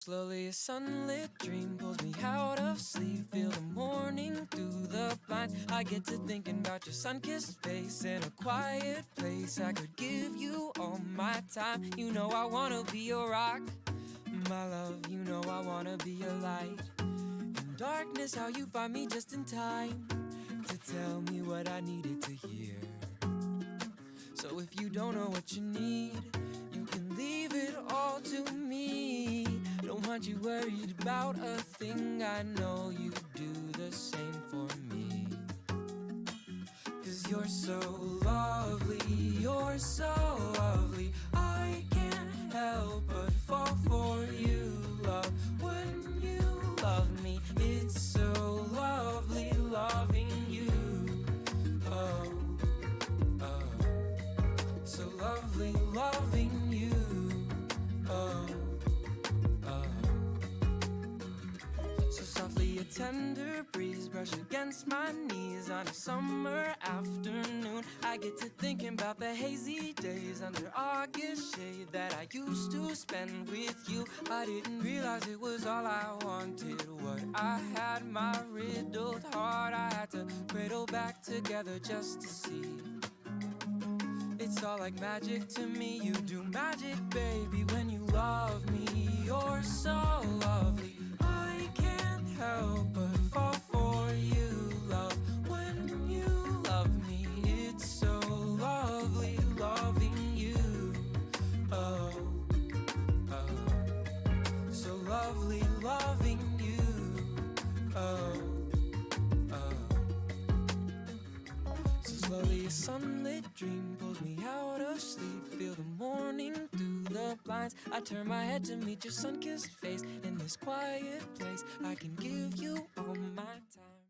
Slowly a sunlit dream pulls me out of sleep. Feel the morning through the blinds. I get to thinking about your sun-kissed face in a quiet place. I could give you all my time. You know I wanna be your rock, my love. You know I wanna be your light. In darkness, how you find me just in time to tell me what I needed to hear. So if you don't know what you need, you can leave it all to me. Don't want you worried about a thing. I know you do the same for me. 'Cause you're so lovely, you're so lovely. I can't help but fall for you, love, when you love me. It's so lovely loving you. Oh, oh, so lovely loving you. Oh, oh. So softly a tender breeze brush against my knees on a summer afternoon. I get to thinking about the hazy days under August shade that I used to spend with you. I didn't realize it was all I wanted. What I had, my riddled heart, I had to cradle back together just to see. It's all like magic to me. You do magic, baby, when you love me. You're so lovely. I can't help but fall for you, love, when you love me. It's so lovely loving you. Oh, oh, so lovely loving you. Oh, oh. So slowly a sunlit dream pulls me out of sleep. Feel the morning through the blinds. I turn my head to meet your sun-kissed face in this quiet place. I can give you all my time.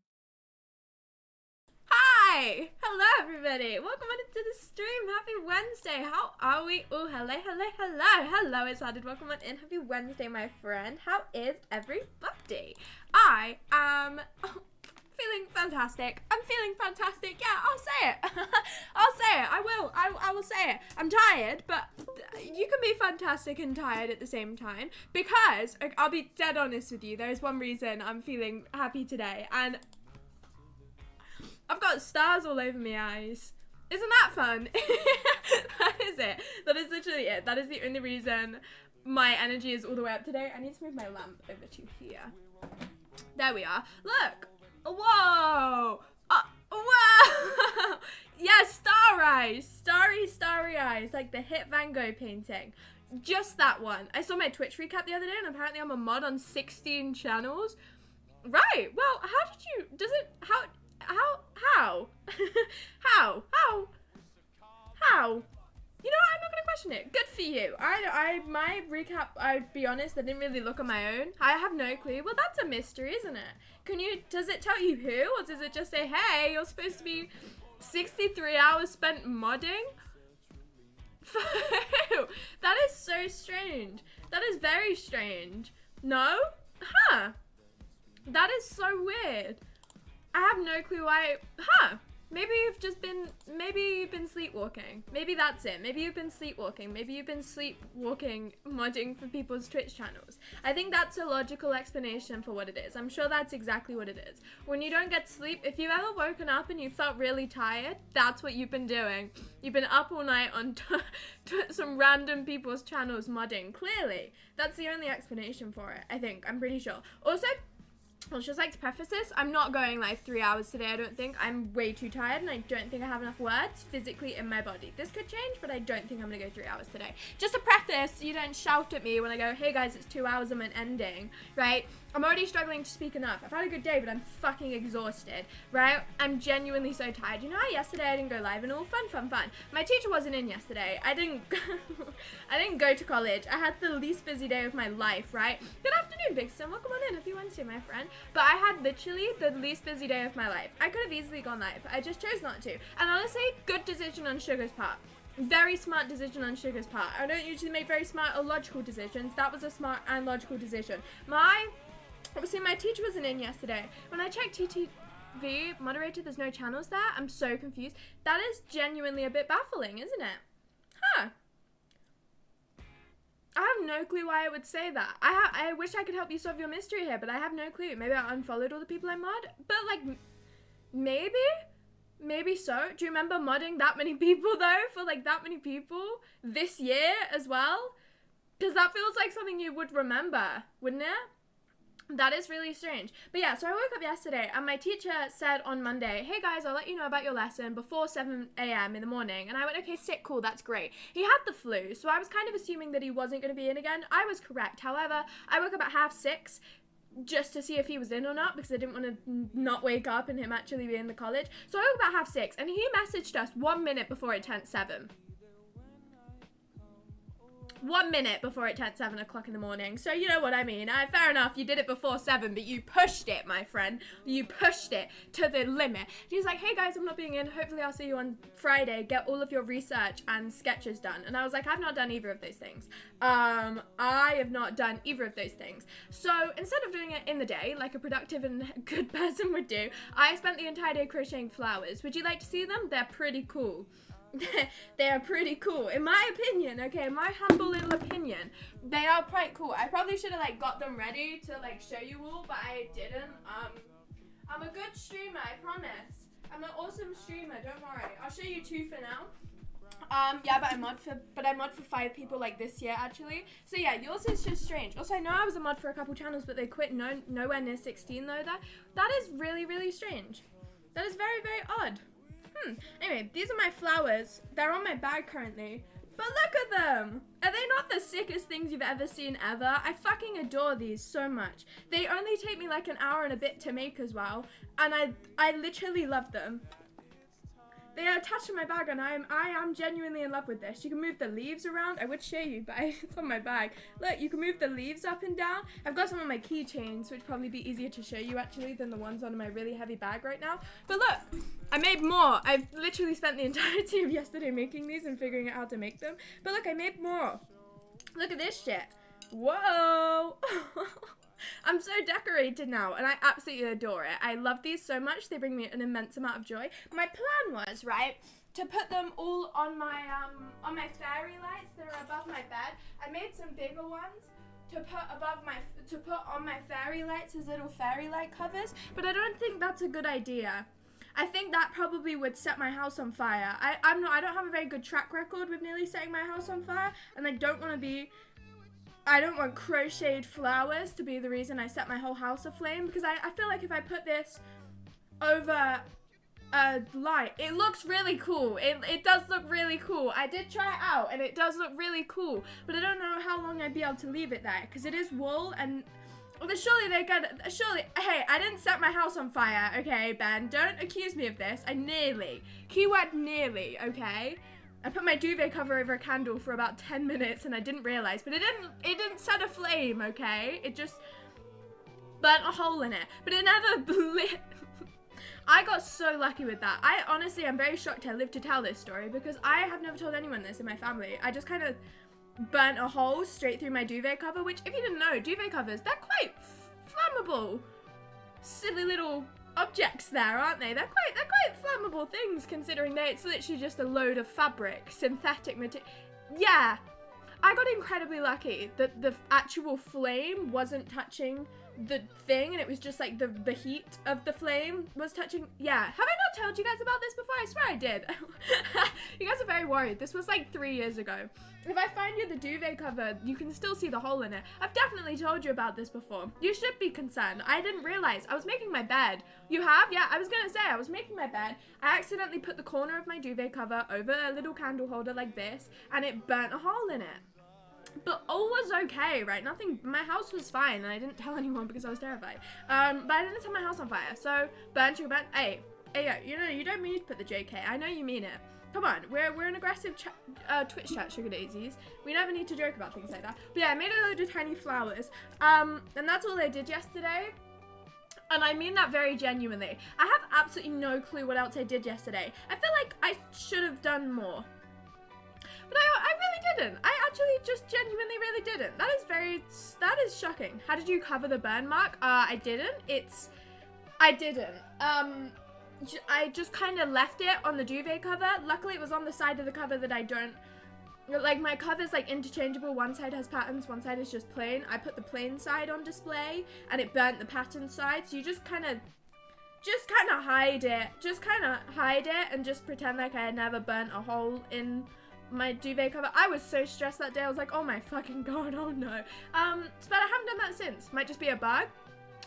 Hi! Hello everybody! Welcome on into the stream. Happy Wednesday. How are we? Oh, hello, hello, hello. Hello, it's Added. Welcome on in. Happy Wednesday, my friend. How is everybody? I am feeling fantastic. I'm feeling fantastic. Yeah, I'll say it. I'll say it. I will. I will say it. I'm tired, but you can be fantastic and tired at the same time, because I'll be dead honest with you. There's one reason I'm feeling happy today, and I've got stars all over my eyes. Isn't that fun? That is it. That is literally it. That is the only reason my energy is all the way up today. I need to move my lamp over to here. There we are. Look. Whoa. Whoa. Yeah, star eyes. Starry eyes. Like the hit Van Gogh painting. Just that one. I saw my Twitch recap the other day, and apparently I'm a mod on 16 channels. Right. Well, how did you... Does it... How? You know what? I'm not gonna question it. Good for you. My recap, I'd be honest, I didn't really look on my own. I have no clue. Well, that's a mystery, isn't it? Does it tell you who, or does it just say, hey, you're supposed to be 63 hours spent modding? For who? That is so strange. That is very strange. No? Huh. That is so weird. I have no clue why. Maybe you've been sleepwalking. Maybe that's it. Maybe you've been sleepwalking. Maybe you've been sleepwalking modding for people's Twitch channels. I think that's a logical explanation for what it is. I'm sure that's exactly what it is. When you don't get sleep, if you've ever woken up and you felt really tired, that's what you've been doing. You've been up all night on some random people's channels modding. Clearly, that's the only explanation for it, I think. I'm pretty sure. Also, I'll just like to preface this, I'm not going live 3 hours today, I don't think. I'm way too tired, and I don't think I have enough words physically in my body. This could change, but I don't think I'm gonna go 3 hours today. Just to preface, so you don't shout at me when I go, hey guys, it's 2 hours and I'm ending, right? I'm already struggling to speak enough. I've had a good day, but I'm fucking exhausted, right? I'm genuinely so tired. You know how yesterday I didn't go live and all fun. My teacher wasn't in yesterday. I didn't go to college. I had the least busy day of my life, right? Good afternoon, Bigson. Welcome on in. Happy Wednesday, my friend. But I had literally the least busy day of my life. I could have easily gone live. I just chose not to. And honestly, good decision on Sugar's part. Very smart decision on Sugar's part. I don't usually make very smart or logical decisions. That was a smart and logical decision. Obviously, my teacher wasn't in yesterday. When I checked TTV moderator, there's no channels there. I'm so confused. That is genuinely a bit baffling, isn't it? Huh. I have no clue why I would say that. I wish I could help you solve your mystery here, but I have no clue. Maybe I unfollowed all the people I mod, but like, maybe so. Do you remember modding that many people though, for like that many people this year as well? Because that feels like something you would remember, wouldn't it? That is really strange. But yeah, so I woke up yesterday and my teacher said on Monday, hey guys, I'll let you know about your lesson before 7 a.m. in the morning. And I went, okay, sick, cool, that's great. He had the flu, so I was kind of assuming that he wasn't going to be in again. I was correct. However, I woke up at 6:30 just to see if he was in or not, because I didn't want to not wake up and him actually be in the college. So I woke up at 6:30 and he messaged us 1 minute before it turned 7. 1 minute before it turned 7 o'clock in the morning. So you know what I mean. Fair enough, you did it before 7, but you pushed it, my friend. You pushed it to the limit. He's like, hey guys, I'm not being in. Hopefully I'll see you on Friday. Get all of your research and sketches done. And I was like, I've not done either of those things. I have not done either of those things. So instead of doing it in the day, like a productive and good person would do, I spent the entire day crocheting flowers. Would you like to see them? They're pretty cool. They are pretty cool, in my opinion. Okay, in my humble little opinion, they are quite cool. I probably should have like got them ready to like show you all, but I didn't. I'm a good streamer, I promise. I'm an awesome streamer, don't worry. I'll show you 2 for now. Yeah, but I mod for 5 people like this year actually. So yeah, yours is just strange. Also, I know I was a mod for a couple channels, but they quit nowhere near 16 though. That is really, really strange. That is very, very odd. Anyway, these are my flowers. They're on my bag currently. But look at them! Are they not the sickest things you've ever seen ever? I fucking adore these so much. They only take me like an hour and a bit to make as well. And I literally love them. They are attached to my bag and I am genuinely in love with this. You can move the leaves around. I would show you, but it's on my bag. Look, you can move the leaves up and down. I've got some on my keychains, which probably be easier to show you actually than the ones on my really heavy bag right now. But look, I made more. I've literally spent the entirety of yesterday making these and figuring out how to make them. But look, I made more. Look at this shit. Whoa. I'm so decorated now and I absolutely adore it. I love these so much. They bring me an immense amount of joy. My plan was, right, to put them all on my fairy lights that are above my bed. I made some bigger ones to put on my fairy lights as little fairy light covers, but I don't think that's a good idea. I think that probably would set my house on fire. I don't have a very good track record with nearly setting my house on fire, and I don't want crocheted flowers to be the reason I set my whole house aflame, because I feel like if I put this over a light, it looks really cool. It does look really cool. I did try it out and it does look really cool, but I don't know how long I'd be able to leave it there because it is wool and surely hey, I didn't set my house on fire, okay, Ben? Don't accuse me of this. I nearly. Keyword nearly, okay? I put my duvet cover over a candle for about 10 minutes and I didn't realize, but it didn't set a flame, okay? It just burnt a hole in it, but it never lit. I got so lucky with that. I honestly am very shocked I lived to tell this story because I have never told anyone this in my family. I just kind of burnt a hole straight through my duvet cover, which if you didn't know, duvet covers, they're quite flammable. Silly little objects there, aren't they? They're quite flammable things considering that it's literally just a load of fabric, synthetic material. Yeah, I got incredibly lucky that the actual flame wasn't touching the thing and it was just like the heat of the flame was touching. Yeah, have I not told you guys about this before? I swear I did. You guys are very worried. This was like 3 years ago. If I find you the duvet cover, you can still see the hole in it. I've definitely told you about this before. You should be concerned. I didn't realize. I was making my bed. You have? Yeah, I was gonna say, I was making my bed. I accidentally put the corner of my duvet cover over a little candle holder like this, and it burnt a hole in it. But all was okay, right? Nothing, my house was fine, and I didn't tell anyone because I was terrified. But I didn't set my house on fire, so burnt. Hey, yo, you don't mean to put the JK. I know you mean it. Come on, we're an aggressive Twitch chat, sugar daisies. We never need to joke about things like that. But yeah, I made a load of tiny flowers, and that's all I did yesterday. And I mean that very genuinely. I have absolutely no clue what else I did yesterday. I feel like I should have done more. But I really didn't. I actually just genuinely really didn't. That is shocking. How did you cover the burn mark? I didn't. I didn't. I just kind of left it on the duvet cover. Luckily it was on the side of the cover that I don't like my cover's like interchangeable. One side has patterns, one side is just plain. I put the plain side on display and it burnt the pattern side, so you just kind of hide it. Just kind of hide it and just pretend like I had never burnt a hole in my duvet cover. I was so stressed that day. I was like, oh my fucking god, oh no. But I haven't done that since. Might just be a bug.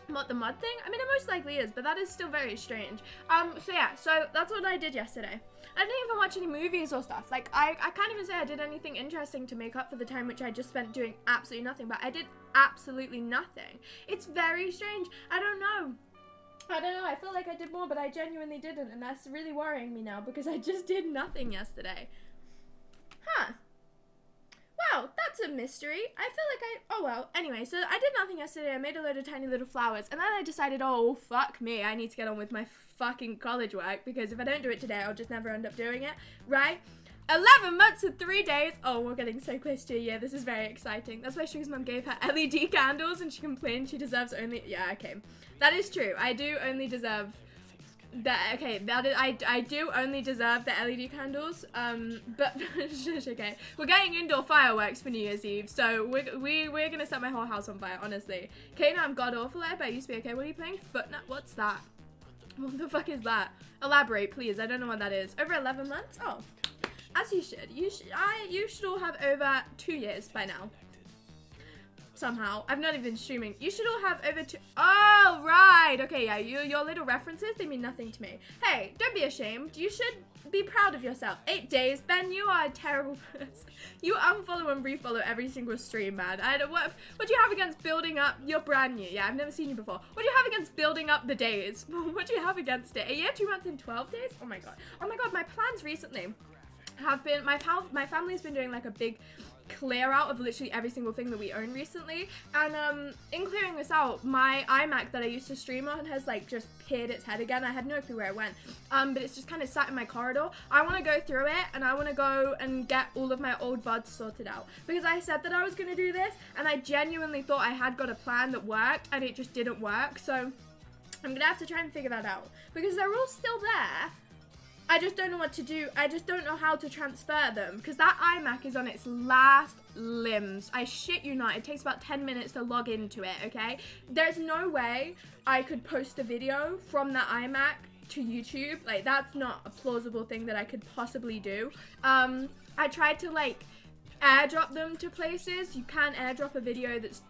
Not the mud thing. I mean, it most likely is, but that is still very strange. So yeah, so that's what I did yesterday. I didn't even watch any movies or stuff. Like, I can't even say I did anything interesting to make up for the time which I just spent doing absolutely nothing, but I did absolutely nothing. It's very strange. I don't know. I feel like I did more, but I genuinely didn't, and that's really worrying me now because I just did nothing yesterday. Huh. Wow, that's a mystery. I feel like oh well, anyway, so I did nothing yesterday. I made a load of tiny little flowers, and then I decided, oh, fuck me, I need to get on with my fucking college work, because if I don't do it today, I'll just never end up doing it, right? 11 months and 3 days. Oh, we're getting so close to a year. This is very exciting. That's why Sugar's mum gave her LED candles, and she complained she deserves only, yeah, okay. That is true. I do only deserve that. Okay, that is, I do only deserve the LED candles. But okay, we're getting indoor fireworks for New Year's Eve, so we're gonna set my whole house on fire. Honestly, okay, now I'm god awful at it, but I used to be okay. What are you playing? Footnut? What's that? What the fuck is that? Elaborate, please. I don't know what that is. Over 11 months? Oh, as you should. You should all have over 2 years by now. Somehow. I've not even streaming. You should all have over 2. Oh, right. Okay, yeah. Your little references, they mean nothing to me. Hey, don't be ashamed. You should be proud of yourself. 8 days. Ben, you are a terrible person. You unfollow and refollow every single stream, man. What do you have against building up? You're brand new. Yeah, I've never seen you before. What do you have against building up the days? What do you have against it? A year, 2 months, and 12 days? Oh my god. Oh my god, my plans recently have been, my family's been doing like a big clear out of literally every single thing that we own recently, and in clearing this out, my iMac that I used to stream on has like just peered its head again. I had no clue where it went, but it's just kind of sat in my corridor. I want to go through it, and I want to go and get all of my old VODs sorted out, because I said that I was going to do this, and I genuinely thought I had got a plan that worked, and it just didn't work. So I'm gonna have to try and figure that out, because they're all still there. I just don't know what to do. I just don't know how to transfer them, because that iMac is on its last limbs. I shit you not. It takes about 10 minutes to log into it, okay? There's no way I could post a video from that iMac to YouTube. Like, that's not a plausible thing that I could possibly do. I tried to, like, airdrop them to places. You can't airdrop a video that's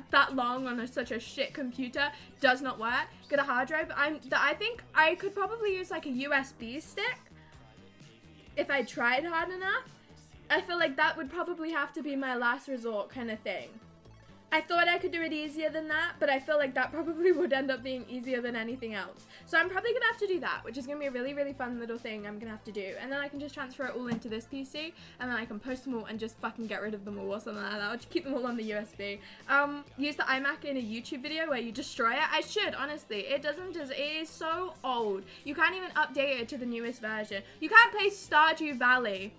that long on such a shit computer. Does not work. Get a hard drive. I think I could probably use like a USB stick if I tried hard enough. I feel like that would probably have to be my last resort kind of thing. I thought I could do it easier than that, but I feel like that probably would end up being easier than anything else. So I'm probably going to have to do that, which is going to be a really, really fun little thing I'm going to have to do. And then I can just transfer it all into this PC, and then I can post them all and just fucking get rid of them all or something like that. Or just keep them all on the USB. Use the iMac in a YouTube video where you destroy it. I should, honestly. It is so old. You can't even update it to the newest version. You can't play Stardew Valley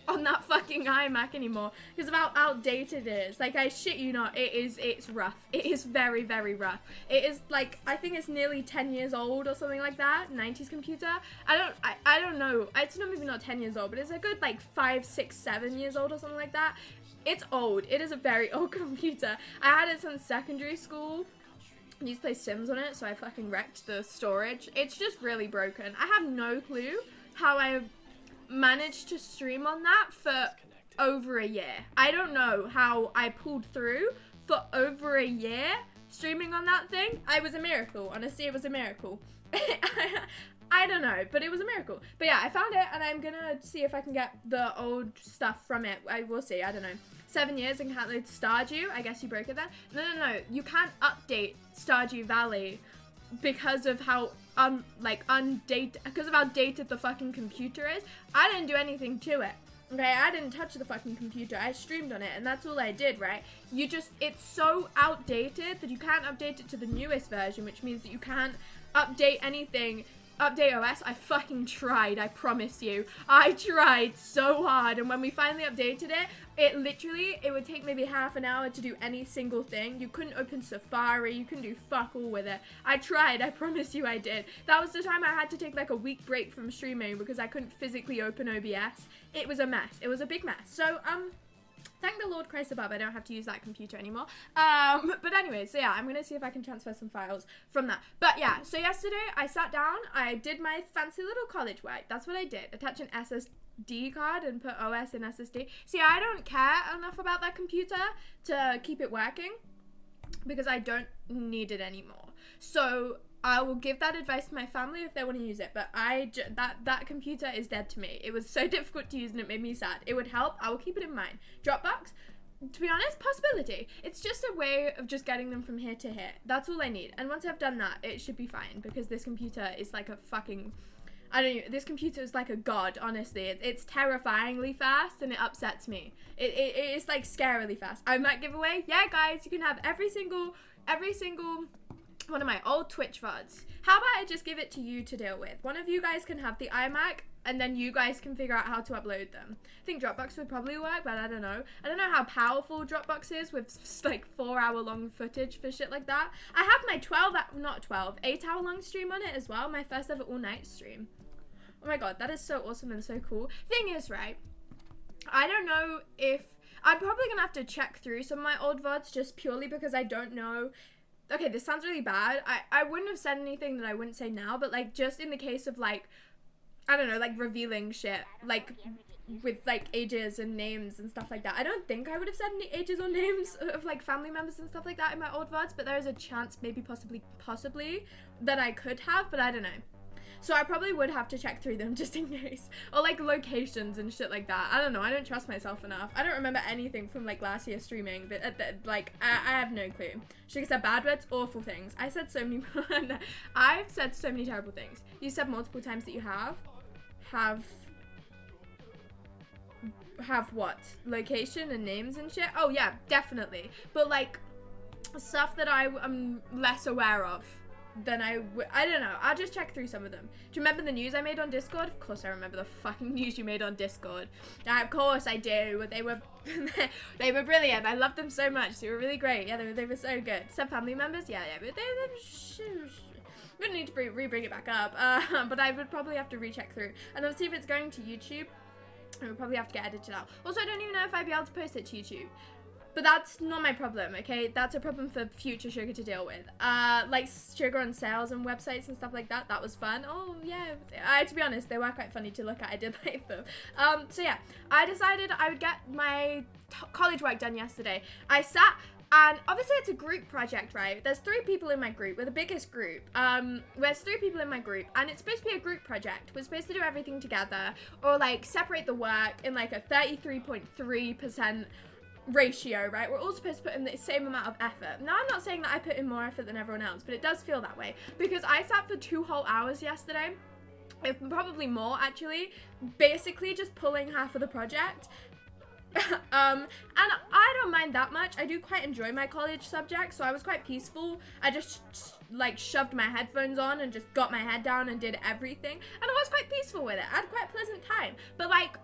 on that fucking iMac anymore because of how outdated it is. Like, I shit you not, it's rough. It is very, very rough. It is like, I think it's nearly 10 years old or something like that. 90s computer. I don't know. It's not maybe not 10 years old, but it's a good like 5, 6, 7 years old or something like that. It's old. It is a very old computer. I had it since secondary school. I used to play Sims on it, so I fucking wrecked the storage. It's just really broken. I have no clue how I managed to stream on that for over a year. I don't know how I pulled through for over a year streaming on that thing. It was a miracle. Honestly, it was a miracle. I don't know, but it was a miracle. But yeah, I found it, and I'm gonna see if I can get the old stuff from it. I will see. I don't know. 7 years and can't load Stardew. I guess you broke it then. No. You can't update Stardew Valley because of how because of how dated the fucking computer is. I didn't do anything to it. Okay, I didn't touch the fucking computer. I streamed on it, and that's all I did, right? It's so outdated that you can't update it to the newest version, which means that you can't update anything update OS. I fucking tried, I promise you. I tried so hard, and when we finally updated it, it would take maybe half an hour to do any single thing. You couldn't open Safari, you couldn't do fuck all with it. I tried, I promise you I did. That was the time I had to take like a week break from streaming because I couldn't physically open OBS. It was a mess. It was a big mess. So, thank the Lord Christ above, I don't have to use that computer anymore. But anyway, so yeah, I'm gonna see if I can transfer some files from that. But yeah, so yesterday I sat down, I did my fancy little college work. That's what I did. Attach an SSD card and put OS in SSD. See, I don't care enough about that computer to keep it working because I don't need it anymore. So I will give that advice to my family if they want to use it, but that computer is dead to me. It was so difficult to use and it made me sad. It would help. I will keep it in mind. Dropbox, to be honest, possibility. It's just a way of just getting them from here to here. That's all I need. And once I've done that, it should be fine because this computer is like a fucking, I don't know, this computer is like a god, honestly. It's terrifyingly fast and it upsets me. It is like scarily fast. I might give away, yeah guys, you can have every single one of my old Twitch VODs. How about I just give it to you to deal with? One of you guys can have the iMac and then you guys can figure out how to upload them. I think Dropbox would probably work, but I don't know. I don't know how powerful Dropbox is with like 4-hour long footage for shit like that. I have my 8-hour long stream on it as well. My first ever all night stream. Oh my god, that is so awesome and so cool. Thing is, right, I don't know if, I'm probably gonna have to check through some of my old VODs just purely because I don't know. Okay, this sounds really bad. I wouldn't have said anything that I wouldn't say now, but like just in the case of like, I don't know, like revealing shit, like with like ages and names and stuff like that. I don't think I would have said any ages or names of like family members and stuff like that in my old VODs, but there is a chance maybe possibly that I could have, but I don't know. So I probably would have to check through them just in case. Or like locations and shit like that. I don't know. I don't trust myself enough. I don't remember anything from like last year's streaming. But like, I have no clue. She said bad words, awful things. I said so many, I've said so many terrible things. You said multiple times that you have what? Location and names and shit? Oh yeah, definitely. But like, stuff that I'm less aware of than I don't know. I'll just check through some of them. Do you remember the news I made on Discord? Of course I remember the fucking news you made on Discord. Of course I do. They were they were brilliant. I loved them so much. They were really great. Yeah, they were so good. Some family members? Yeah. But they wouldn't need to re-bring it back up. But I would probably have to recheck through. And then see if it's going to YouTube. It would probably have to get edited out. Also, I don't even know if I'd be able to post it to YouTube. But that's not my problem, okay? That's a problem for future Sugar to deal with. Like Sugar on sales and websites and stuff like that. That was fun. Oh, yeah. To be honest, they were quite funny to look at. I did like them. So yeah, I decided I would get my college work done yesterday. I sat, and obviously it's a group project, right? There's 3 people in my group. We're the biggest group. There's 3 people in my group, and it's supposed to be a group project. We're supposed to do everything together, or like separate the work in like a 33.3% ratio, right? We're all supposed to put in the same amount of effort. Now, I'm not saying that I put in more effort than everyone else, but it does feel that way because I sat for 2 whole hours yesterday, probably more actually, basically just pulling half of the project. And I don't mind that much. I do quite enjoy my college subject, so I was quite peaceful. I just like shoved my headphones on and just got my head down and did everything, and I was quite peaceful with it. I had quite a pleasant time, but like,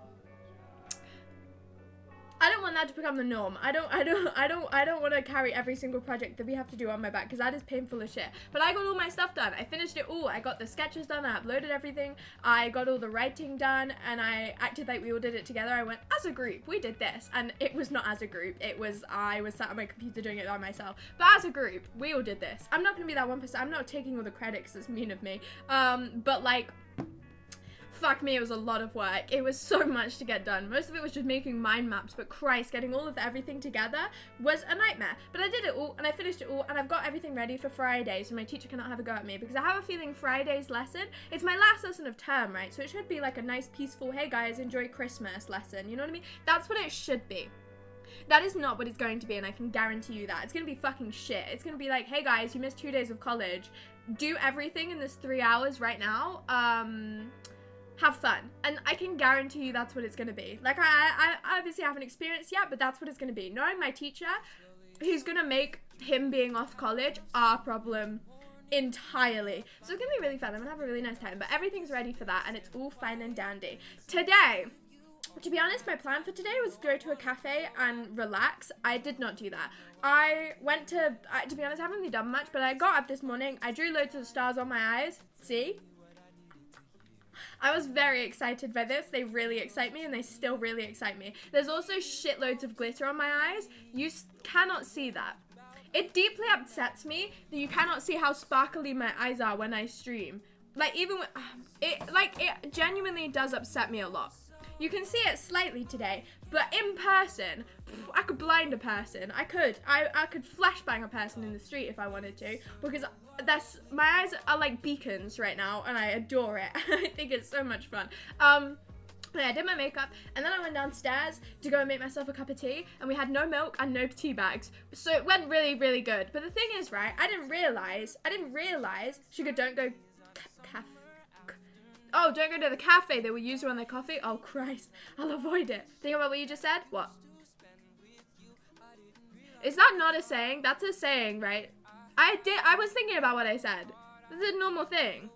I don't want that to become the norm. I don't want to carry every single project that we have to do on my back because that is painful as shit. But I got all my stuff done. I finished it all. I got the sketches done. I uploaded everything. I got all the writing done, and I acted like we all did it together. I went, as a group, we did this. And it was not as a group. It was, I was sat on my computer doing it by myself. But as a group, we all did this. I'm not going to be that 1%. I'm not taking all the credit because it's mean of me. But like, fuck me, it was a lot of work. It was so much to get done. Most of it was just making mind maps, but Christ, getting all of everything together was a nightmare. But I did it all, and I finished it all, and I've got everything ready for Friday, so my teacher cannot have a go at me, because I have a feeling Friday's lesson, it's my last lesson of term, right? So it should be like a nice, peaceful, hey guys, enjoy Christmas lesson, you know what I mean? That's what it should be. That is not what it's going to be, and I can guarantee you that. It's going to be fucking shit. It's going to be like, hey guys, you missed 2 days of college. Do everything in this 3 hours right now. Have fun. And I can guarantee you that's what it's going to be. Like, I obviously haven't experienced yet, but that's what it's going to be. Knowing my teacher, he's going to make him being off college our problem entirely. So it's gonna be really fun. I'm gonna have a really nice time, but everything's ready for that and it's all fine and dandy. Today, to be honest, my plan for today was to go to a cafe and relax. I did not do that. I went to be honest, I haven't really done much, but I got up this morning, I drew loads of stars on my eyes. See? I was very excited by this. They really excite me and they still really excite me. There's also shitloads of glitter on my eyes. You cannot see that. It deeply upsets me that you cannot see how sparkly my eyes are when I stream. Like, even when, it genuinely does upset me a lot. You can see it slightly today, but in person, I could blind a person. I could flashbang a person in the street if I wanted to, because my eyes are like beacons right now, and I adore it. I think it's so much fun. I did my makeup, and then I went downstairs to go and make myself a cup of tea, and we had no milk and no tea bags, so it went really, really good. But the thing is, right, I didn't realize, sugar, don't go don't go to the cafe. They will use her on their coffee. Oh, Christ. I'll avoid it. Think about what you just said. What? Is that not a saying? That's a saying, right? I was thinking about what I said. This is a normal thing.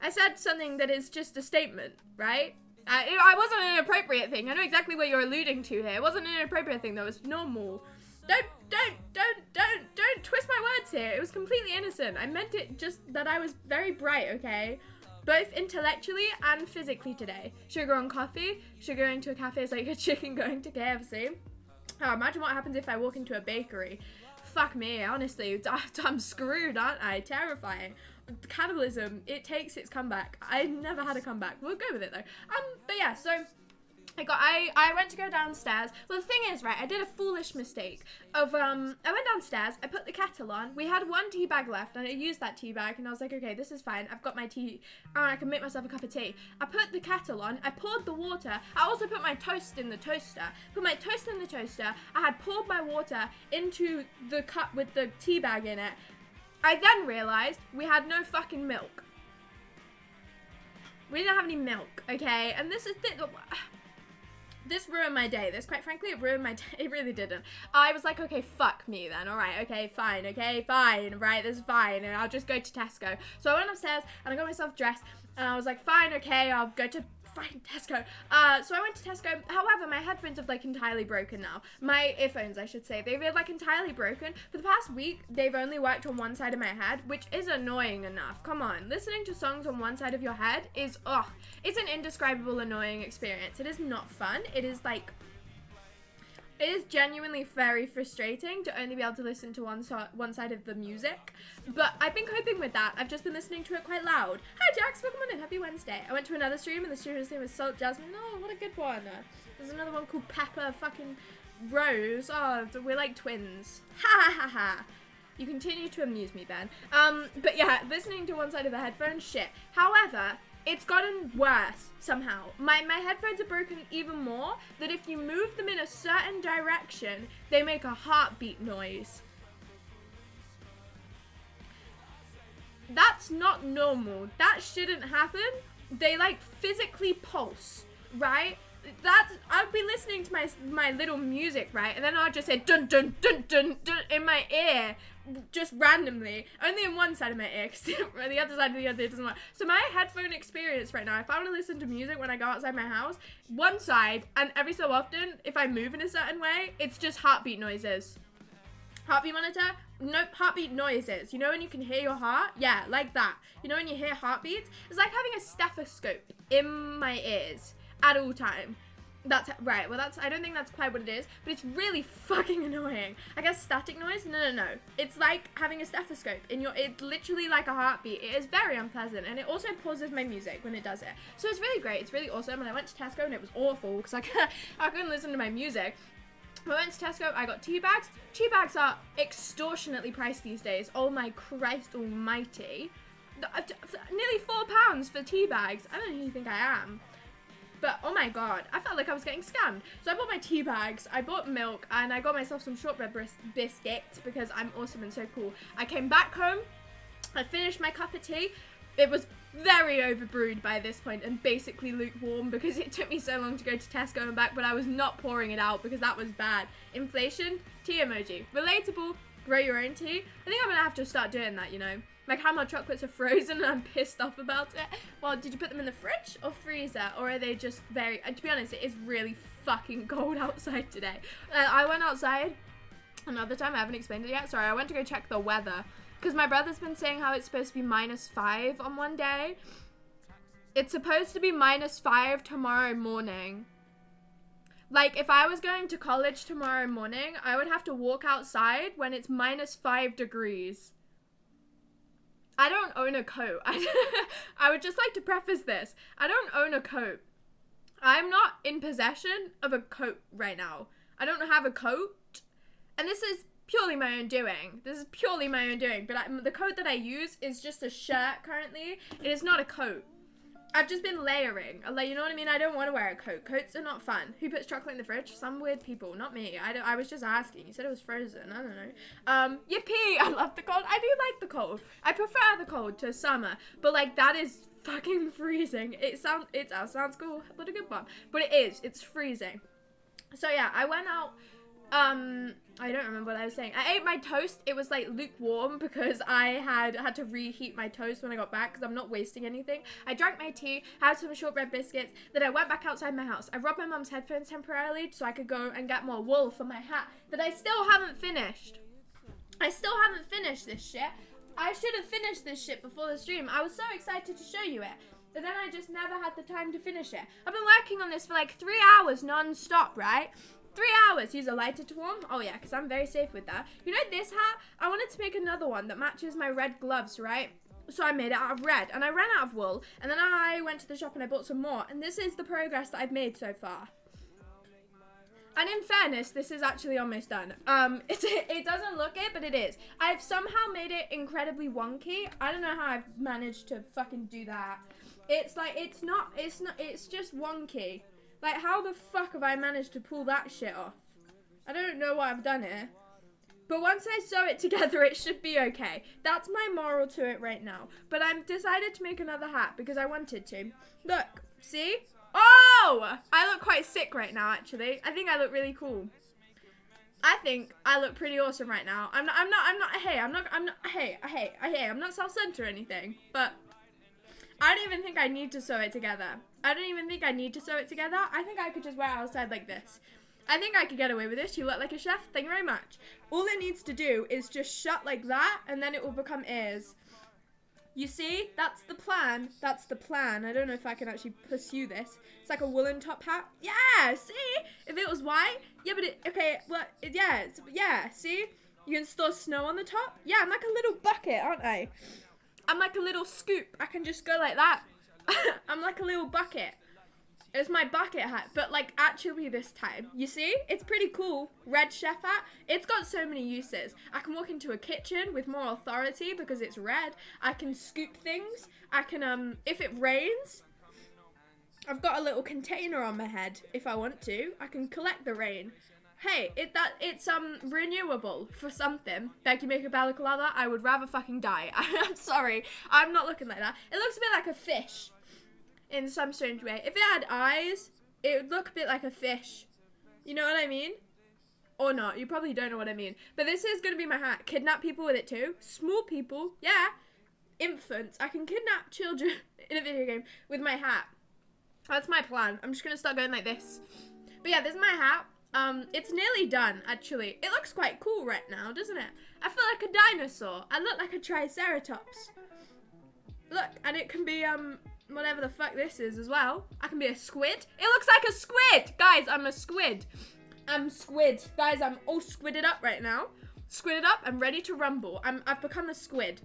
I said something that is just a statement, right? I wasn't an inappropriate thing. I know exactly what you're alluding to here. It wasn't an inappropriate thing. That was normal. Don't twist my words here. It was completely innocent. I meant it just that I was very bright, okay? Both intellectually and physically today. Sugar on coffee. Sugar going to a cafe is like a chicken going to KFC. Oh, imagine what happens if I walk into a bakery. Fuck me, honestly. I'm screwed, aren't I? Terrifying. Cannibalism, it takes its comeback. I never had a comeback. We'll go with it though. But yeah, so I went to go downstairs. Well, the thing is, right, I did a foolish mistake of, I went downstairs, I put the kettle on, we had one tea bag left, and I used that tea bag, and I was like, okay, this is fine, I've got my tea, and I can make myself a cup of tea. I put the kettle on, I poured the water, I also put my toast in the toaster, I had poured my water into the cup with the tea bag in it. I then realized we had no fucking milk. We didn't have any milk, okay, and this ruined my day. This, quite frankly, it ruined my day. It really didn't. I was like, okay, fuck me then. All right, okay, fine, right, this is fine, and I'll just go to Tesco. So I went upstairs, and I got myself dressed, and I was like, fine, okay, I'll go to Tesco. So I went to Tesco. However, my headphones have like entirely broken now. My earphones, I should say. They've like entirely broken. For the past week, they've only worked on one side of my head, which is annoying enough. Come on. Listening to songs on one side of your head is, it's an indescribable annoying experience. It is not fun. It is like, it is genuinely very frustrating to only be able to listen to one side of the music, but I've been coping with that. I've just been listening to it quite loud. Hi Jax, welcome on in, happy Wednesday. I went to another stream and the streamer's name was Salt Jasmine. Oh, what a good one. There's another one called Pepper fucking Rose. Oh, we're like twins. Ha ha ha ha. You continue to amuse me, Ben. But yeah, listening to one side of the headphones, shit. However, it's gotten worse somehow. My headphones are broken even more, that if you move them in a certain direction, they make a heartbeat noise. That's not normal. That shouldn't happen. They like physically pulse, right? I'll be listening to my little music, right? And then I'll just say dun dun dun dun dun in my ear, just randomly. Only in one side of my ear, because the other side of the other doesn't work. So my headphone experience right now, if I want to listen to music when I go outside my house, one side, and every so often, if I move in a certain way, it's just heartbeat noises. Heartbeat monitor? Nope, heartbeat noises. You know when you can hear your heart? Yeah, like that. You know when you hear heartbeats? It's like having a stethoscope in my ears at all time. That's right. Well, I don't think that's quite what it is, but it's really fucking annoying. I guess static noise? No. It's like having a stethoscope in your, it's literally like a heartbeat. It is very unpleasant, and it also pauses my music when it does it. So it's really great. It's really awesome. And I went to Tesco and it was awful because I couldn't listen to my music. I went to Tesco, I got tea bags. Tea bags are extortionately priced these days. Oh my Christ almighty. Nearly £4 for tea bags. I don't know who you think I am. But oh my god, I felt like I was getting scammed. So I bought my tea bags, I bought milk, and I got myself some shortbread biscuits because I'm awesome and so cool. I came back home, I finished my cup of tea. It was very overbrewed by this point and basically lukewarm because it took me so long to go to Tesco and back, but I was not pouring it out because that was bad. Inflation, tea emoji. Relatable, grow your own tea. I think I'm gonna have to start doing that, you know. My caramel chocolates are frozen and I'm pissed off about it. Well, did you put them in the fridge or freezer? Or are they just very... to be honest, it is really fucking cold outside today. I went outside another time. I haven't explained it yet. Sorry, I went to go check the weather. Because my brother's been saying how it's supposed to be -5 on one day. It's supposed to be -5 tomorrow morning. Like, if I was going to college tomorrow morning, I would have to walk outside when it's -5 degrees. I don't own a coat. I would just like to preface this. I don't own a coat. I'm not in possession of a coat right now. I don't have a coat. And this is purely my own doing. But the coat that I use is just a shirt currently. It is not a coat. I've just been layering. Like, you know what I mean? I don't want to wear a coat. Coats are not fun. Who puts chocolate in the fridge? Some weird people, not me. I was just asking. You said it was frozen. I don't know. Yippee! I love the cold. I do like the cold. I prefer the cold to summer. But, like, that is fucking freezing. It sounds cool. What a good one. But it is. It's freezing. So, yeah, I went out. I don't remember what I was saying. I ate my toast. It was like lukewarm because I had to reheat my toast when I got back because I'm not wasting anything. I drank my tea, had some shortbread biscuits, then I went back outside my house. I robbed my mum's headphones temporarily so I could go and get more wool for my hat that I still haven't finished. I still haven't finished this shit. I should have finished this shit before the stream. I was so excited to show you it. But then I just never had the time to finish it. I've been working on this for like 3 hours non-stop, right? 3 hours. Use a lighter to warm. Oh yeah, because I'm very safe with that. You know this hat? I wanted to make another one that matches my red gloves, right? So I made it out of red. And I ran out of wool. And then I went to the shop and I bought some more. And this is the progress that I've made so far. And in fairness, this is actually almost done. It doesn't look it, but it is. I've somehow made it incredibly wonky. I don't know how I've managed to fucking do that. It's like, it's just wonky. Like, how the fuck have I managed to pull that shit off? I don't know what I've done here. But once I sew it together, it should be okay. That's my moral to it right now. But I've decided to make another hat because I wanted to. Look, see? Oh! I look quite sick right now, actually. I think I look really cool. I think I look pretty awesome right now. I'm not self-centered or anything, but I don't even think I need to sew it together. I think I could just wear it outside like this. I think I could get away with this. You look like a chef. Thank you very much. All it needs to do is just shut like that, and then it will become ears. You see? That's the plan. I don't know if I can actually pursue this. It's like a woolen top hat. Yeah, see? If it was white. Yeah, but yeah, see? You can store snow on the top. Yeah, I'm like a little bucket, aren't I? I'm like a little scoop. I can just go like that. I'm like a little bucket. It's my bucket hat, but like actually this time. You see? It's pretty cool. Red chef hat. It's got so many uses. I can walk into a kitchen with more authority because it's red. I can scoop things. I can, if it rains, I've got a little container on my head if I want to. I can collect the rain. Hey, it's renewable for something. Thank you, make a balaclava. I would rather fucking die. I'm sorry. I'm not looking like that. It looks a bit like a fish in some strange way. If it had eyes, it would look a bit like a fish. You know what I mean? Or not. You probably don't know what I mean. But this is going to be my hat. Kidnap people with it too. Small people. Yeah. Infants. I can kidnap children in a video game with my hat. That's my plan. I'm just going to start going like this. But yeah, this is my hat. It's nearly done, actually. It looks quite cool right now, doesn't it? I feel like a dinosaur. I look like a triceratops. Look, and it can be, whatever the fuck this is as well. I can be a squid. It looks like a squid! Guys, I'm a squid. I'm squid. Guys, I'm all squidded up right now. Squidded up and ready to rumble. I've become a squid.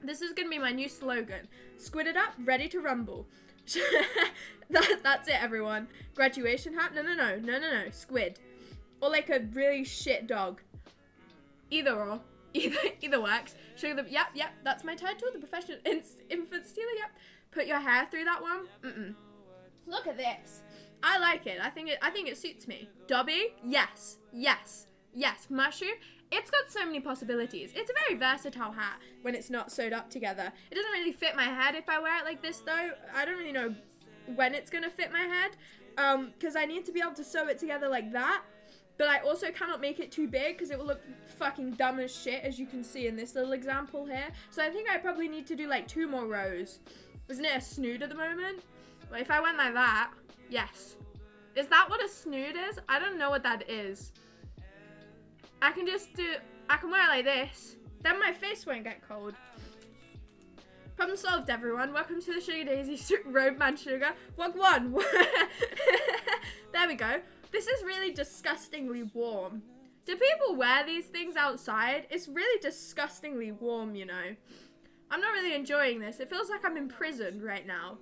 This is gonna be my new slogan. Squidded up, ready to rumble. That's it, everyone. Graduation hat? No. Squid. Or like a really shit dog. Either works. Show them. Yep. That's my title. The professional infant stealer. Yep. Put your hair through that one. Look at this. I like it. I think it suits me. Dobby? Yes. Mushroom? It's got so many possibilities. It's a very versatile hat when it's not sewed up together. It doesn't really fit my head if I wear it like this though. I don't really know when it's gonna fit my head. Because I need to be able to sew it together like that. but I also cannot make it too big because it will look fucking dumb as shit, as you can see in this little example here. So I think I probably need to do like 2 more rows. Isn't it a snood at the moment? Well, if I went like that, yes. Is that what a snood is? I don't know what that is. I can wear it like this. Then my face won't get cold. Problem solved, everyone. Welcome to the Sugar Daisy Roadman Sugar. Walk 1. There we go. This is really disgustingly warm. Do people wear these things outside? It's really disgustingly warm, you know. I'm not really enjoying this. It feels like I'm imprisoned right now.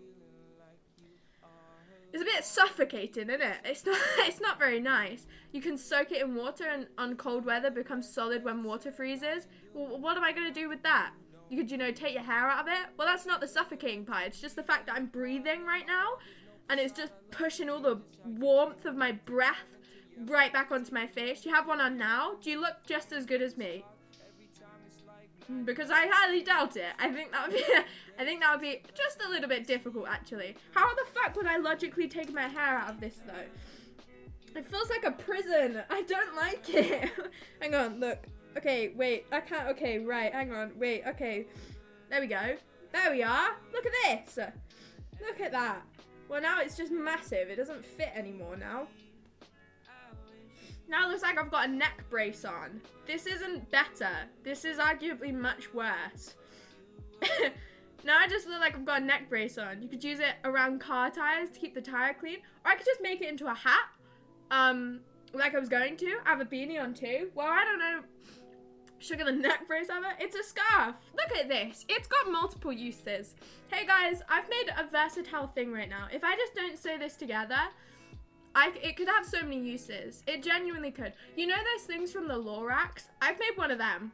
It's a bit suffocating, isn't it? It's not very nice. You can soak it in water and on cold weather becomes solid when water freezes. Well, what am I going to do with that? You could, you know, take your hair out of it. Well, that's not the suffocating part. It's just the fact that I'm breathing right now. And it's just pushing all the warmth of my breath right back onto my face. Do you have one on now? Do you look just as good as me? Because I highly doubt it. I think that would be just a little bit difficult, actually. How the fuck would I logically take my hair out of this, though? It feels like a prison. I don't like it. Hang on, look. Okay, wait. I can't. Okay, right. Hang on. Wait. Okay. There we go. There we are. Look at this. Look at that. Well, now it's just massive. It doesn't fit anymore now. Now it looks like I've got a neck brace on. This isn't better. This is arguably much worse. Now I just look like I've got a neck brace on. You could use it around car tires to keep the tire clean. Or I could just make it into a hat. Like I was going to. I have a beanie on too. Well, I don't know. Should I get a neck brace of it? It's a scarf. Look at this. It's got multiple uses. Hey guys, I've made a versatile thing right now. If I just don't sew this together, it could have so many uses. It genuinely could. You know those things from the Lorax? I've made one of them.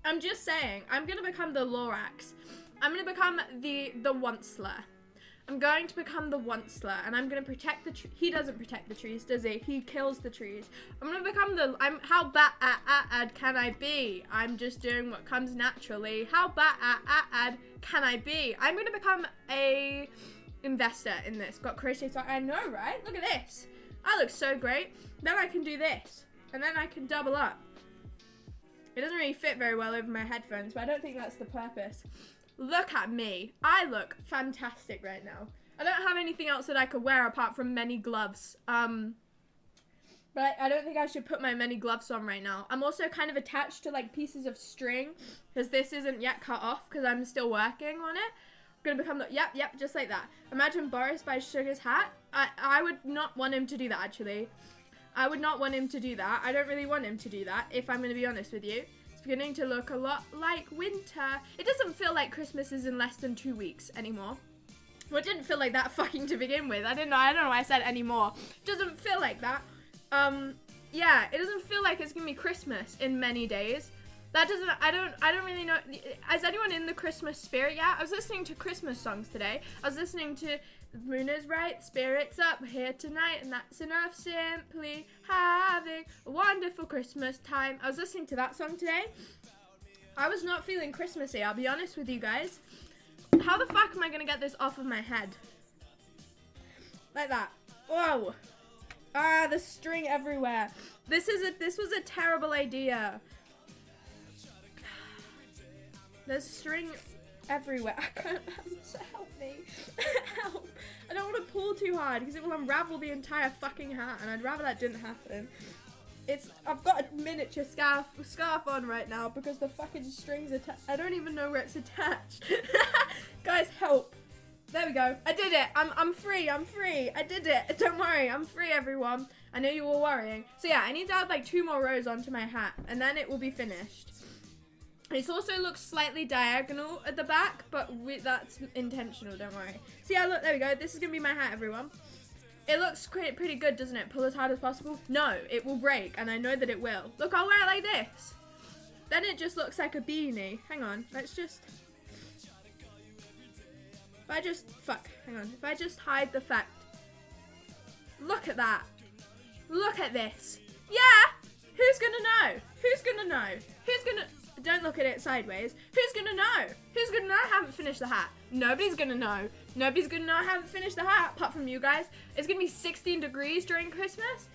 I'm just saying, I'm gonna become the Lorax. I'm gonna become the Onceler. I'm going to become the Onceler, and I'm gonna protect the tree. He doesn't protect the trees, does he? He kills the trees. I'm gonna become how bad can I be? I'm just doing what comes naturally. How bad can I be? I'm gonna become a investor in this. Got crochet sock. I know, right? Look at this. I look so great. Then I can do this, and then I can double up. It doesn't really fit very well over my headphones, but I don't think that's the purpose. Look at me. I look fantastic right now. I don't have anything else that I could wear apart from many gloves. But I don't think I should put my many gloves on right now. I'm also kind of attached to like pieces of string because this isn't yet cut off because I'm still working on it. I'm gonna become the, yep, just like that. Imagine Boris by Sugar's hat. I would not want him to do that, actually. I would not want him to do that. I don't really want him to do that, if I'm gonna be honest with you. Beginning to look a lot like winter. It doesn't feel like Christmas is in less than 2 weeks anymore. Well, it didn't feel like that fucking to begin with. I don't know why I said anymore. It doesn't feel like that. Yeah, it doesn't feel like it's gonna be Christmas in many days. That doesn't, I don't really know. Is anyone in the Christmas spirit yet? I was listening to Christmas songs today. I was listening to The Moon is Right, Spirit's Up, We're Here Tonight, and That's Enough, Simply Having a Wonderful Christmas Time. I was listening to that song today. I was not feeling Christmassy, I'll be honest with you guys. How the fuck am I gonna get this off of my head? Like that. Whoa. Ah, the string everywhere. This was a terrible idea. There's string everywhere. I can't, help me. Help. I don't want to pull too hard because it will unravel the entire fucking hat, and I'd rather that didn't happen. I've got a miniature scarf on right now because the fucking string's attached. I don't even know where it's attached. Guys, help. There we go. I did it. I'm free. I'm free. I did it. Don't worry. I'm free, everyone. I know you were worrying. So yeah, I need to add like 2 more rows onto my hat, and then it will be finished. It also looks slightly diagonal at the back, but that's intentional, don't worry. See how, look, there we go. This is going to be my hat, everyone. It looks pretty good, doesn't it? Pull as hard as possible. No, it will break, and I know that it will. Look, I'll wear it like this. Then it just looks like a beanie. Hang on, let's just... If I just hide the fact. Look at that. Look at this. Yeah! Who's gonna know? Who's gonna know? Who's gonna... Don't look at it sideways. Who's gonna know? Who's gonna know I haven't finished the hat? Nobody's gonna know. Nobody's gonna know I haven't finished the hat, apart from you guys. It's gonna be 16 degrees during Christmas.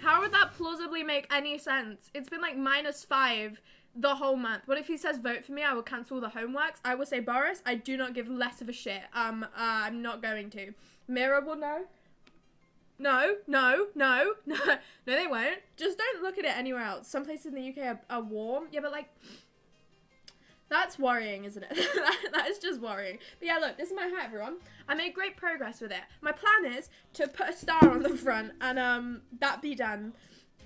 How would that plausibly make any sense? It's been like -5 the whole month. What if he says vote for me? I will cancel all the homeworks. I will say, Boris, I do not give less of a shit. I'm not going to. Mira will know. No, they won't. Just don't look at it anywhere else. Some places in the UK are warm. Yeah, but like, that's worrying, isn't it? That is just worrying. But yeah, look, this is my hat, everyone. I made great progress with it. My plan is to put a star on the front and that be done.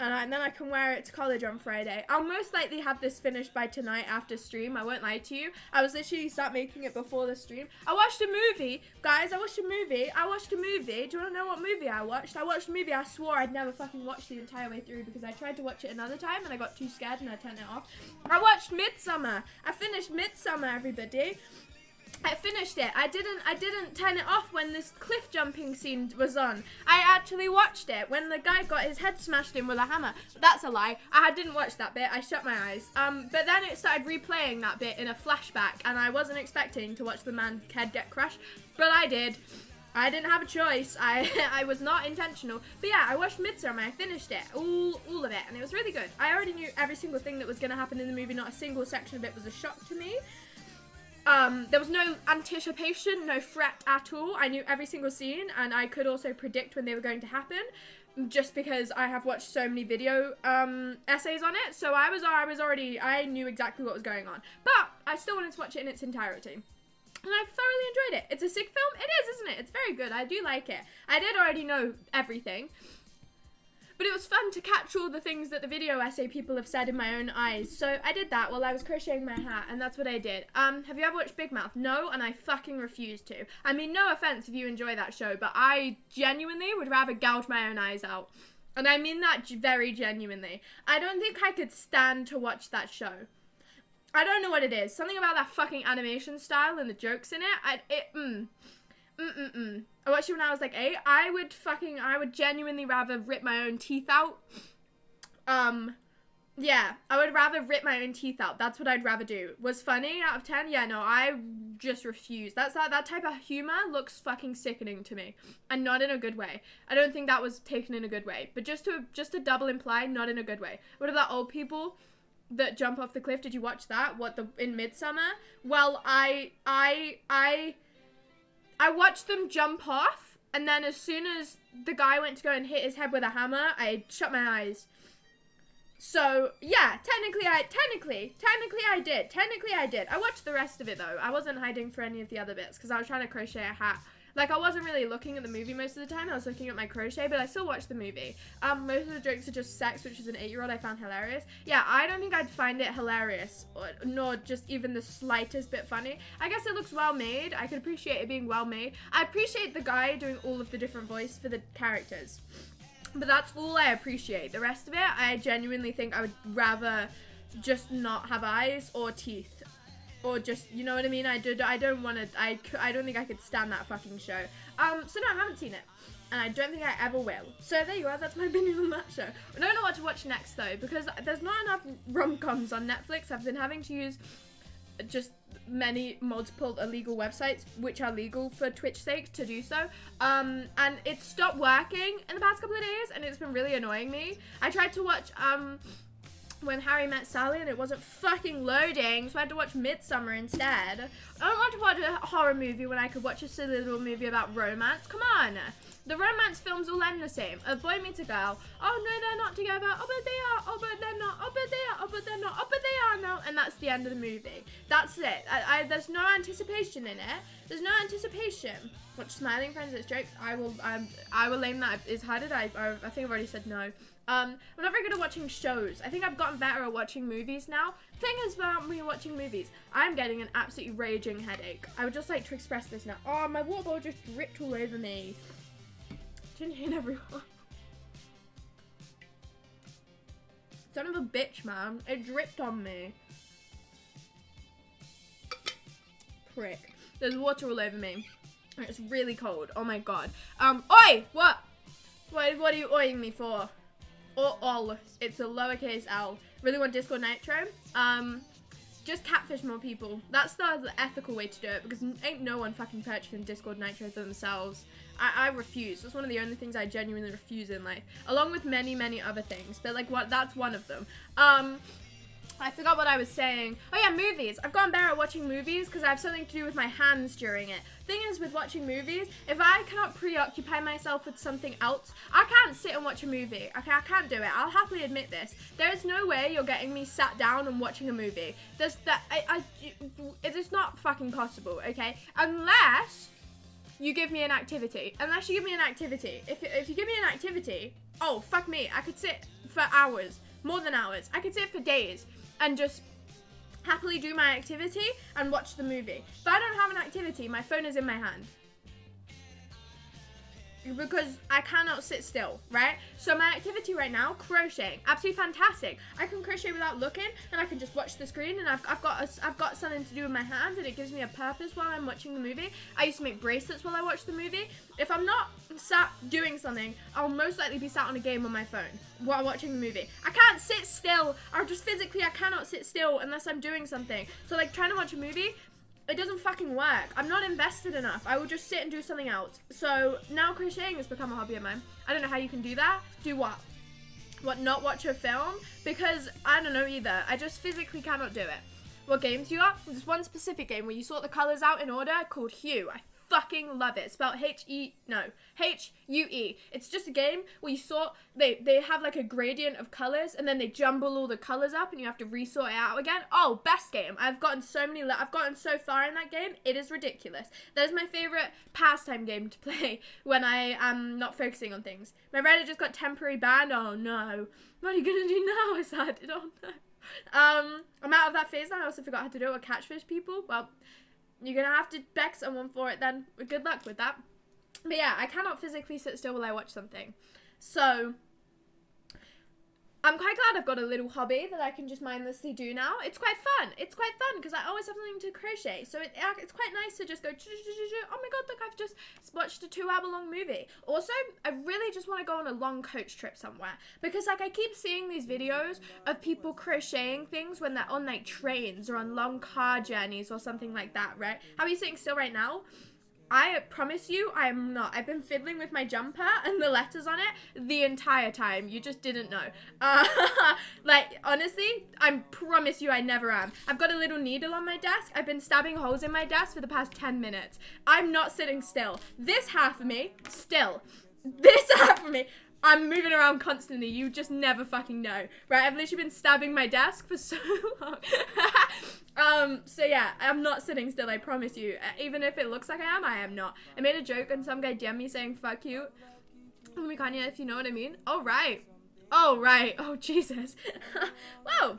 And then I can wear it to college on Friday. I'll most likely have this finished by tonight after stream. I won't lie to you. I was literally start making it before the stream. I watched a movie. Guys, I watched a movie. Do you want to know what movie I watched? I watched a movie I swore I'd never fucking watch the entire way through because I tried to watch it another time and I got too scared and I turned it off. I watched Midsummer. I finished Midsummer, everybody. I finished it. I didn't turn it off when this cliff jumping scene was on. I actually watched it when the guy got his head smashed in with a hammer. That's a lie. I didn't watch that bit. I shut my eyes. But then it started replaying that bit in a flashback and I wasn't expecting to watch the man's head get crushed, but I did. I didn't have a choice. I was not intentional. But yeah, I watched Midsummer. I finished it. All of it. And it was really good. I already knew every single thing that was going to happen in the movie. Not a single section of it was a shock to me. There was no anticipation, no threat at all. I knew every single scene and I could also predict when they were going to happen just because I have watched so many video essays on it. So I knew exactly what was going on. But I still wanted to watch it in its entirety. And I thoroughly enjoyed it. It's a sick film. It is, isn't it? It's very good. I do like it. I did already know everything. But it was fun to catch all the things that the video essay people have said in my own eyes. So I did that while I was crocheting my hat, and that's what I did. Have you ever watched Big Mouth? No, and I fucking refuse to. I mean, no offense if you enjoy that show, but I genuinely would rather gouge my own eyes out. And I mean that very genuinely. I don't think I could stand to watch that show. I don't know what it is. Something about that fucking animation style and the jokes in it. I watched it when I was like 8. I would genuinely rather rip my own teeth out. Yeah, I would rather rip my own teeth out. That's what I'd rather do. Was funny out of 10? Yeah, no, I just refuse. That type of humor looks fucking sickening to me. And not in a good way. I don't think that was taken in a good way. But just to double imply, not in a good way. What about old people that jump off the cliff? Did you watch that? In Midsummer? Well, I watched them jump off, and then as soon as the guy went to go and hit his head with a hammer, I shut my eyes. So, yeah, technically I did. Technically I did. I watched the rest of it, though. I wasn't hiding for any of the other bits, because I was trying to crochet a hat. Like, I wasn't really looking at the movie most of the time. I was looking at my crochet, but I still watched the movie. Most of the jokes are just sex, which is an 8-year-old I found hilarious. Yeah, I don't think I'd find it hilarious, nor just even the slightest bit funny. I guess it looks well made. I could appreciate it being well made. I appreciate the guy doing all of the different voice for the characters. But that's all I appreciate. The rest of it, I genuinely think I would rather just not have eyes or teeth. Or just, you know what I mean? I don't think I could stand that fucking show. So no, I haven't seen it. And I don't think I ever will. So there you are, that's my opinion on that show. I don't know what to watch next though, because there's not enough rom-coms on Netflix. I've been having to use just multiple illegal websites, which are legal for Twitch sake to do so. And it stopped working in the past couple of days, and it's been really annoying me. I tried to watch, When Harry Met Sally, and it wasn't fucking loading, so I had to watch Midsummer instead. I don't want to watch a horror movie when I could watch a silly little movie about romance. Come on. The romance films all end the same. A boy meets a girl. Oh no, they're not together. Oh, but they are. Oh, but they're not. Oh, but they are. Oh, but they're not. Oh, but they are now. And that's the end of the movie. That's it. There's no anticipation in it. There's no anticipation. Watch Smiling Friends, it's jokes. I will name that. Is hearted. I think I've already said no. I'm not very good at watching shows. I think I've gotten better at watching movies now. Thing is about me watching movies, I'm getting an absolutely raging headache. I would just like to express this now. Oh, my water bottle just dripped all over me. Didn't hit everyone. Son of a bitch, man. It dripped on me. Prick. There's water all over me. It's really cold. Oh my god. Oi! What? What are you oiing me for? Or ol. It's a lowercase l. Really want Discord Nitro? just catfish more people. That's the ethical way to do it, because ain't no one fucking purchasing Discord Nitro for themselves. I refuse. That's one of the only things I genuinely refuse in life, along with many, many other things. But like, that's one of them. I forgot what I was saying. Oh yeah, movies. I've gotten better at watching movies because I have something to do with my hands during it. Thing is, with watching movies, if I cannot preoccupy myself with something else, I can't sit and watch a movie. Okay, I can't do it. I'll happily admit this. There is no way you're getting me sat down and watching a movie. It is not fucking possible, okay? Unless you give me an activity. Unless you give me an activity. If you give me an activity, oh, fuck me. I could sit for hours. More than hours. I could sit for days and just happily do my activity and watch the movie. If I don't have an activity, my phone is in my hand. Because I cannot sit still, right? So my activity right now, crocheting, absolutely fantastic. I can crochet without looking, and I can just watch the screen, and I've got something to do with my hands, and it gives me a purpose while I'm watching the movie. I used to make bracelets while I watched the movie. If I'm not sat doing something, I'll most likely be sat on a game on my phone while watching the movie. I can't sit still, or just physically I cannot sit still unless I'm doing something. So like trying to watch a movie, it doesn't fucking work. I'm not invested enough. I will just sit and do something else. So now crocheting has become a hobby of mine. I don't know how you can do that. Do what? What, not watch a film? Because I don't know either. I just physically cannot do it. What games you got? There's one specific game where you sort the colors out in order called Hue. I fucking love it. Spelled H-U-E. It's just a game where you sort, they have like a gradient of colors, and then they jumble all the colors up and you have to resort it out again. Oh, best game. I've gotten so far in that game. It is ridiculous. That is my favorite pastime game to play when I am not focusing on things. My Reddit just got temporary banned. Oh no. What are you gonna do now? I don't know. I'm out of that phase now. I also forgot how to do it with catfish people. Well, you're gonna have to beg someone for it then. Good luck with that. But yeah, I cannot physically sit still while I watch something. So I'm quite glad I've got a little hobby that I can just mindlessly do now. It's quite fun. It's quite fun because I always have something to crochet. So it's quite nice to just go, oh my god, look, I've just watched a 2-hour-long movie. Also, I really just want to go on a long coach trip somewhere. Because like I keep seeing these videos of people crocheting things when they're on like trains or on long car journeys or something like that, right? How are you sitting still right now? I promise you, I am not. I've been fiddling with my jumper and the letters on it the entire time. You just didn't know. Like, honestly, I promise you I never am. I've got a little needle on my desk. I've been stabbing holes in my desk for the past 10 minutes. I'm not sitting still. This half of me, still. This half of me, I'm moving around constantly. You just never fucking know. Right, I've literally been stabbing my desk for so long. So yeah, I'm not sitting still, I promise you. Even if it looks like I am not. I made a joke and some guy DM'd me saying, fuck you. Oh my god, yeah, if you know what I mean. Oh, right. Oh, right. Oh, Jesus. Whoa.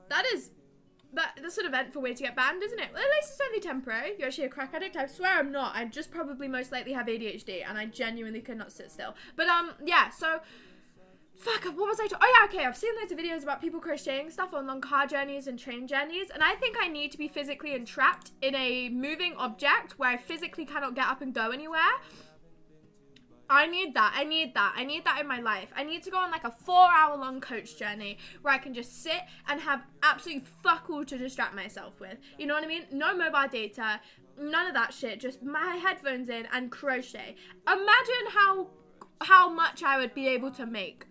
That's an event for way to get banned, isn't it? Well, at least it's only temporary. You're actually a crack addict. I swear I'm not. I just probably most likely have ADHD and I genuinely could not sit still. But, yeah, so... Fuck, what was I talking? Oh yeah, okay, I've seen loads of videos about people crocheting stuff on long car journeys and train journeys, and I think I need to be physically entrapped in a moving object where I physically cannot get up and go anywhere. I need that in my life. I need to go on like a 4-hour-long coach journey where I can just sit and have absolutely fuck all to distract myself with. You know what I mean? No mobile data, none of that shit, just my headphones in and crochet. Imagine how much I would be able to make.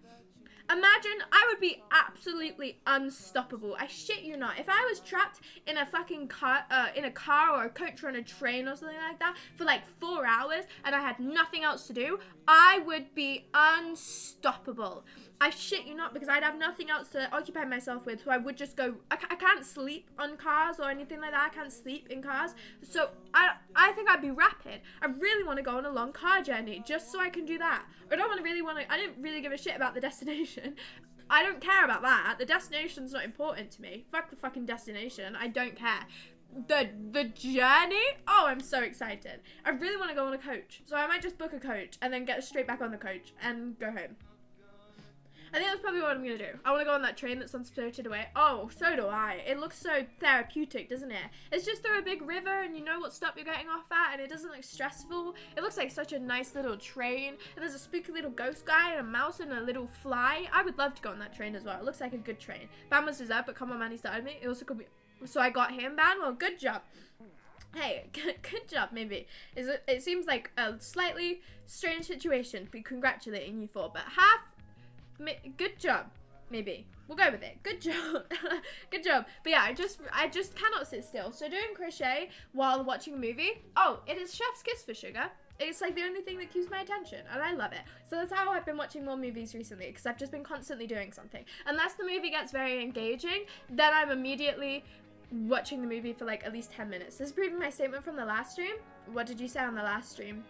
Imagine, I would be absolutely unstoppable. I shit you not. If I was trapped in a fucking car, or a coach or on a train or something like that for like 4 hours and I had nothing else to do, I would be unstoppable. I shit you not, because I'd have nothing else to occupy myself with, so I would just go, I can't sleep on cars or anything like that. I can't sleep in cars, so I think I'd be rapid. I really want to go on a long car journey just so I can do that. I didn't really give a shit about the destination. I don't care about that. The destination's not important to me. Fuck the fucking destination. I don't care. The journey? Oh, I'm so excited. I really want to go on a coach, so I might just book a coach and then get straight back on the coach and go home. I think that's probably what I'm gonna do. I want to go on that train that's on Spirited Away. Oh, so do I. It looks so therapeutic, doesn't it? It's just through a big river and you know what stop you're getting off at and it doesn't look stressful. It looks like such a nice little train and there's a spooky little ghost guy and a mouse and a little fly. I would love to go on that train as well. It looks like a good train. Ban was up, but come on man, he started me. It also could be, so I got him banned. Well, good job. Hey, good job, maybe. It seems like a slightly strange situation to be congratulating you for, but good job, maybe. We'll go with it. Good job. Good job. But yeah, I just cannot sit still. So doing crochet while watching a movie, oh, it is chef's kiss for sugar. It's like the only thing that keeps my attention, and I love it. So that's how I've been watching more movies recently, because I've just been constantly doing something. Unless the movie gets very engaging, then I'm immediately watching the movie for like at least 10 minutes. This is proving my statement from the last stream. What did you say on the last stream?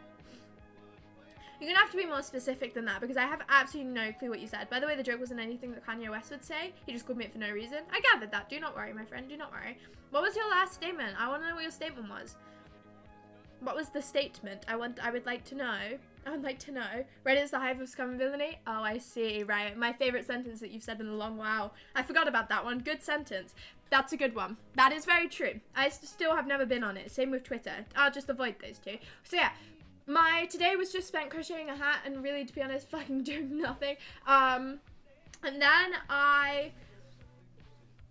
You're gonna have to be more specific than that because I have absolutely no clue what you said. By the way, the joke wasn't anything that Kanye West would say. He just called me it for no reason. I gathered that. Do not worry, my friend. Do not worry. What was your last statement? I want to know what your statement was. What was the statement? I would like to know. I would like to know. Reddit's the hive of scum and villainy? Oh, I see. Right. My favorite sentence that you've said in a long while. I forgot about that one. Good sentence. That's a good one. That is very true. I still have never been on it. Same with Twitter. I'll just avoid those two. So yeah, my today was just spent crocheting a hat and really, to be honest, fucking doing nothing. And then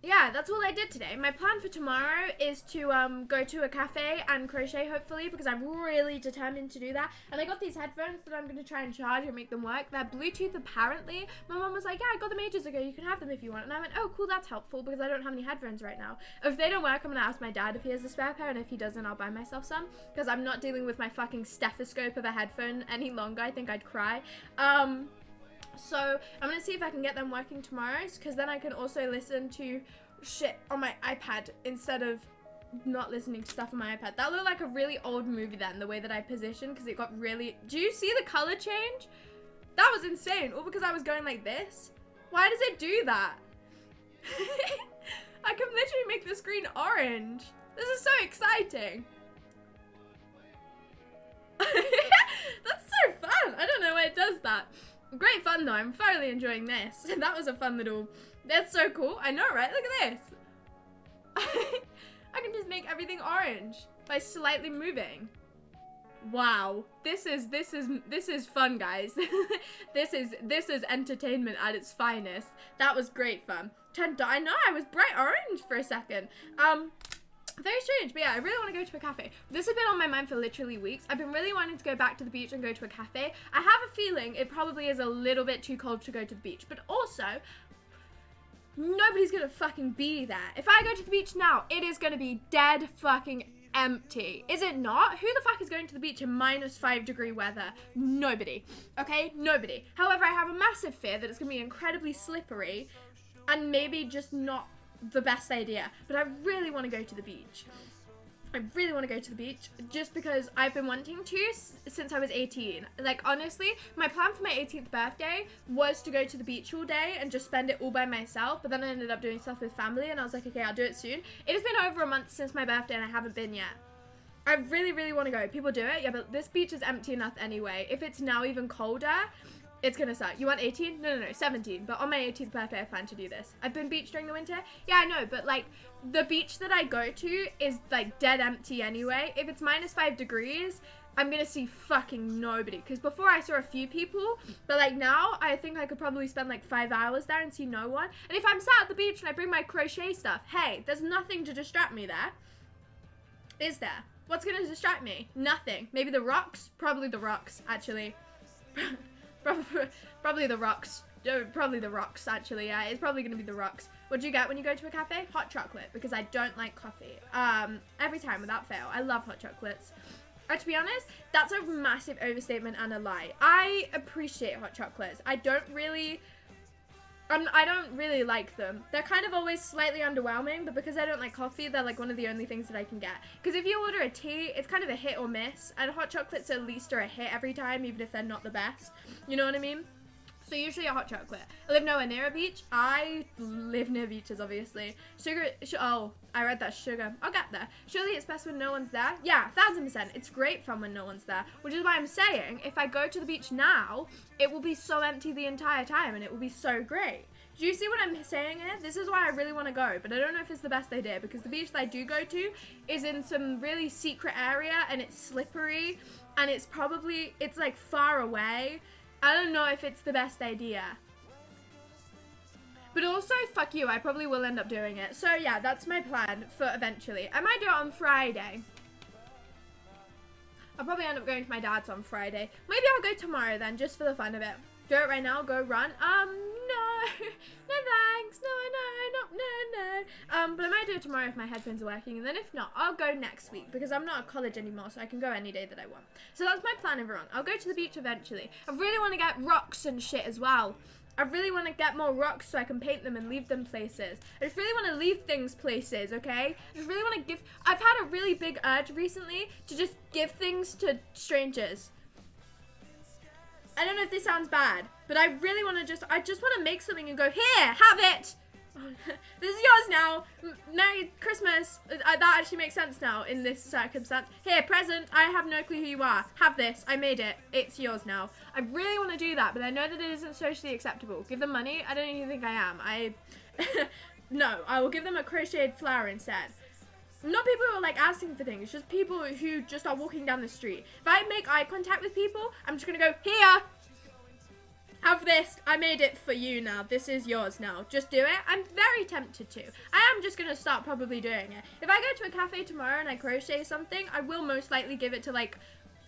yeah, that's all I did today. My plan for tomorrow is to go to a cafe and crochet, hopefully, because I'm really determined to do that. And I got these headphones that I'm going to try and charge and make them work. They're Bluetooth, apparently. My mom was like, yeah, I got them ages ago. You can have them if you want. And I went, oh, cool, that's helpful, because I don't have any headphones right now. If they don't work, I'm going to ask my dad if he has a spare pair, and if he doesn't, I'll buy myself some, because I'm not dealing with my fucking stethoscope of a headphone any longer. I think I'd cry. So I'm gonna see if I can get them working tomorrow, because then I can also listen to shit on my iPad instead of not listening to stuff on my iPad. That looked like a really old movie then, the way that I positioned, because it got really... Do you see the color change? That was insane. All because I was going like this. Why does it do that? I can literally make the screen orange. This is so exciting. That's so fun. I don't know why it does that. Great fun though, I'm thoroughly enjoying this. That was a fun little, that's so cool. I know, right? Look at this. I can just make everything orange by slightly moving. Wow, this is fun, guys. this is entertainment at its finest. That was great fun. I know, I was bright orange for a second. Very strange, but yeah, I really want to go to a cafe. This has been on my mind for literally weeks. I've been really wanting to go back to the beach and go to a cafe. I have a feeling it probably is a little bit too cold to go to the beach, but also, nobody's gonna fucking be there. If I go to the beach now, it is gonna be dead fucking empty. Is it not? Who the fuck is going to the beach in -5-degree weather? Nobody. Okay? Nobody. However, I have a massive fear that it's gonna be incredibly slippery and maybe just not the best idea, but I really want to go to the beach. I really want to go to the beach just because I've been wanting to since I was 18. Like, honestly, my plan for my 18th birthday was to go to the beach all day and just spend it all by myself, but then I ended up doing stuff with family and I was like, okay, I'll do it soon. It has been over a month since my birthday and I haven't been yet. I really, really want to go. People do it, yeah, but this beach is empty enough anyway. If it's now even colder, it's gonna suck. You want 18? No, 17. But on my 18th birthday, I plan to do this. I've been beach during the winter. Yeah, I know, but like the beach that I go to is like dead empty anyway. If it's -5 degrees, I'm gonna see fucking nobody. Because before I saw a few people, but like now, I think I could probably spend like 5 hours there and see no one. And if I'm sat at the beach and I bring my crochet stuff, hey, there's nothing to distract me there. Is there? What's gonna distract me? Nothing. Maybe the rocks? Probably the rocks, actually. Probably the rocks. Probably the rocks, actually. Yeah, it's probably going to be the rocks. What do you get when you go to a cafe? Hot chocolate, because I don't like coffee. Every time, without fail. I love hot chocolates. To be honest, that's a massive overstatement and a lie. I appreciate hot chocolates. I don't really like them. They're kind of always slightly underwhelming, but because I don't like coffee, they're like one of the only things that I can get. Because if you order a tea, it's kind of a hit or miss, and hot chocolates at least are a hit every time, even if they're not the best. You know what I mean? So usually a hot chocolate. I live nowhere near a beach. I live near beaches, obviously. Oh, I read that sugar. I'll get there. Surely it's best when no one's there. Yeah, 1000%. It's great fun when no one's there. Which is why I'm saying, if I go to the beach now, it will be so empty the entire time and it will be so great. Do you see what I'm saying here? This is why I really want to go, but I don't know if it's the best idea because the beach that I do go to is in some really secret area and it's slippery and it's like far away. I don't know if it's the best idea. But also, fuck you, I probably will end up doing it. So yeah, that's my plan for eventually. I might do it on Friday. I'll probably end up going to my dad's on Friday. Maybe I'll go tomorrow then, just for the fun of it. Do it right now, go run. No. No thanks. No. But I might do it tomorrow if my headphones are working. And then if not, I'll go next week because I'm not at college anymore, so I can go any day that I want. So that's my plan, everyone. I'll go to the beach eventually. I really want to get rocks and shit as well. I really want to get more rocks so I can paint them and leave them places. I just really want to leave things places, okay? I just really want to give... I've had a really big urge recently to just give things to strangers. I don't know if this sounds bad, but I really want to I just want to make something and go, here, have it. This is yours now. Merry Christmas. That actually makes sense now in this circumstance. Here, present. I have no clue who you are. Have this. I made it. It's yours now. I really want to do that, but I know that it isn't socially acceptable. Give them money? I don't even think I am. No, I will give them a crocheted flower instead. Not people who are like asking for things, just people who just are walking down the street. If I make eye contact with people, I'm just gonna go, here, have this. I made it for you now. This is yours now. Just do it. I'm very tempted to. I am just gonna start probably doing it. If I go to a cafe tomorrow and I crochet something, I will most likely give it to like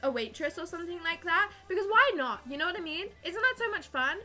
a waitress or something like that. Because why not? You know what I mean? Isn't that so much fun?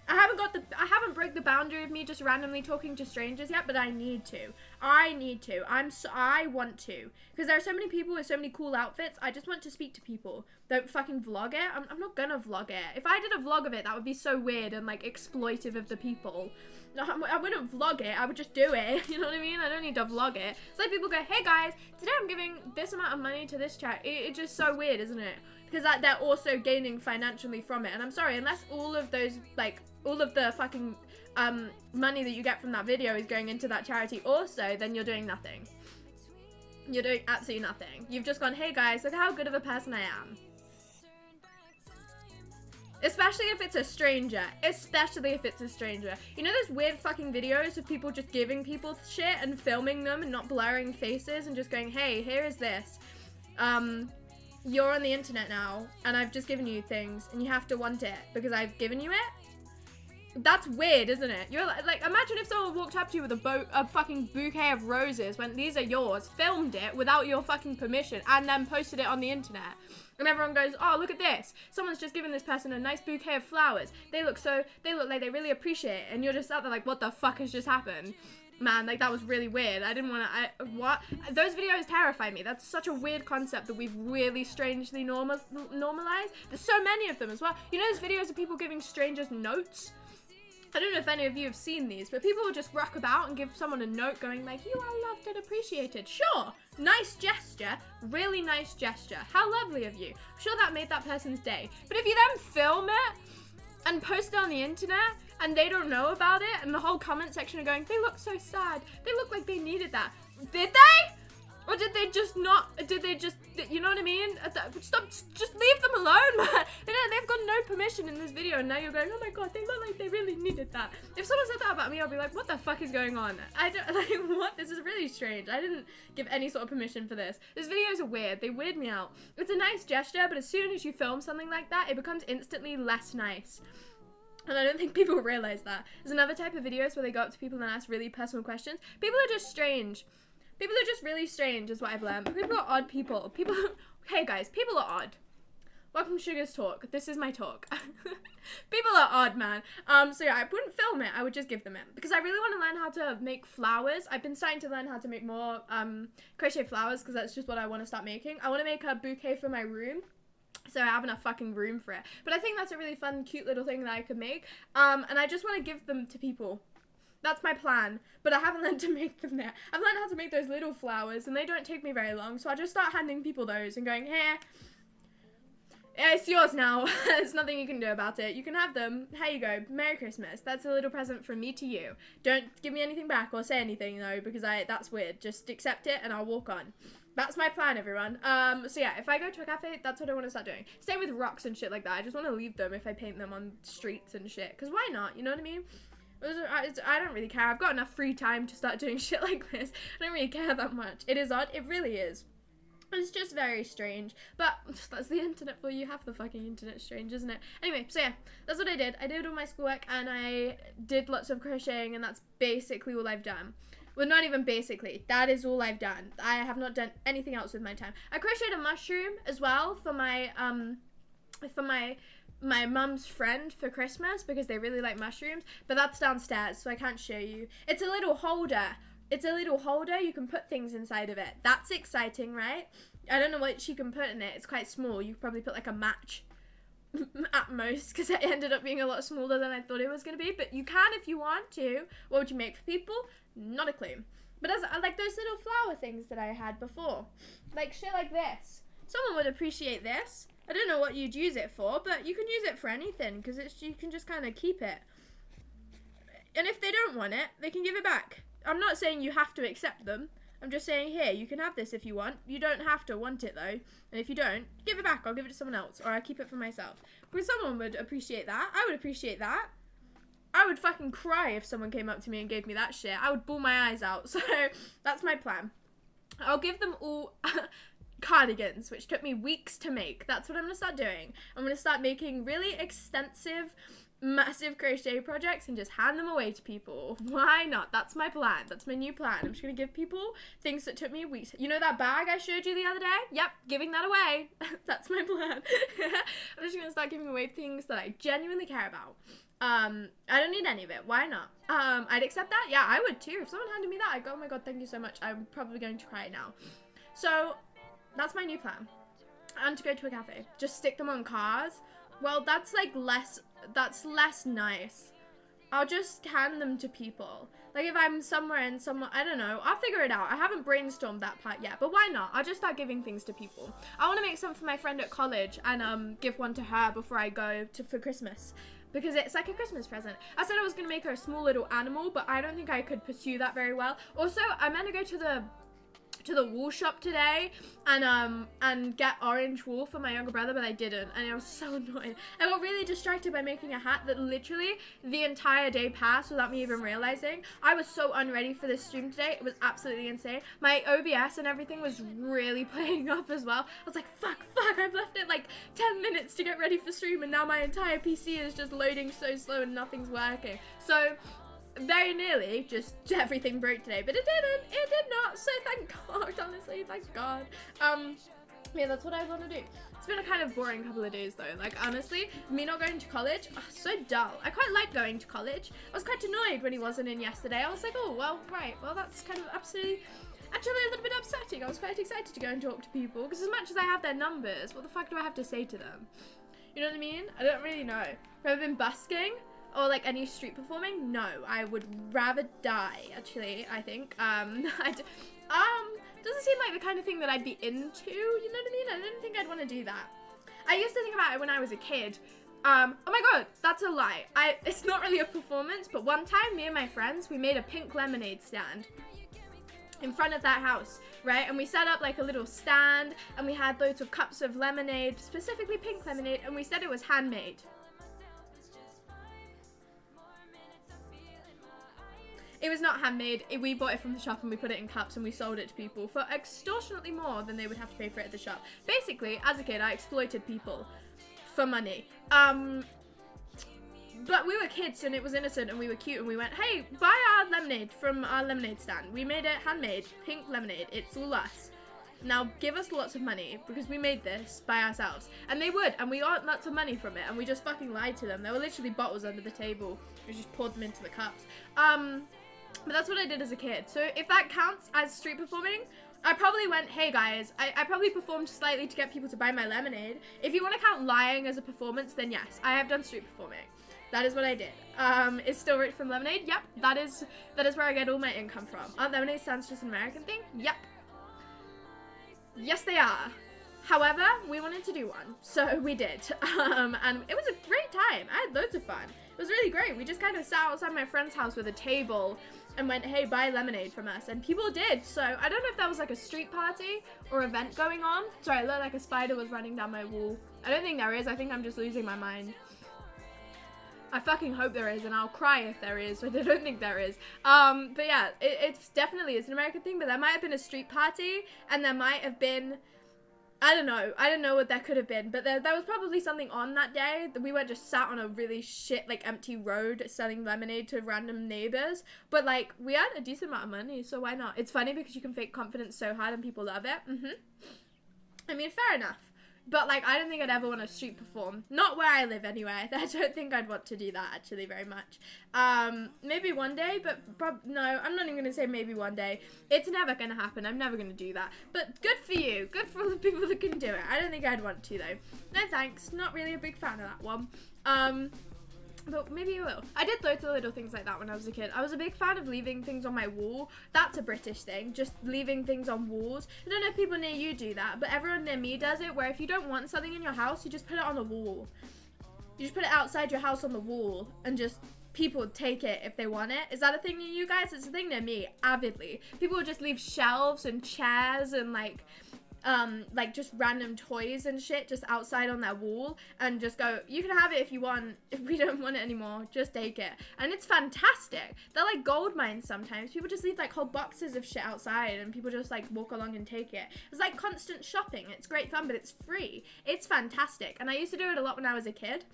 I haven't broke the boundary of me just randomly talking to strangers yet, but I need to. I want to. Because there are so many people with so many cool outfits. I just want to speak to people. Don't fucking vlog it. I'm not gonna vlog it. If I did a vlog of it, that would be so weird and like exploitive of the people. No, I wouldn't vlog it. I would just do it. You know what I mean? I don't need to vlog it. It's like people go, hey guys, today I'm giving this amount of money to this chat. It's just so weird, isn't it? Because they're also gaining financially from it. And I'm sorry, unless all of those, like, all of the fucking money that you get from that video is going into that charity also, then you're doing nothing. You're doing absolutely nothing. You've just gone, hey guys, look how good of a person I am. Especially if it's a stranger. Especially if it's a stranger. You know those weird fucking videos of people just giving people shit and filming them and not blurring faces and just going, hey, here is this. You're on the internet now, and I've just given you things, and you have to want it because I've given you it? That's weird, isn't it? You're like, imagine if someone walked up to you with a fucking bouquet of roses, went, these are yours, filmed it without your fucking permission, and then posted it on the internet. And everyone goes, oh, look at this. Someone's just given this person a nice bouquet of flowers. They look like they really appreciate it, and you're just out there like, what the fuck has just happened? Man, like, that was really weird. I didn't want to, what? Those videos terrify me. That's such a weird concept that we've really strangely normalized. There's so many of them as well. You know those videos of people giving strangers notes? I don't know if any of you have seen these, but people will just rock about and give someone a note going like, you are loved and appreciated. Sure, nice gesture, really nice gesture. How lovely of you. I'm sure that made that person's day. But if you then film it and post it on the internet, and they don't know about it, and the whole comment section are going, they look so sad. They look like they needed that. Did they? Or did they just not, you know what I mean? Stop, just leave them alone, man. They've got no permission in this video, and now you're going, oh my god, they look like they really needed that. If someone said that about me, I'll be like, what the fuck is going on? I don't, like, what? This is really strange. I didn't give any sort of permission for this. These videos are weird. They weird me out. It's a nice gesture, but as soon as you film something like that, it becomes instantly less nice. And I don't think people realize that. There's another type of videos where they go up to people and ask really personal questions. People are just strange. People are just really strange is what I've learned. People are odd people. Hey guys, people are odd. Welcome to Sugar's talk. This is my talk. People are odd, man. So yeah, I wouldn't film it. I would just give them it. Because I really want to learn how to make flowers. I've been starting to learn how to make more crochet flowers because that's just what I want to start making. I want to make a bouquet for my room. So I have enough fucking room for it. But I think that's a really fun, cute little thing that I could make. And I just want to give them to people. That's my plan. But I haven't learned to make them there. I've learned how to make those little flowers, and they don't take me very long. So I just start handing people those and going, here. It's yours now. There's nothing you can do about it. You can have them. Here you go. Merry Christmas. That's a little present from me to you. Don't give me anything back or say anything though, because that's weird. Just accept it and I'll walk on. That's my plan, everyone. So yeah, if I go to a cafe, that's what I want to start doing. Same with rocks and shit like that. I just want to leave them if I paint them on streets and shit. Because why not? You know what I mean? I don't really care. I've got enough free time to start doing shit like this. I don't really care that much. It is odd. It really is. It's just very strange, but that's the internet for you. Half the fucking internet strange, isn't it? Anyway, so yeah, that's what I did. I did all my schoolwork and I did lots of crocheting, and that's basically all I've done. Well, not even basically. That is all I've done. I have not done anything else with my time. I crocheted a mushroom as well for my my mum's friend for Christmas because they really like mushrooms, but that's downstairs, so I can't show you. It's a little holder. It's a little holder, you can put things inside of it. That's exciting, right? I don't know what you can put in it. It's quite small. You could probably put like a match at most, because it ended up being a lot smaller than I thought it was going to be. But you can if you want to. What would you make for people? Not a clue. But as like those little flower things that I had before. Like shit like this. Someone would appreciate this. I don't know what you'd use it for, but you can use it for anything, because you can just kind of keep it. And if they don't want it, they can give it back. I'm not saying you have to accept them. I'm just saying, here, you can have this if you want. You don't have to want it, though. And if you don't, give it back. I'll give it to someone else. Or I'll keep it for myself. Because someone would appreciate that. I would appreciate that. I would fucking cry if someone came up to me and gave me that shit. I would bawl my eyes out. So, that's my plan. I'll give them all cardigans, which took me weeks to make. That's what I'm going to start doing. I'm going to start making really extensive, massive crochet projects and just hand them away to people. Why not? That's my plan. That's my new plan. I'm just gonna give people things that took me weeks. You know that bag I showed you the other day? Yep, giving that away. That's my plan. I'm just gonna start giving away things that I genuinely care about. I don't need any of it. Why not? I'd accept that. Yeah, I would too. If someone handed me that, I'd go, oh my god, thank you so much. I'm probably going to cry now. So that's my new plan. And to go to a cafe. Just stick them on cars. Well, that's like less nice. I'll just hand them to people. Like if I'm somewhere and someone, I don't know, I'll figure it out. I haven't brainstormed that part yet, but why not? I'll just start giving things to people. I want to make some for my friend at college and give one to her before I go for Christmas. Because it's like a Christmas present. I said I was going to make her a small little animal, but I don't think I could pursue that very well. Also, I meant to go to the wool shop today and get orange wool for my younger brother, but I didn't, and I was so annoyed. I got really distracted by making a hat that literally the entire day passed without me even realizing. I was so unready for this stream today. It was absolutely insane. My OBS and everything was really playing up as well. I was like, fuck, I've left it like 10 minutes to get ready for stream, and now my entire PC is just loading so slow and nothing's working. So very nearly just everything broke today, but it did not, so thank god, honestly, thank god. Yeah, that's what I want to do. It's been a kind of boring couple of days though, like honestly, me not going to college, so dull. I quite like going to college. I was quite annoyed when he wasn't in yesterday. I was like, oh well, right, well that's kind of actually a little bit upsetting. I was quite excited to go and talk to people, because as much as I have their numbers, what the fuck do I have to say to them? You know what I mean? I don't really know. Have I been busking? Or like any street performing? No, I would rather die, actually, I think. Doesn't seem like the kind of thing that I'd be into, you know what I mean? I didn't think I'd want to do that. I used to think about it when I was a kid. Oh my god, that's a lie. It's not really a performance, but one time, me and my friends, we made a pink lemonade stand in front of that house, right? And we set up like a little stand, and we had loads of cups of lemonade, specifically pink lemonade, and we said it was handmade. It was not handmade. We bought it from the shop and we put it in cups and we sold it to people for extortionately more than they would have to pay for it at the shop. Basically, as a kid, I exploited people for money. But we were kids and it was innocent and we were cute and we went, hey, buy our lemonade from our lemonade stand. We made it handmade, pink lemonade. It's all us. Now give us lots of money because we made this by ourselves. And they would, and we got lots of money from it, and we just fucking lied to them. There were literally bottles under the table. We just poured them into the cups. But that's what I did as a kid. So if that counts as street performing, I probably went, hey guys, I probably performed slightly to get people to buy my lemonade. If you want to count lying as a performance, then yes, I have done street performing. That is what I did. Is still rich from lemonade? Yep, that is where I get all my income from. Aren't lemonade stands just an American thing? Yep. Yes, they are. However, we wanted to do one, so we did. And it was a great time. I had loads of fun. It was really great. We just kind of sat outside my friend's house with a table and went, hey, buy lemonade from us. And people did. So I don't know if that was like a street party or event going on. Sorry, it looked like a spider was running down my wall. I don't think there is. I think I'm just losing my mind. I fucking hope there is, and I'll cry if there is, but I don't think there is. But yeah, it's definitely, it's an American thing, but there might have been a street party, and there might have been, I don't know what that could have been, but there was probably something on that day. We weren't just sat on a really shit, like, empty road selling lemonade to random neighbors, but, like, we had a decent amount of money, so why not? It's funny because you can fake confidence so hard and people love it. I mean, fair enough. But, like, I don't think I'd ever want to street perform. Not where I live, anyway. I don't think I'd want to do that, actually, very much. Maybe one day, but no, I'm not even going to say maybe one day. It's never going to happen. I'm never going to do that. But good for you. Good for all the people that can do it. I don't think I'd want to, though. No thanks. Not really a big fan of that one. But maybe you will. I did loads of little things like that when I was a kid. I was a big fan of leaving things on my wall. That's a British thing, just leaving things on walls. I don't know if people near you do that, but everyone near me does it, where if you don't want something in your house, you just put it on the wall. You just put it outside your house on the wall, and just people take it if they want it. Is that a thing near you guys? It's a thing near me, avidly. People will just leave shelves and chairs and like just random toys and shit just outside on their wall and just go, you can have it if you want. If we don't want it anymore, just take it. And it's fantastic. They're like gold mines sometimes. People just leave like whole boxes of shit outside and people just like walk along and take it. It's like constant shopping. It's great fun, but it's free. It's fantastic. And I used to do it a lot when I was a kid.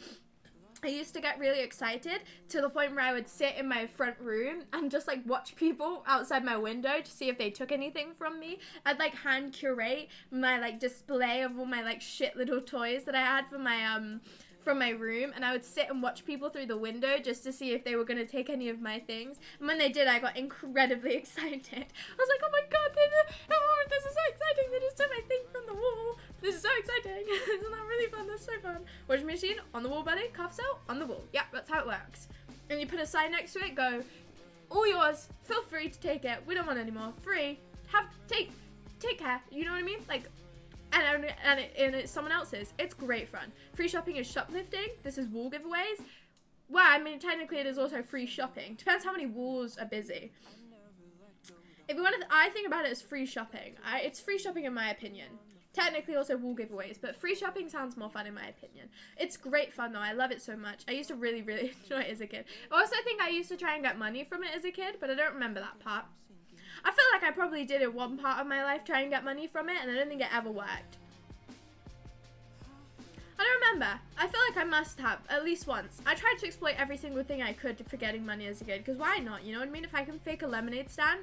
I used to get really excited to the point where I would sit in my front room and just like watch people outside my window to see if they took anything from me. I'd like hand curate my like display of all my like shit little toys that I had from my room, and I would sit and watch people through the window just to see if they were going to take any of my things. And when they did, I got incredibly excited. I was like, oh my god, this is so exciting. They just took my thing from the wall. This is so exciting. Isn't that really fun? That's so fun. Washing machine, on the wall, buddy. Cuffs out, on the wall. Yeah, that's how it works. And you put a sign next to it, go, all yours. Feel free to take it. We don't want any more. Free. Take care. You know what I mean? Like, and it's someone else's. It's great fun. Free shopping is shoplifting. This is wall giveaways. Well, I mean, technically it is also free shopping. Depends how many walls are busy. If you want to, I think about it as free shopping. It's free shopping in my opinion. Technically also wall giveaways, but free shopping sounds more fun in my opinion. It's great fun though. I love it so much. I used to really, really enjoy it as a kid. I also think I used to try and get money from it as a kid, but I don't remember that part. I feel like I probably did in one part of my life try and get money from it, and I don't think it ever worked. I don't remember. I feel like I must have, at least once. I tried to exploit every single thing I could for getting money as a kid, because why not, you know what I mean? If I can fake a lemonade stand,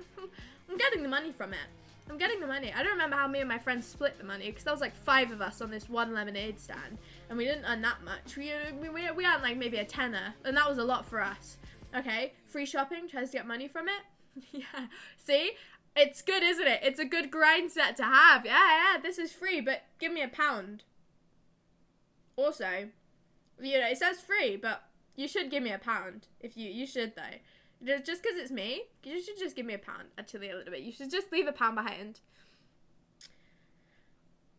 I'm getting the money from it. I'm getting the money. I don't remember how me and my friends split the money, because there was like 5 of us on this one lemonade stand, and we didn't earn that much. We earned like maybe a tenner, and that was a lot for us. Okay, free shopping, tries to get money from it. Yeah, see? It's good, isn't it? It's a good grind set to have. Yeah, this is free, but give me £1. Also, you know, it says free, but you should give me £1. If you should though. Just because it's me, you should just give me £1, actually, a little bit. You should just leave £1 behind.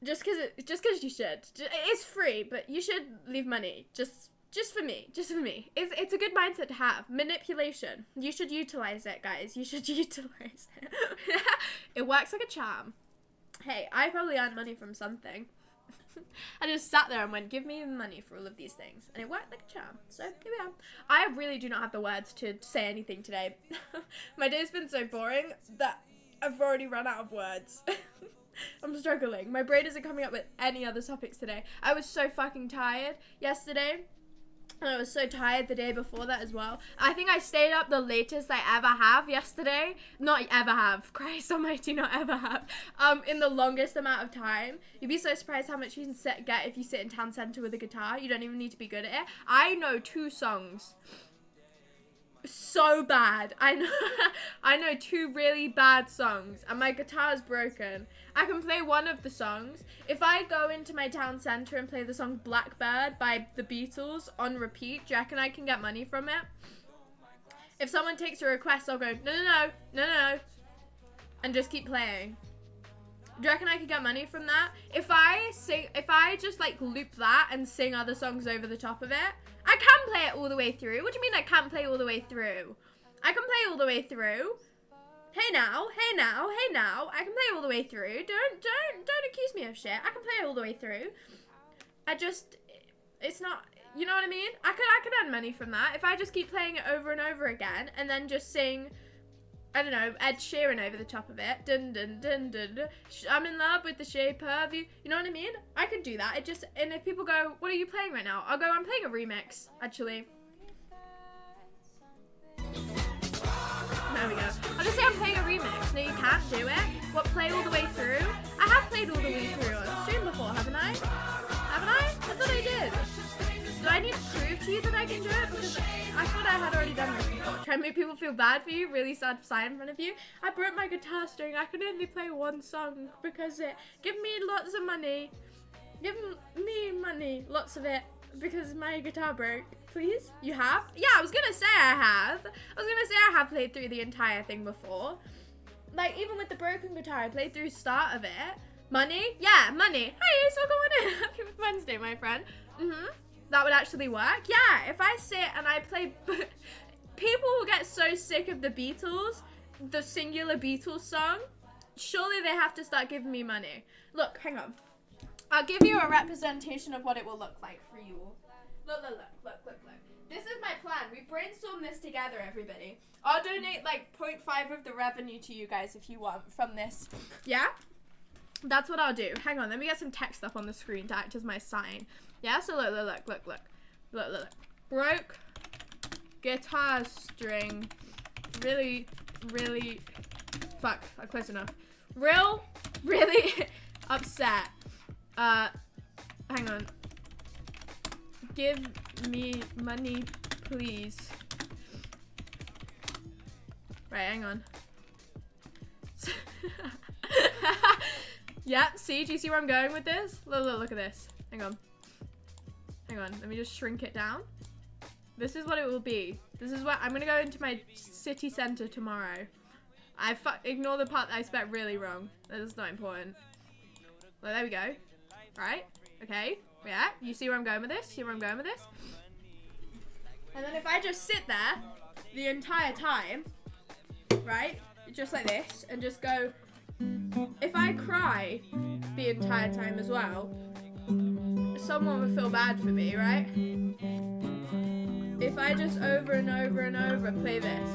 Just because you should. It's free, but you should leave money. Just for me. It's a good mindset to have. Manipulation. You should utilize it, guys. You should utilize it. It works like a charm. Hey, I probably earned money from something. I just sat there and went, give me money for all of these things. And it worked like a charm. So, here we are. I really do not have the words to say anything today. My day's been so boring that I've already run out of words. I'm struggling. My brain isn't coming up with any other topics today. I was so fucking tired yesterday. And I was so tired the day before that as well. I think I stayed up the latest I ever have yesterday. Not ever have. Christ almighty, not ever have. In the longest amount of time. You'd be so surprised how much you can get if you sit in town centre with a guitar. You don't even need to be good at it. I know 2 songs. So bad. I know 2 really bad songs, and my guitar is broken. I can play one of the songs. If I go into my town centre and play the song Blackbird by the Beatles on repeat, do you reckon I can get money from it? If someone takes a request, I'll go, no, and just keep playing. Do you reckon I could get money from that? If I just like loop that and sing other songs over the top of it, I can play it all the way through. What do you mean I can't play all the way through? I can play all the way through. Hey now, hey now, hey now. I can play all the way through. Don't accuse me of shit. I can play all the way through. It's not, you know what I mean? I could earn money from that if I just keep playing it over and over again and then just sing, I don't know, Ed Sheeran over the top of it. Dun dun dun dun dun. I'm in love with the shape of you. You know what I mean? I could do that. And if people go, what are you playing right now? I'll go, I'm playing a remix, actually. There we go. I'll just say I'm playing a remix. No, you can't do it. What, play all the way through? I have played all the way through on stream before, haven't I? Haven't I? I thought I did. Do I need to prove to you that I can do it? Because I thought I had already done this before. Try and make people feel bad for you, really sad sign in front of you. I broke my guitar string. I can only play one song because it. Give me lots of money. Give me money, lots of it, because my guitar broke. Please? You have? Yeah, I was gonna say I have. I have played through the entire thing before. Like, even with the broken guitar, I played through start of it. Money? Yeah, money. Hey, it's all going in. Happy Wednesday, my friend. That would actually work. Yeah, if I sit and I play... People will get so sick of the Beatles, the singular Beatles song. Surely they have to start giving me money. Look, hang on. I'll give you a representation of what it will look like for you all. Look. This is my plan. We brainstormed this together, everybody. I'll donate like 0.5 of the revenue to you guys if you want from this. Yeah? That's what I'll do. Hang on, let me get some text up on the screen to act as my sign. Yeah, so look. Broke guitar string. Really, fuck, not close enough. Really upset. Hang on. Give me money, please. Right, hang on. Yeah, see? Do you see where I'm going with this? Look at this. Hang on. Let me just shrink it down. This is what it will be. This is what I'm gonna go into my city center tomorrow. Ignore the part that I spelled really wrong. That is not important. Well, there we go. Right? Okay. Yeah. You see where I'm going with this? And then if I just sit there the entire time, right? Just like this, and just go. If I cry the entire time as well, someone would feel bad for me, right? If I just over and over play this.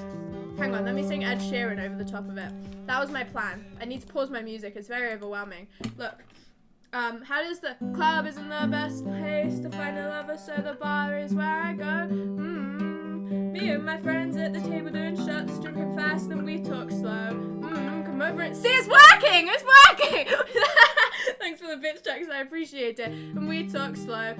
Hang on, let me sing Ed Sheeran over the top of it. That was my plan. I need to pause my music, it's very overwhelming. Look, how does the club isn't the best place to find a lover, so the bar is where I go. Me and my friends at the table doing shots, drinking fast, then we talk slow. Come over and see, it's working! Thanks for the bitch checks, I appreciate it. And we talk slow.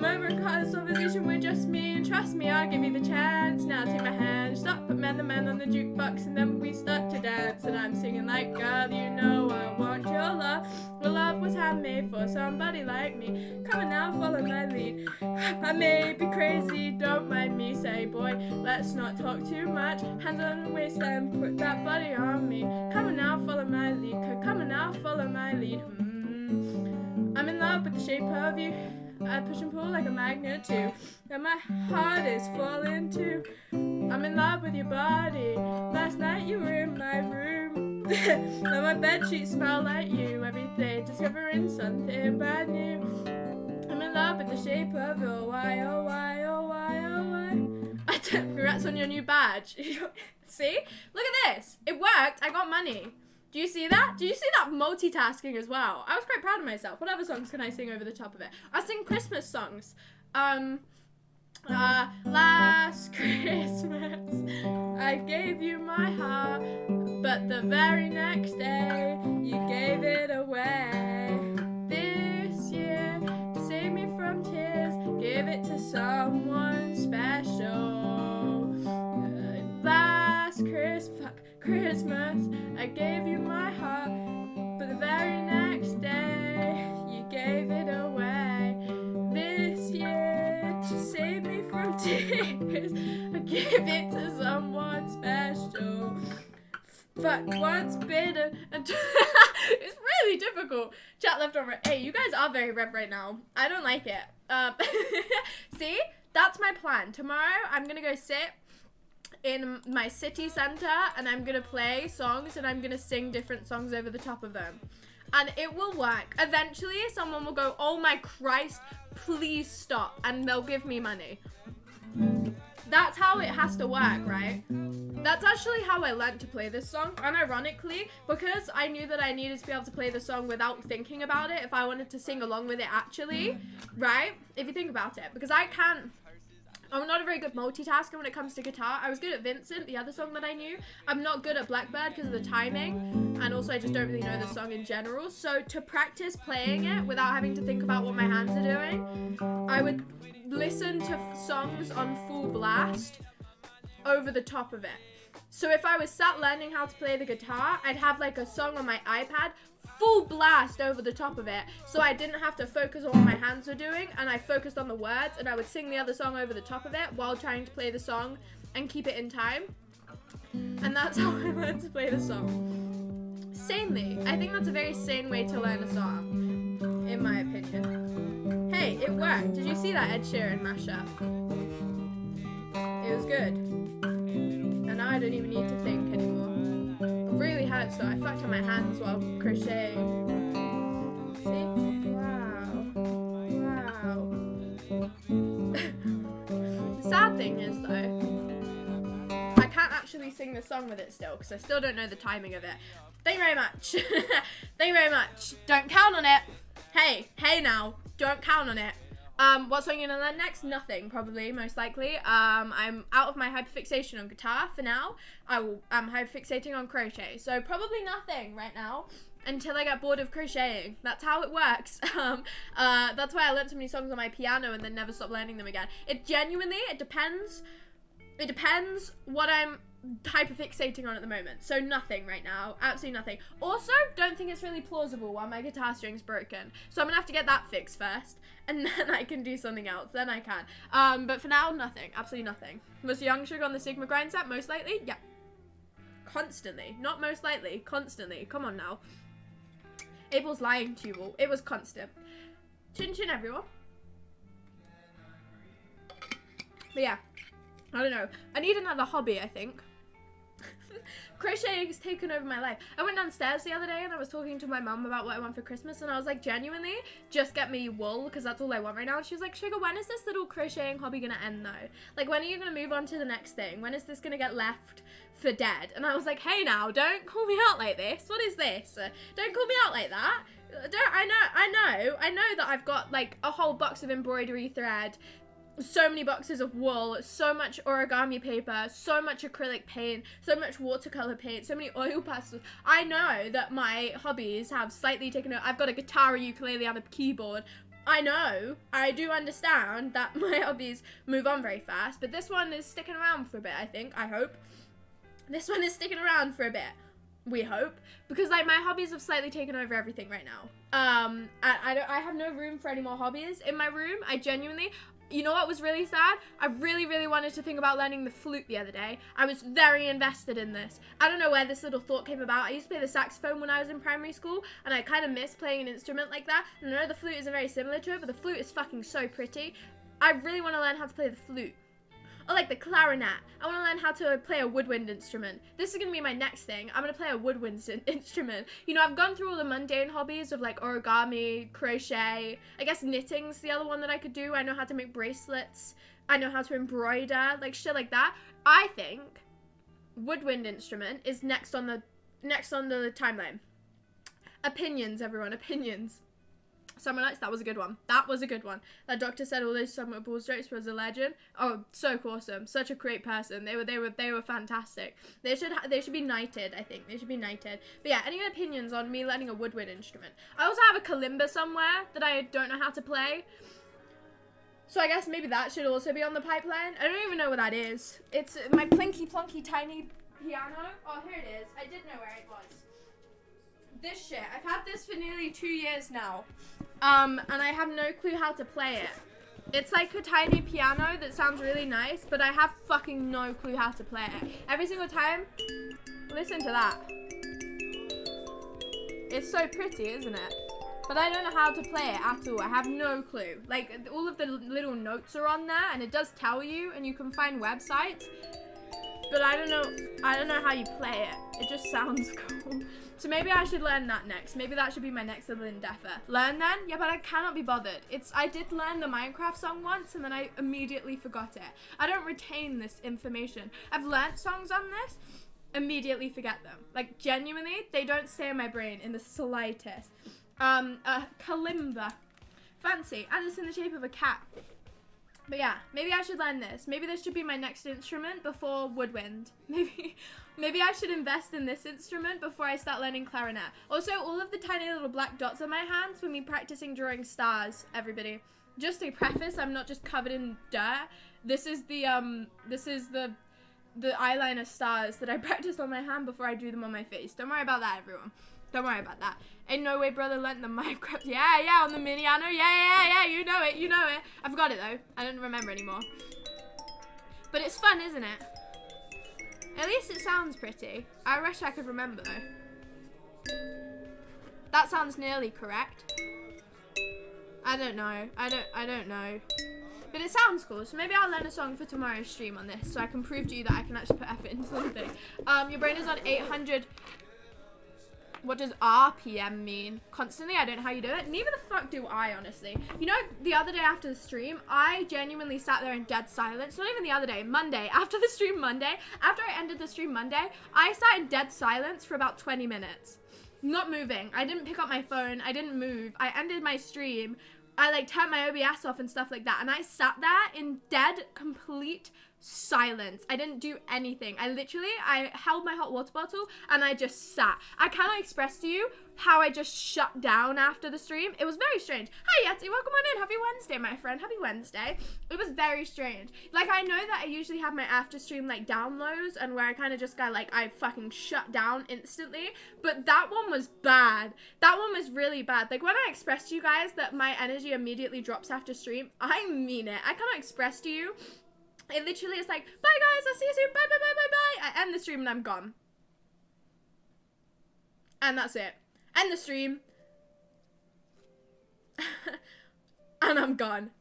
Over and cause conversation with just me, and trust me, I'll give you the chance. Now take my hand, stop, put the man on the jukebox, and then we start to dance. And I'm singing like, girl, you know I want your love. Your love was handmade for somebody like me. Come on now, follow my lead. I may be crazy, don't mind me. Say, boy, let's not talk too much. Hands on the waist and put that body on me. Come on now, follow my lead. Come on now, follow my lead. I'm in love with the shape of you. I push and pull like a magnet too, and my heart is falling too. I'm in love with your body. Last night you were in my room. Now my bedsheets smell like you. Every day discovering something brand new. I'm in love with the shape of your why, oh why, oh why, oh why. Congrats on your new badge. See? Look at this. It worked. I got money. Do you see that? Do you see that multitasking as well? I was quite proud of myself. What other songs can I sing over the top of it? I sing Christmas songs. Last Christmas, I gave you my heart, but the very next day, you gave it away. This year, to save me from tears, give it to someone special. Last Christmas, I gave you my heart, but the very next day, you gave it away. This year, to save me from tears, I gave it to someone special. Fuck, what's been it's really difficult. Chat left on red. Hey, you guys are very red right now. I don't like it. See? That's my plan. Tomorrow, I'm gonna go sit in my city center and I'm gonna play songs and I'm gonna sing different songs over the top of them. And it will work. Eventually, someone will go, oh my Christ, please stop. And they'll give me money. That's how it has to work, right? That's actually how I learned to play this song. And ironically, because I knew that I needed to be able to play the song without thinking about it, if I wanted to sing along with it actually, right? If you think about it. Because I'm not a very good multitasker when it comes to guitar. I was good at Vincent, the other song that I knew. I'm not good at Blackbird because of the timing. And also I just don't really know the song in general. So to practice playing it without having to think about what my hands are doing, I would listen to songs on full blast over the top of it. So if I was sat learning how to play the guitar, I'd have like a song on my iPad full blast over the top of it, so I didn't have to focus on what my hands were doing, and I focused on the words, and I would sing the other song over the top of it while trying to play the song and keep it in time. And that's how I learned to play the song. Sanely. I think that's a very sane way to learn a song, in my opinion. Hey, it worked. Did you see that Ed Sheeran mashup? It was good. And now I don't even need to think anymore. It really hurts though. I fucked up my hands while crocheting. See? Wow. The sad thing is though, I can't actually sing the song with it still because I still don't know the timing of it. Thank you very much. Thank you very much. Don't count on it. Hey now. Don't count on it. What song are you gonna learn next? Nothing, probably, most likely. I'm out of my hyperfixation on guitar for now. I'm hyperfixating on crochet, so probably nothing right now until I get bored of crocheting. That's how it works. That's why I learned so many songs on my piano and then never stopped learning them again. It depends. It depends what I'm hyperfixating on at the moment. So nothing right now. Absolutely nothing. Also, don't think it's really plausible while my guitar string's broken. So I'm gonna have to get that fixed first. And then I can do something else. Then I can. But for now, nothing. Absolutely nothing. Was Young Sugar on the Sigma grind set? Most likely? Yeah. Constantly. Not most likely. Constantly. Come on now. April's lying to you all. It was constant. Chin chin, everyone. But yeah. I don't know. I need another hobby, I think. Crocheting has taken over my life. I went downstairs the other day and I was talking to my mum about what I want for Christmas, and I was like, genuinely, just get me wool because that's all I want right now. And she was like, Sugar, when is this little crocheting hobby gonna end though? Like, when are you gonna move on to the next thing? When is this gonna get left for dead? And I was like, hey now, don't call me out like this. What is this? Don't call me out like that. I know that I've got like a whole box of embroidery thread, so many boxes of wool, so much origami paper, so much acrylic paint, so much watercolor paint, so many oil pastels. I know that my hobbies have slightly taken over. I've got a guitar, a ukulele, and a keyboard. I know, I do understand that my hobbies move on very fast, but this one is sticking around for a bit, I think, I hope. This one is sticking around for a bit. We hope, because like my hobbies have slightly taken over everything right now. I have no room for any more hobbies in my room. I genuinely, you know what was really sad? I really wanted to think about learning the flute the other day. I was very invested in this. I don't know where this little thought came about. I used to play the saxophone when I was in primary school, and I kind of miss playing an instrument like that. And I know the flute isn't very similar to it, but the flute is fucking so pretty. I really want to learn how to play the flute. Or like the clarinet. I want to learn how to play a woodwind instrument. This is going to be my next thing. I'm going to play a woodwind instrument. You know, I've gone through all the mundane hobbies of like origami, crochet. I guess knitting's the other one that I could do. I know how to make bracelets. I know how to embroider, like shit like that. I think woodwind instrument is next on the timeline. Opinions, everyone, opinions. Summer Nights, that was a good one. That was a good one. That doctor said all those summer ball strokes was a legend. Oh, so awesome. Such a great person. They were fantastic. They should be knighted, I think. They should be knighted. But yeah, any opinions on me learning a woodwind instrument? I also have a kalimba somewhere that I don't know how to play. So I guess maybe that should also be on the pipeline. I don't even know what that is. It's my plinky plonky tiny piano. Oh, here it is. I did know where it was. This shit. I've had this for nearly 2 years now. And I have no clue how to play it. It's like a tiny piano that sounds really nice, but I have fucking no clue how to play it. Every single time, listen to that. It's so pretty, isn't it? But I don't know how to play it at all. I have no clue. Like, all of the little notes are on there, and it does tell you, and you can find websites. But I don't know how you play it. It just sounds cool. So maybe I should learn that next. Maybe that should be my next little endeavor. Learn then? Yeah, but I cannot be bothered. I did learn the Minecraft song once, and then I immediately forgot it. I don't retain this information. I've learnt songs on this, immediately forget them. Like, genuinely, they don't stay in my brain in the slightest. Kalimba. Fancy. And it's in the shape of a cat. But yeah, maybe I should learn this. Maybe this should be my next instrument before woodwind. Maybe I should invest in this instrument before I start learning clarinet. Also, all of the tiny little black dots on my hands when me practicing drawing stars, everybody. Just to preface, I'm not just covered in dirt. This is the eyeliner stars that I practiced on my hand before I drew them on my face. Don't worry about that, everyone. Don't worry about that. Ain't no way brother learnt the Minecraft. Yeah, on the miniano. Yeah, you know it. I forgot it though. I don't remember anymore. But it's fun, isn't it? At least it sounds pretty. I wish I could remember though. That sounds nearly correct. I don't know. I don't know. But it sounds cool, so maybe I'll learn a song for tomorrow's stream on this, so I can prove to you that I can actually put effort into something. Your brain is on 800. What does RPM mean? Constantly? I don't know how you do it. Neither the fuck do I, honestly. You know, the other day after the stream, I genuinely sat there in dead silence. Not even the other day, Monday. After the stream Monday, after I ended the stream Monday, I sat in dead silence for about 20 minutes. Not moving. I didn't pick up my phone. I didn't move. I ended my stream. I like turned my OBS off and stuff like that. And I sat there in dead, complete silence. I didn't do anything. I held my hot water bottle and I just sat. I cannot express to you how I just shut down after the stream. It was very strange. Hi Yeti, welcome on in. Happy Wednesday, my friend. Happy Wednesday. It was very strange. Like, I know that I usually have my after stream like downloads and where I kind of just got like, I fucking shut down instantly, but that one was bad. That one was really bad. Like, when I express to you guys that my energy immediately drops after stream, I mean it. I cannot express to you. It literally is like, bye guys, I'll see you soon, bye. I end the stream and I'm gone. And that's it. End the stream. And I'm gone.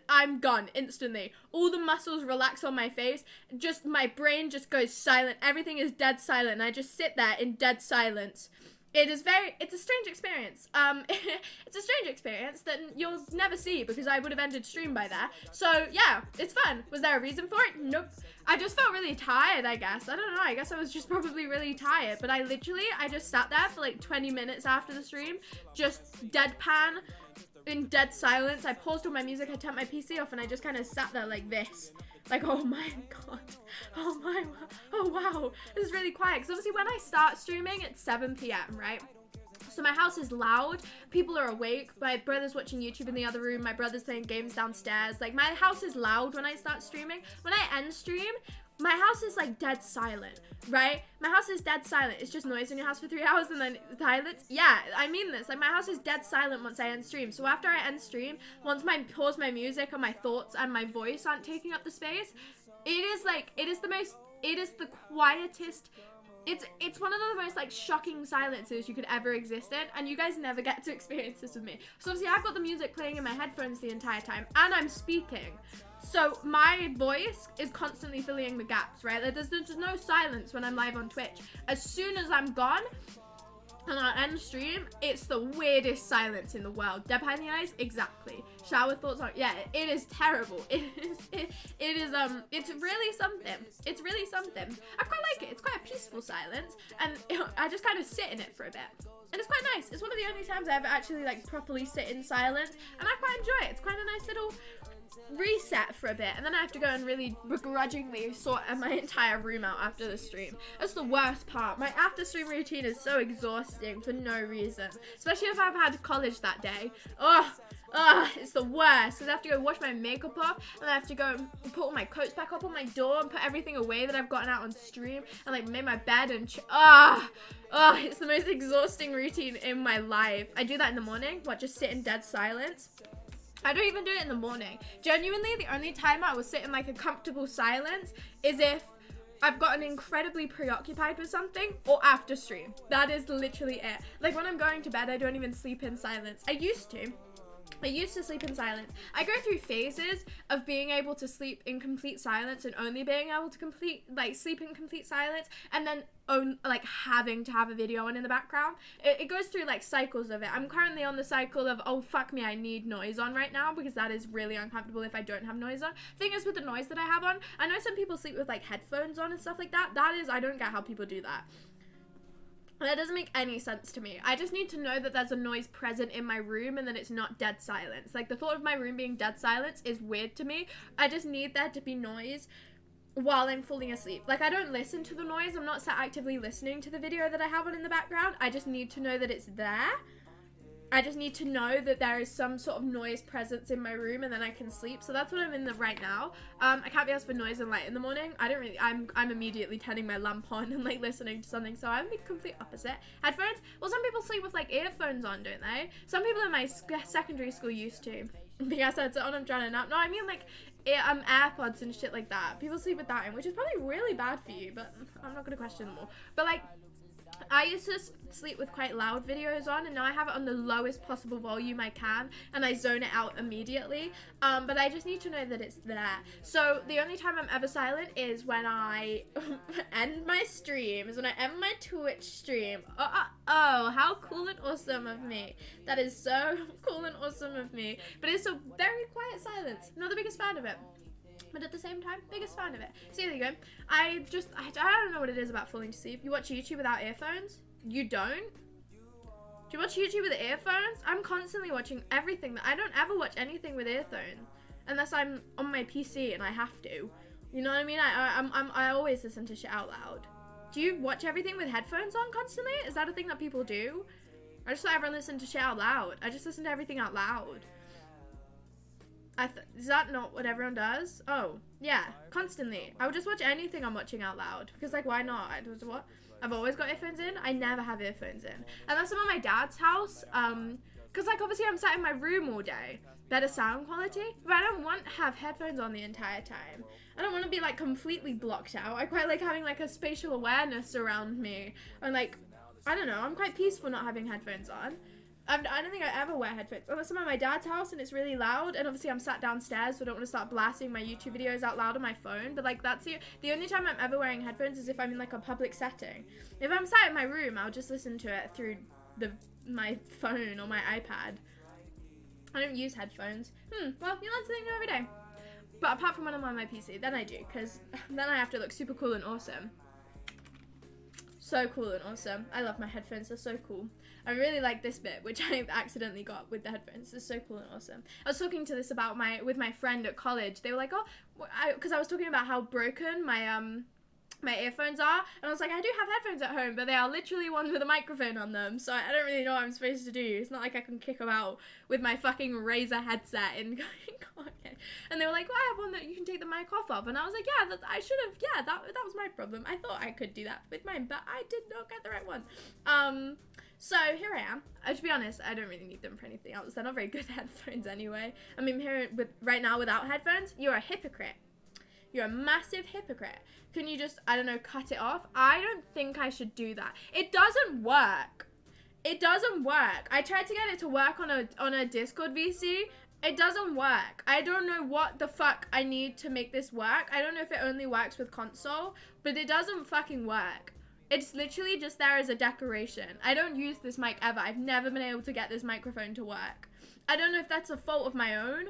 I'm gone instantly. All the muscles relax on my face. Just, my brain just goes silent. Everything is dead silent. And I just sit there in dead silence. It's a strange experience. It's a strange experience that you'll never see because I would have ended stream by there. So yeah, it's fun. Was there a reason for it? Nope. I just felt really tired, I guess. I don't know. I guess I was just probably really tired. But I just sat there for like 20 minutes after the stream, just deadpan, in dead silence. I paused all my music, I turned my PC off, and I just kind of sat there like this. Like, oh my god. Oh wow. This is really quiet. Because obviously when I start streaming, it's 7 p.m., right? So my house is loud. People are awake. My brother's watching YouTube in the other room. My brother's playing games downstairs. Like, my house is loud when I start streaming. When I end stream, my house is like dead silent, right? My house is dead silent. It's just noise in your house for 3 hours and then silence. Yeah, I mean this. Like, my house is dead silent once I end stream. So after I end stream, once I pause my music and my thoughts and my voice aren't taking up the space, it is the quietest. It's one of the most like shocking silences you could ever exist in, and you guys never get to experience this with me. So obviously I've got the music playing in my headphones the entire time, and I'm speaking. So my voice is constantly filling the gaps, right? Like, there's no silence when I'm live on Twitch. As soon as I'm gone and I end stream, it's the weirdest silence in the world. Dead behind the eyes? Exactly. Shower thoughts on, yeah, it is terrible. It's really something. It's really something. I quite like it. It's quite a peaceful silence, and I just kind of sit in it for a bit. And it's quite nice. It's one of the only times I ever actually like properly sit in silence, and I quite enjoy it. It's quite a nice little reset for a bit, and then I have to go and really begrudgingly sort my entire room out after the stream. That's the worst part. My after stream routine is so exhausting for no reason, especially if I've had college that day. It's the worst, because I have to go wash my makeup off, and I have to go and put all my coats back up on my door and put everything away that I've gotten out on stream, and like make my bed and it's the most exhausting routine in my life. I do that in the morning, just sit in dead silence. I don't even do it in the morning. Genuinely, the only time I will sit in like a comfortable silence is if I've gotten incredibly preoccupied with something or after stream. That is literally it. Like when I'm going to bed, I don't even sleep in silence. I used to sleep in silence. I go through phases of being able to sleep in complete silence and only being able to sleep in complete silence, and then having to have a video on in the background. It goes through like cycles of it. I'm currently on the cycle of, oh fuck me, I need noise on right now because that is really uncomfortable if I don't have noise on. Thing is, with the noise that I have on, I know some people sleep with like headphones on and stuff like that. I don't get how people do that. That doesn't make any sense to me. I just need to know that there's a noise present in my room and that it's not dead silence. Like the thought of my room being dead silence is weird to me. I just need there to be noise while I'm falling asleep. Like I don't listen to the noise. I'm not sat actively listening to the video that I have on in the background. I just need to know that it's there. I just need to know that there is some sort of noise presence in my room and then I can sleep. So that's what I'm in right now. I can't be asked for noise and light in the morning. I'm immediately turning my lamp on and like listening to something. So I'm the complete opposite. Headphones? Well, some people sleep with like earphones on, don't they? Some people in my secondary school used to. Because I said, oh, I'm trying to nap. No, I mean like AirPods and shit like that. People sleep with that in, which is probably really bad for you, but I'm not going to question them all. But like, I used to sleep with quite loud videos on, and now I have it on the lowest possible volume I can, and I zone it out immediately. But I just need to know that it's there. So the only time I'm ever silent is when I end my stream, is when I end my Twitch stream. Oh, how cool and awesome of me. That is so cool and awesome of me. But it's a very quiet silence. Not the biggest fan of it, but at the same time, biggest fan of it. So there you go. I don't know what it is about falling asleep. You watch YouTube without earphones? You don't? Do you watch YouTube with earphones? I'm constantly watching everything. I don't ever watch anything with earphones unless I'm on my PC and I have to. You know what I mean? I always listen to shit out loud. Do you watch everything with headphones on constantly? Is that a thing that people do? I just let everyone listen to shit out loud. I just listen to everything out loud. Is that not what everyone does? Oh, yeah, constantly. I would just watch anything I'm watching out loud because, like, why not? I've always got earphones in. I never have earphones in unless I'm at my dad's house. Because, like, obviously I'm sat in my room all day. Better sound quality, but I don't want to have headphones on the entire time. I don't want to be like completely blocked out. I quite like having like a spatial awareness around me, and like, I don't know. I'm quite peaceful not having headphones on. I don't think I ever wear headphones unless I'm at my dad's house and it's really loud, and obviously I'm sat downstairs, so I don't want to start blasting my YouTube videos out loud on my phone. But like, that's the only time I'm ever wearing headphones is if I'm in like a public setting. If I'm sat in my room, I'll just listen to it through my phone or my iPad. I don't use headphones. Well, you learn something new every day. But apart from when I'm on my PC, then I do, because then I have to look super cool and awesome. So cool and awesome. I love my headphones, they're so cool. I really like this bit, which I accidentally got with the headphones. It's so cool and awesome. I was talking to this about with my friend at college. They were like, oh, because I was talking about how broken my earphones are, and I was like, I do have headphones at home, but they are literally one with a microphone on them, so I don't really know what I'm supposed to do. It's not like I can kick them out with my fucking Razer headset and go, okay. And they were like, well, I have one that you can take the mic off of, and I was like, yeah, I should have, yeah, that was my problem. I thought I could do that with mine, but I did not get the right one. So here I am. To be honest, I don't really need them for anything else. They're not very good headphones anyway. I mean, here right now without headphones, you're a hypocrite. You're a massive hypocrite. Can you just, I don't know, cut it off? I don't think I should do that. It doesn't work. It doesn't work. I tried to get it to work on a Discord VC. It doesn't work. I don't know what the fuck I need to make this work. I don't know if it only works with console, but it doesn't fucking work. It's literally just there as a decoration. I don't use this mic ever. I've never been able to get this microphone to work. I don't know if that's a fault of my own,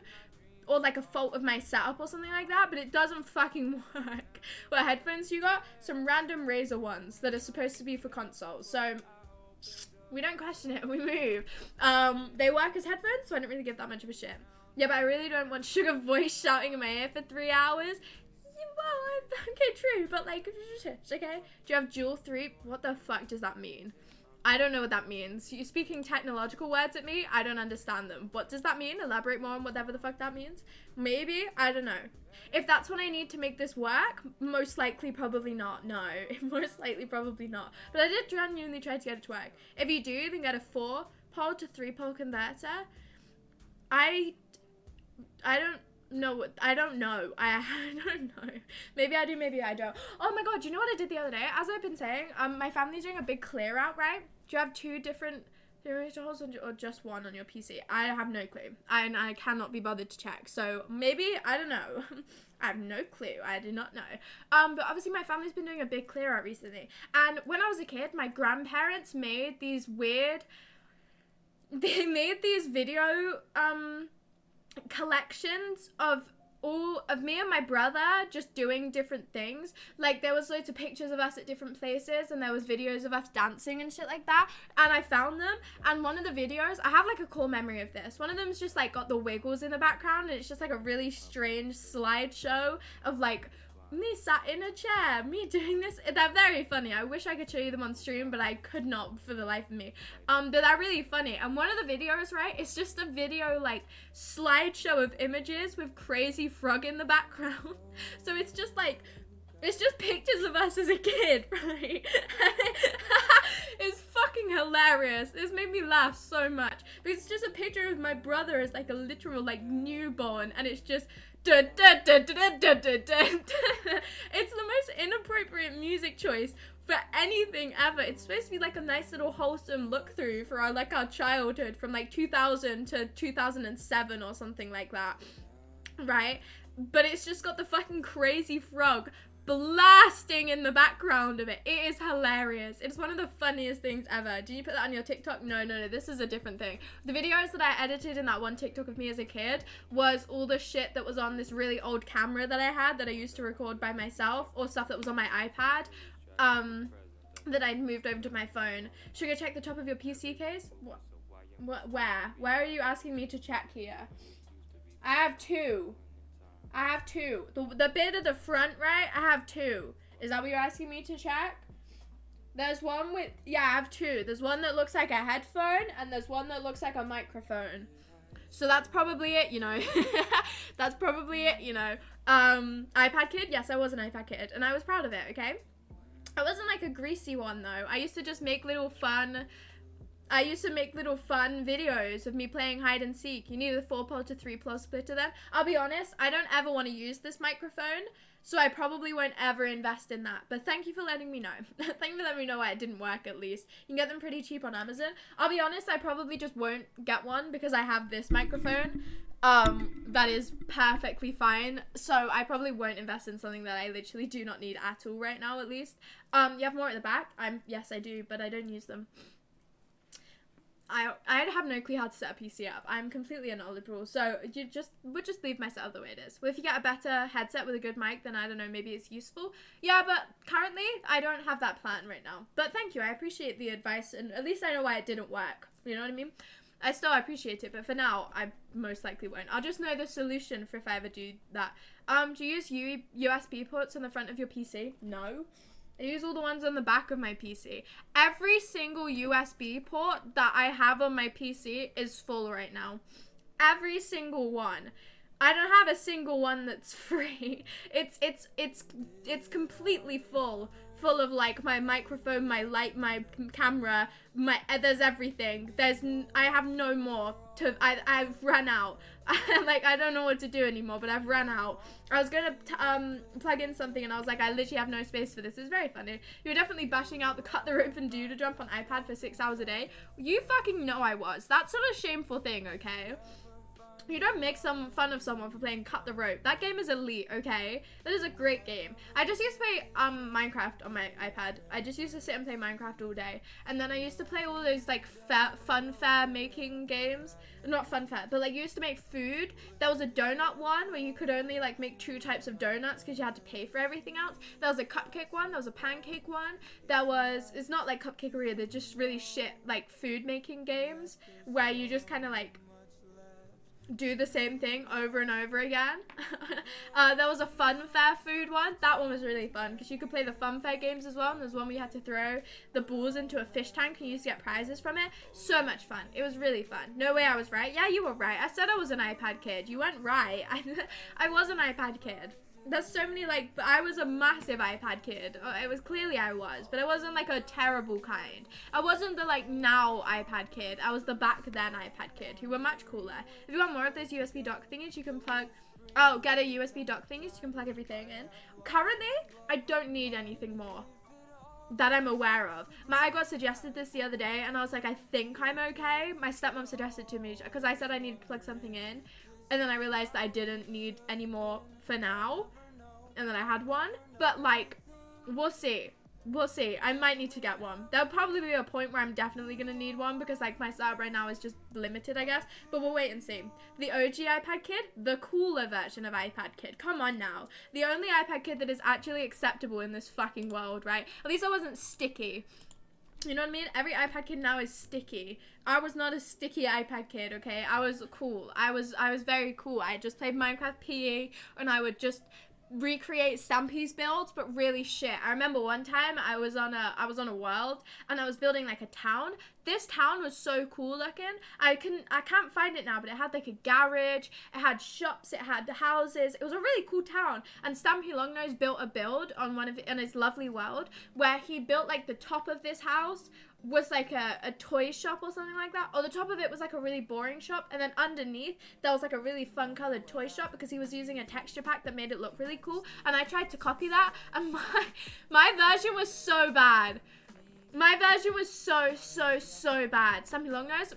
or like a fault of my setup or something like that, but it doesn't fucking work. What headphones you got? Some random Razer ones that are supposed to be for consoles. So we don't question it, we move. They work as headphones, so I don't really give that much of a shit. Yeah, but I really don't want Sugar Voice shouting in my ear for 3 hours. Well, okay, true, but like, okay? Do you have dual 3? What the fuck does that mean? I don't know what that means. You're speaking technological words at me. I don't understand them. What does that mean? Elaborate more on whatever the fuck that means. Maybe. I don't know. If that's what I need to make this work, most likely probably not. No. Most likely probably not. But I did genuinely try to get it to work. If you do, then get a 4-pole to 3-pole converter. I I don't know. I don't know. I don't know. Maybe I do, maybe I don't. Oh my god, do you know what I did the other day? As I've been saying, my family's doing a big clear out, right? Do you have 2 different holes or just one on your PC? I have no clue. I cannot be bothered to check. So maybe, I don't know. I have no clue. I do not know. But obviously my family's been doing a big clear out recently. And when I was a kid, my grandparents made these weird, they made these video, collections of all of me and my brother just doing different things. Like, there was loads of pictures of us at different places, and there was videos of us dancing and shit like that, and I found them. And one of the videos, I have like a core memory of this, one of them's just like got the Wiggles in the background, and it's just like a really strange slideshow of like me sat in a chair, me doing this. They're very funny. I wish I could show you them on stream, but I could not for the life of me. But they're really funny. And one of the videos, right, it's just a video, like, slideshow of images with Crazy Frog in the background. So it's just like, it's just pictures of us as a kid, right? It's fucking hilarious. This made me laugh so much. Because it's just a picture of my brother as like a literal like newborn, and it's just it's the most inappropriate music choice for anything ever. It's supposed to be like a nice little wholesome look through for our childhood from like 2000 to 2007 or something like that, right? But it's just got the fucking Crazy Frog blasting in the background of it. It is hilarious. It's one of the funniest things ever. Did you put that on your TikTok? No, this is a different thing. The videos that I edited in that one TikTok of me as a kid was all the shit that was on this really old camera that I had that I used to record by myself, or stuff that was on my iPad that I'd moved over to my phone. Should I check the top of your PC case? What? Where are you asking me to check here? I have 2. The bit at the front, right? I have 2. Is that what you're asking me to check? There's one with, yeah, I have 2. There's one that looks like a headphone, and there's one that looks like a microphone. So that's probably it, you know. That's probably it, you know. iPad kid? Yes, I was an iPad kid, and I was proud of it, okay? I wasn't like a greasy one, though. I used to just make little fun videos of me playing hide and seek. You need a 4-pole to 3-pole splitter then. I'll be honest, I don't ever want to use this microphone, so I probably won't ever invest in that. But thank you for letting me know. Thank you for letting me know why it didn't work, at least. You can get them pretty cheap on Amazon. I'll be honest, I probably just won't get one because I have this microphone. That is perfectly fine. So I probably won't invest in something that I literally do not need at all right now, at least. You have more at the back? Yes, I do, but I don't use them. I have no clue how to set a PC up. I'm completely unknowledgeable, so we'll just leave my setup the way it is. Well, if you get a better headset with a good mic, then I don't know, maybe it's useful. Yeah, but currently, I don't have that plan right now. But thank you, I appreciate the advice, and at least I know why it didn't work. You know what I mean? I still appreciate it, but for now, I most likely won't. I'll just know the solution for if I ever do that. Do you use USB ports on the front of your PC? No. I use all the ones on the back of my PC. Every single USB port that I have on my PC is full right now. Every single one. I don't have a single one that's free. It's completely full of like my microphone, my light, my camera, there's everything. I have no more to, I've run out. Like, I don't know what to do anymore, but I've run out. I was gonna plug in something, and I was like, I literally have no space for this. It's very funny. You were definitely bashing out the cut the rope and doodle jump on iPad for 6 hours a day. You fucking know I was. That's not a shameful thing, okay? You don't make some fun of someone for playing Cut the Rope. That game is elite, okay? That is a great game. I just used to play Minecraft on my iPad. I just used to sit and play Minecraft all day. And then I used to play all those like fun fair making games. Not fun fair, but like you used to make food. There was a donut one where you could only like make 2 types of donuts because you had to pay for everything else. There was a cupcake one. There was a pancake one. It's not like Cupcakeria. They're just really shit like food making games where you just kind of like do the same thing over and over again. There was a fun fair food one. That one was really fun because you could play the fun fair games as well, and there's one where you had to throw the balls into a fish tank and you used to get prizes from it. So much fun. It was really fun. No way I was right. Yeah, you were right. I said I was an iPad kid. You weren't right. I was an iPad kid. There's so many, like, I was a massive iPad kid. It was clearly I was, but it wasn't like a terrible kind. I wasn't the like now iPad kid. I was the back then iPad kid who were much cooler. If you want more of those USB dock thingies, you can plug, get a USB dock thingies, you can plug everything in. Currently, I don't need anything more that I'm aware of. I got suggested this the other day and I was like, I think I'm okay. My stepmom suggested to me because I said I needed to plug something in. And then I realized that I didn't need any more for now. And then I had one. But, like, we'll see. We'll see. I might need to get one. There'll probably be a point where I'm definitely going to need one because, like, my setup right now is just limited, I guess. But we'll wait and see. The OG iPad kid, the cooler version of iPad kid. Come on now. The only iPad kid that is actually acceptable in this fucking world, right? At least I wasn't sticky. You know what I mean? Every iPad kid now is sticky. I was not a sticky iPad kid, okay? I was cool. I was very cool. I just played Minecraft PE and I would just recreate Stampy's builds, but really shit. I remember one time I was on a world and I was building like a town. This town was so cool looking. I can't find it now, but it had like a garage, it had shops, it had houses. It was a really cool town. And Stampy Longnose built a build on his lovely world where he built like the top of this house was like a toy shop or something like that, or the top of it was like a really boring shop, and then underneath there was like a really fun colored toy shop because he was using a texture pack that made it look really cool. And I tried to copy that, and my version was so bad. My version was so bad. Stampy Longnose,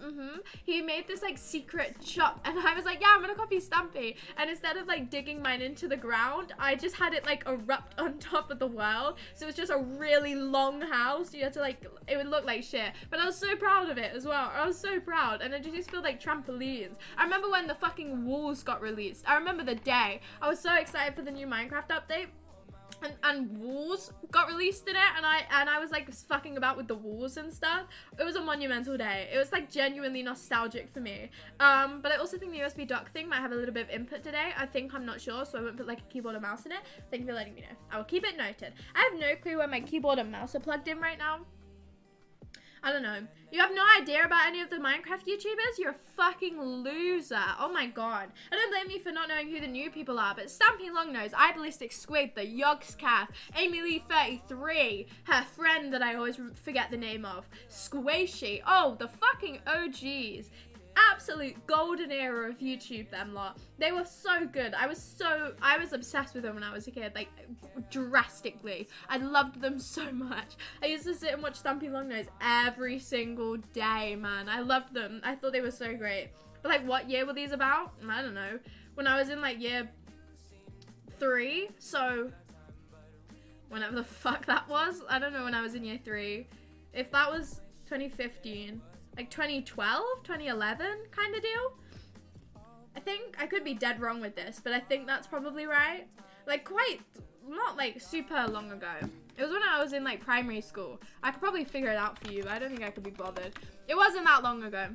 he made this like secret shop and I was like, yeah, I'm gonna copy Stampy. And instead of like digging mine into the ground, I just had it like erupt on top of the world. So it was just a really long house. You had to like, it would look like shit. But I was so proud of it as well. I was so proud. And I just used to feel like trampolines. I remember when the fucking walls got released. I remember the day. I was so excited for the new Minecraft update. And walls got released in it, and I was like fucking about with the walls and stuff. It was a monumental day. It was like genuinely nostalgic for me. But I also think the USB dock thing might have a little bit of input today. I'm not sure, so I won't put like a keyboard and mouse in it. Thank you for letting me know. I will keep it noted. I have no clue where my keyboard and mouse are plugged in right now. I don't know. You have no idea about any of the Minecraft YouTubers? You're a fucking loser. Oh my god. I don't blame you for not knowing who the new people are, but Stampy Longnose, iBallistic Squid, the Yogscath, Amy Lee 33, her friend that I always forget the name of, Squishy. Oh, the fucking OGs. Absolute golden era of YouTube, them lot. They were so good. I was obsessed with them when I was a kid, like drastically. I loved them so much. I used to sit and watch Stampy Longnose every single day, man. I loved them. I thought they were so great. But like, what year were these about? I don't know. When I was in like year 3, so whenever the fuck that was. I don't know when I was in year 3. If that was 2015. Like 2012, 2011 kind of deal. I think I could be dead wrong with this, but I think that's probably right. Like quite, not like super long ago. It was when I was in like primary school. I could probably figure it out for you, but I don't think I could be bothered. It wasn't that long ago,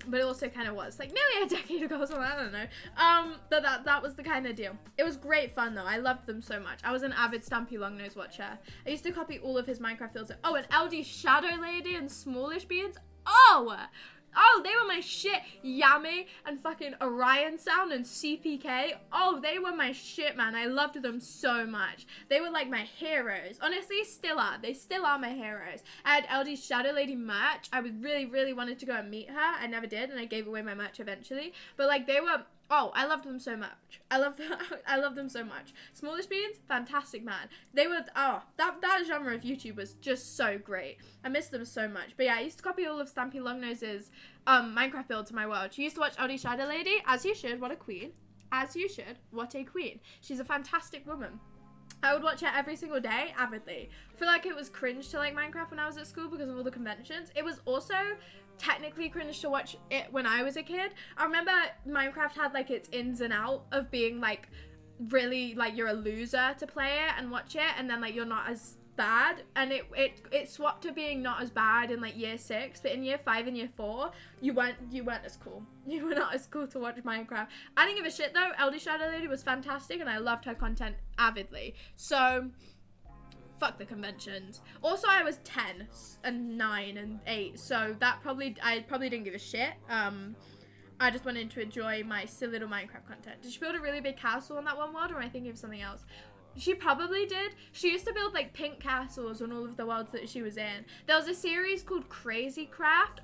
but it also kind of was like nearly a decade ago or something. I don't know. But that was the kind of deal. It was great fun though. I loved them so much. I was an avid Stampy Longnose watcher. I used to copy all of his Minecraft builds. Oh, and LD Shadow Lady and Smallish Beans. Oh, they were my shit. Yami and fucking Orion Sound and CPK. Oh, they were my shit, man. I loved them so much. They were like my heroes. Honestly, still are. They still are my heroes. I had LD Shadow Lady merch. I would really wanted to go and meet her. I never did, and I gave away my merch eventually. But like, they were... Oh, I loved them so much. I love them so much. Smallish Beans, fantastic, man. They were, that genre of YouTube was just so great. I miss them so much. But yeah, I used to copy all of Stampy Longnose's Minecraft builds to my world. She used to watch LD Shadow Lady, as you should, what a queen. As you should, what a queen. She's a fantastic woman. I would watch it every single day, avidly. I feel like it was cringe to like Minecraft when I was at school because of all the conventions. It was also technically cringe to watch it when I was a kid. I remember Minecraft had like its ins and out of being like really like you're a loser to play it and watch it, and then like you're not as bad, and it swapped to being not as bad in like year 6, but in year 5 and year 4 you weren't as cool. You were not as cool to watch Minecraft. I didn't give a shit though. LD Shadow Lady was fantastic and I loved her content avidly. So fuck the conventions. Also, I was 10 and 9 and 8, so that I probably didn't give a shit. I just wanted to enjoy my silly little Minecraft content. Did she build a really big castle on that one world, or am I thinking of something else? She probably did. She used to build like pink castles on all of the worlds that she was in. There was a series called Crazy Craft.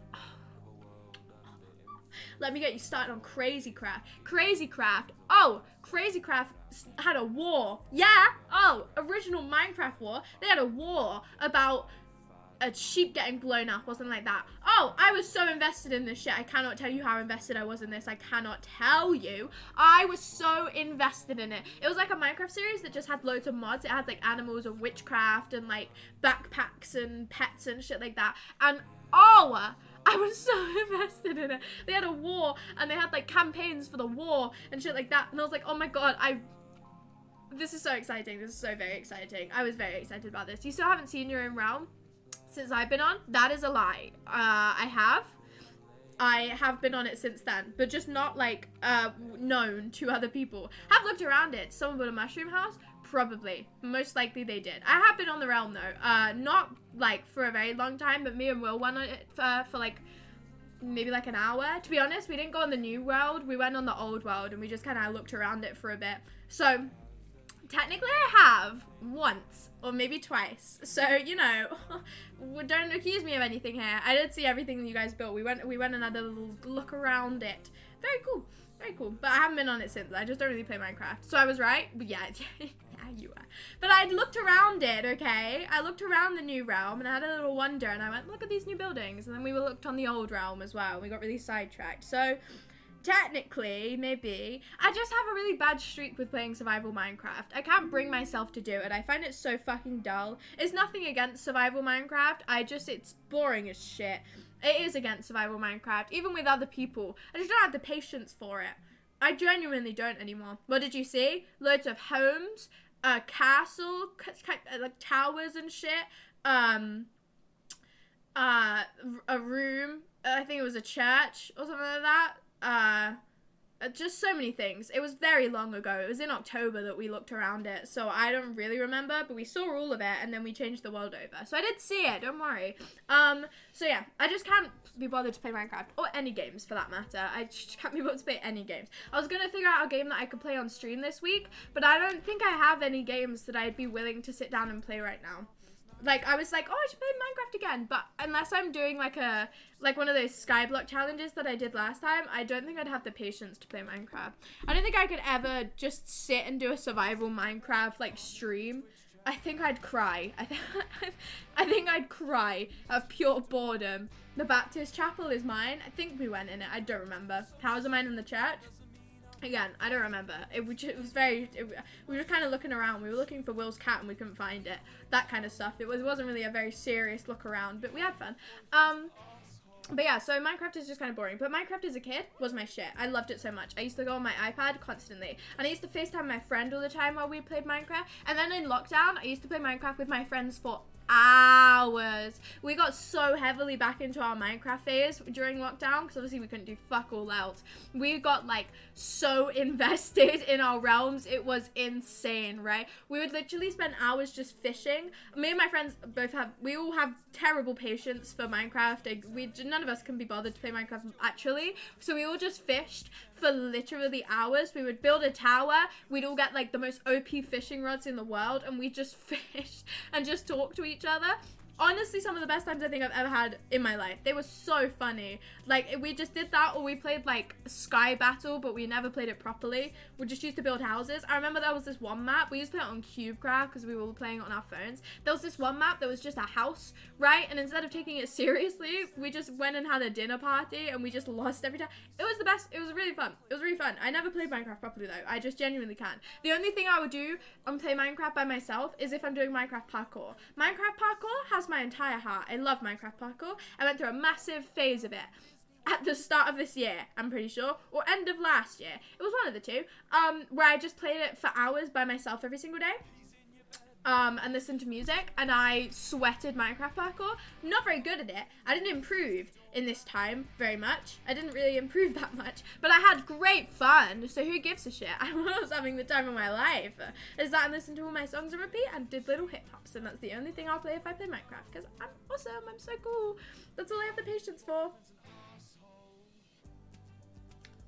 Let me get you started on Crazy Craft. Crazy Craft. Oh, Crazy Craft had a war. Yeah. Oh, original Minecraft war. They had a war about a sheep getting blown up or something like that. Oh, I was so invested in this shit. I cannot tell you how invested I was in this. I cannot tell you. I was so invested in it. It was like a Minecraft series that just had loads of mods. It had like animals and witchcraft and like backpacks and pets and shit like that. And oh, I was so invested in it. They had a war and they had like campaigns for the war and shit like that. And I was like, oh my god, this is so exciting. This is so very exciting. I was very excited about this. You still haven't seen your own realm since I've been on? That is a lie. I have been on it since then, but just not like known to other people. Have looked around it. Someone built a mushroom house? Probably. Most likely they did. I have been on the realm though. Not like for a very long time, but me and Will went on it for like maybe like an hour. To be honest, we didn't go on the new world. We went on the old world and we just kind of looked around it for a bit. So technically I have once or maybe twice. So, you know, don't accuse me of anything here. I did see everything that you guys built. We went and had a little look around it. Very cool. Very cool. But I haven't been on it since. I just don't really play Minecraft. So I was right. But yeah, yeah, you were. But I looked around it, okay? I looked around the new realm and I had a little wonder and I went, look at these new buildings. And then we looked on the old realm as well. We got really sidetracked. So technically, maybe, I just have a really bad streak with playing survival Minecraft. I can't bring myself to do it. I find it so fucking dull. It's nothing against survival Minecraft. It's boring as shit. It is against survival Minecraft, even with other people. I just don't have the patience for it. I genuinely don't anymore. What did you see? Loads of homes, a castle, like towers and shit. A room. I think it was a church or something like that. Just so many things. It was very long ago. It was in October that we looked around it, so I don't really remember, but we saw all of it and then we changed the world over. So I did see it, don't worry. So yeah, I just can't be bothered to play Minecraft or any games for that matter. I just can't be bothered to play any games. I was gonna figure out a game that I could play on stream this week, but I don't think I have any games that I'd be willing to sit down and play right now. Like, I was like, oh, I should play Minecraft again, but unless I'm doing like one of those skyblock challenges that I did last time, I don't think I'd have the patience to play Minecraft. I don't think I could ever just sit and do a survival Minecraft like stream. I think I'd cry. I think I'd cry of pure boredom. The Baptist chapel is mine. I think we went in it. I don't remember. How's mine in the church? Again, I don't remember. We were just kind of looking around. We were looking for Will's cat and we couldn't find it. That kind of stuff. It wasn't really a very serious look around, but we had fun. But yeah, so Minecraft is just kind of boring. But Minecraft as a kid was my shit. I loved it so much. I used to go on my iPad constantly. And I used to FaceTime my friend all the time while we played Minecraft. And then in lockdown, I used to play Minecraft with my friends for hours. We got so heavily back into our Minecraft phase during lockdown because obviously we couldn't do fuck all else. We got like so invested in our realms. It was insane, right? We would literally spend hours just fishing. Me and my friends we all have terrible patience for Minecraft. None of us can be bothered to play Minecraft actually, so we all just fished for literally hours. We would build a tower. We'd all get like the most OP fishing rods in the world and we just fished and just talk to each other. Honestly, some of the best times I think I've ever had in my life. They were so funny. Like, we just did that, or we played like Sky Battle, but we never played it properly. We just used to build houses. I remember there was this one map. We used to play it on CubeCraft because we were all playing it on our phones. There was this one map that was just a house, right? And instead of taking it seriously, we just went and had a dinner party and we just lost every time. It was the best. It was really fun. It was really fun. I never played Minecraft properly though. I just genuinely can't. The only thing I would do and play Minecraft by myself is if I'm doing Minecraft parkour. Minecraft parkour has my entire heart. I love Minecraft parkour. I went through a massive phase of it at the start of this year, I'm pretty sure, or end of last year. It was one of the two, where I just played it for hours by myself every single day. And listened to music, and I sweated Minecraft parkour. Not very good at it. I didn't improve in this time very much. I didn't really improve that much, but I had great fun, so who gives a shit? I was having the time of my life. I sat and listened to all my songs on repeat and did little hip-hops, and that's the only thing I'll play if I play Minecraft, because I'm awesome, I'm so cool. That's all I have the patience for.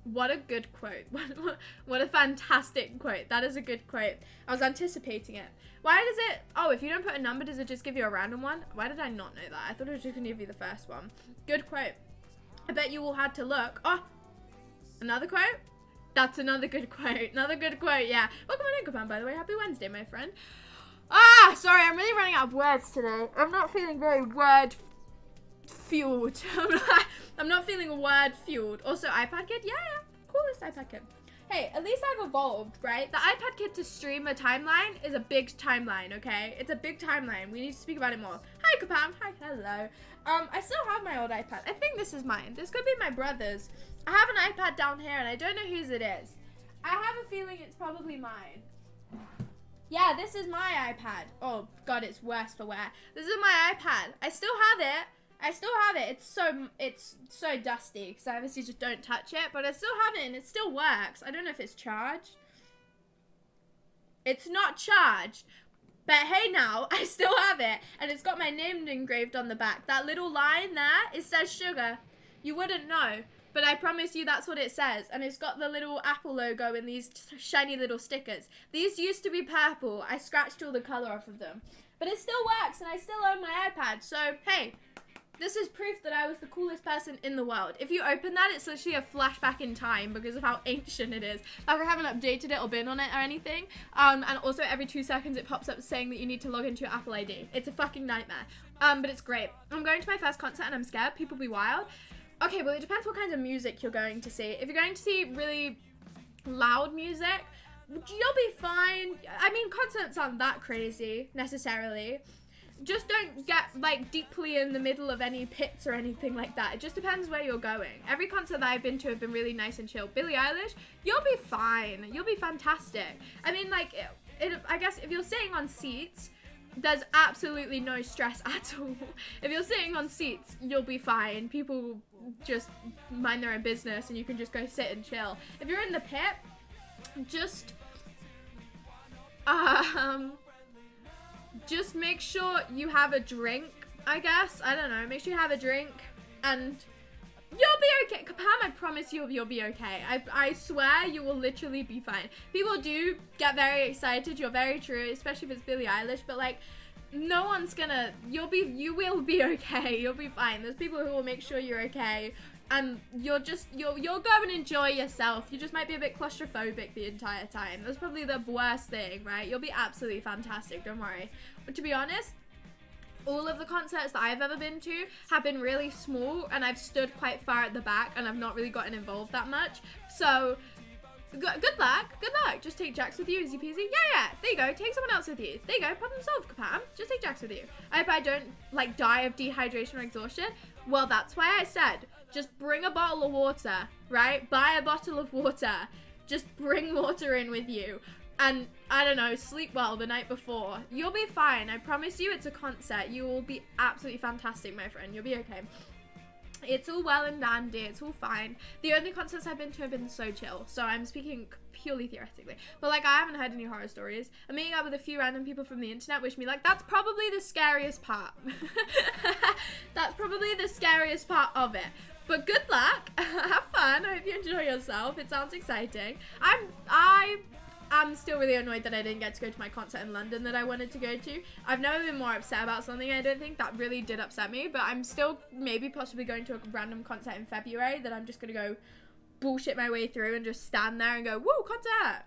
What a good quote. What a fantastic quote. That is a good quote. I was anticipating it. Why does it... Oh, if you don't put a number, does it just give you a random one? Why did I not know that? I thought it was just going to give you the first one. Good quote. I bet you all had to look. Oh, another quote? That's another good quote. Another good quote, yeah. Welcome on in, Kapan, by the way. Happy Wednesday, my friend. Ah, sorry, I'm really running out of words today. I'm not feeling very word-fueled. I'm not feeling word-fueled. Also, iPad Kid? Yeah, coolest iPad Kid. Hey, at least I've evolved, right? The iPad Kid to stream a timeline is a big timeline, okay? It's a big timeline. We need to speak about it more. Hi, Kapam. Hi, hello. I still have my old iPad. I think this is mine. This could be my brother's. I have an iPad down here, and I don't know whose it is. I have a feeling it's probably mine. Yeah, this is my iPad. Oh, God, it's worse for wear. This is my iPad. I still have it. It's so dusty because I obviously just don't touch it, but I still have it and it still works. I don't know if it's charged. It's not charged, but hey now, I still have it and it's got my name engraved on the back. That little line there, it says sugar. You wouldn't know, but I promise you that's what it says. And it's got the little Apple logo and these shiny little stickers. These used to be purple. I scratched all the color off of them, but it still works and I still own my iPad. So, hey. This is proof that I was the coolest person in the world. If you open that, it's literally a flashback in time because of how ancient it is. Like, I haven't updated it or been on it or anything. And also every 2 seconds it pops up saying that you need to log into your Apple ID. It's a fucking nightmare. But it's great. I'm going to my first concert and I'm scared. People be wild. Okay, well, it depends what kinds of music you're going to see. If you're going to see really loud music, you'll be fine. I mean, concerts aren't that crazy, necessarily. Just don't get, like, deeply in the middle of any pits or anything like that. It just depends where you're going. Every concert that I've been to have been really nice and chill. Billie Eilish, you'll be fine. You'll be fantastic. I mean, like, I guess if you're sitting on seats, there's absolutely no stress at all. If you're sitting on seats, you'll be fine. People just mind their own business and you can just go sit and chill. If you're in the pit, just make sure you have a drink, I guess. I don't know. Make sure you have a drink and you'll be okay. Kapam, I promise you'll be okay. I swear you will literally be fine. People do get very excited. You're very true, especially if it's Billie Eilish. But, like, no one's gonna... You will be okay. You'll be fine. There's people who will make sure you're okay. And you'll go and enjoy yourself. You just might be a bit claustrophobic the entire time. That's probably the worst thing, right? You'll be absolutely fantastic, don't worry. But to be honest, all of the concerts that I've ever been to have been really small and I've stood quite far at the back and I've not really gotten involved that much. So, good luck. Good luck. Just take Jax with you, easy peasy. Yeah. There you go. Take someone else with you. There you go. Problem solved, Kapam. Just take Jax with you. I hope I don't, like, die of dehydration or exhaustion. Well, that's why I said... Just bring a bottle of water, right? Buy a bottle of water. Just bring water in with you. And, I don't know, sleep well the night before. You'll be fine. I promise you it's a concert. You will be absolutely fantastic, my friend. You'll be okay. It's all well and dandy. It's all fine. The only concerts I've been to have been so chill. So I'm speaking purely theoretically. But, like, I haven't heard any horror stories. I'm meeting up with a few random people from the internet, which me, like, that's probably the scariest part. That's probably the scariest part of it. But good luck. Have fun. I hope you enjoy yourself. It sounds exciting. I'm still really annoyed that I didn't get to go to my concert in London that I wanted to go to. I've never been more upset about something. I don't think that really did upset me, but I'm still maybe possibly going to a random concert in February that I'm just going to go bullshit my way through and just stand there and go, woo, concert.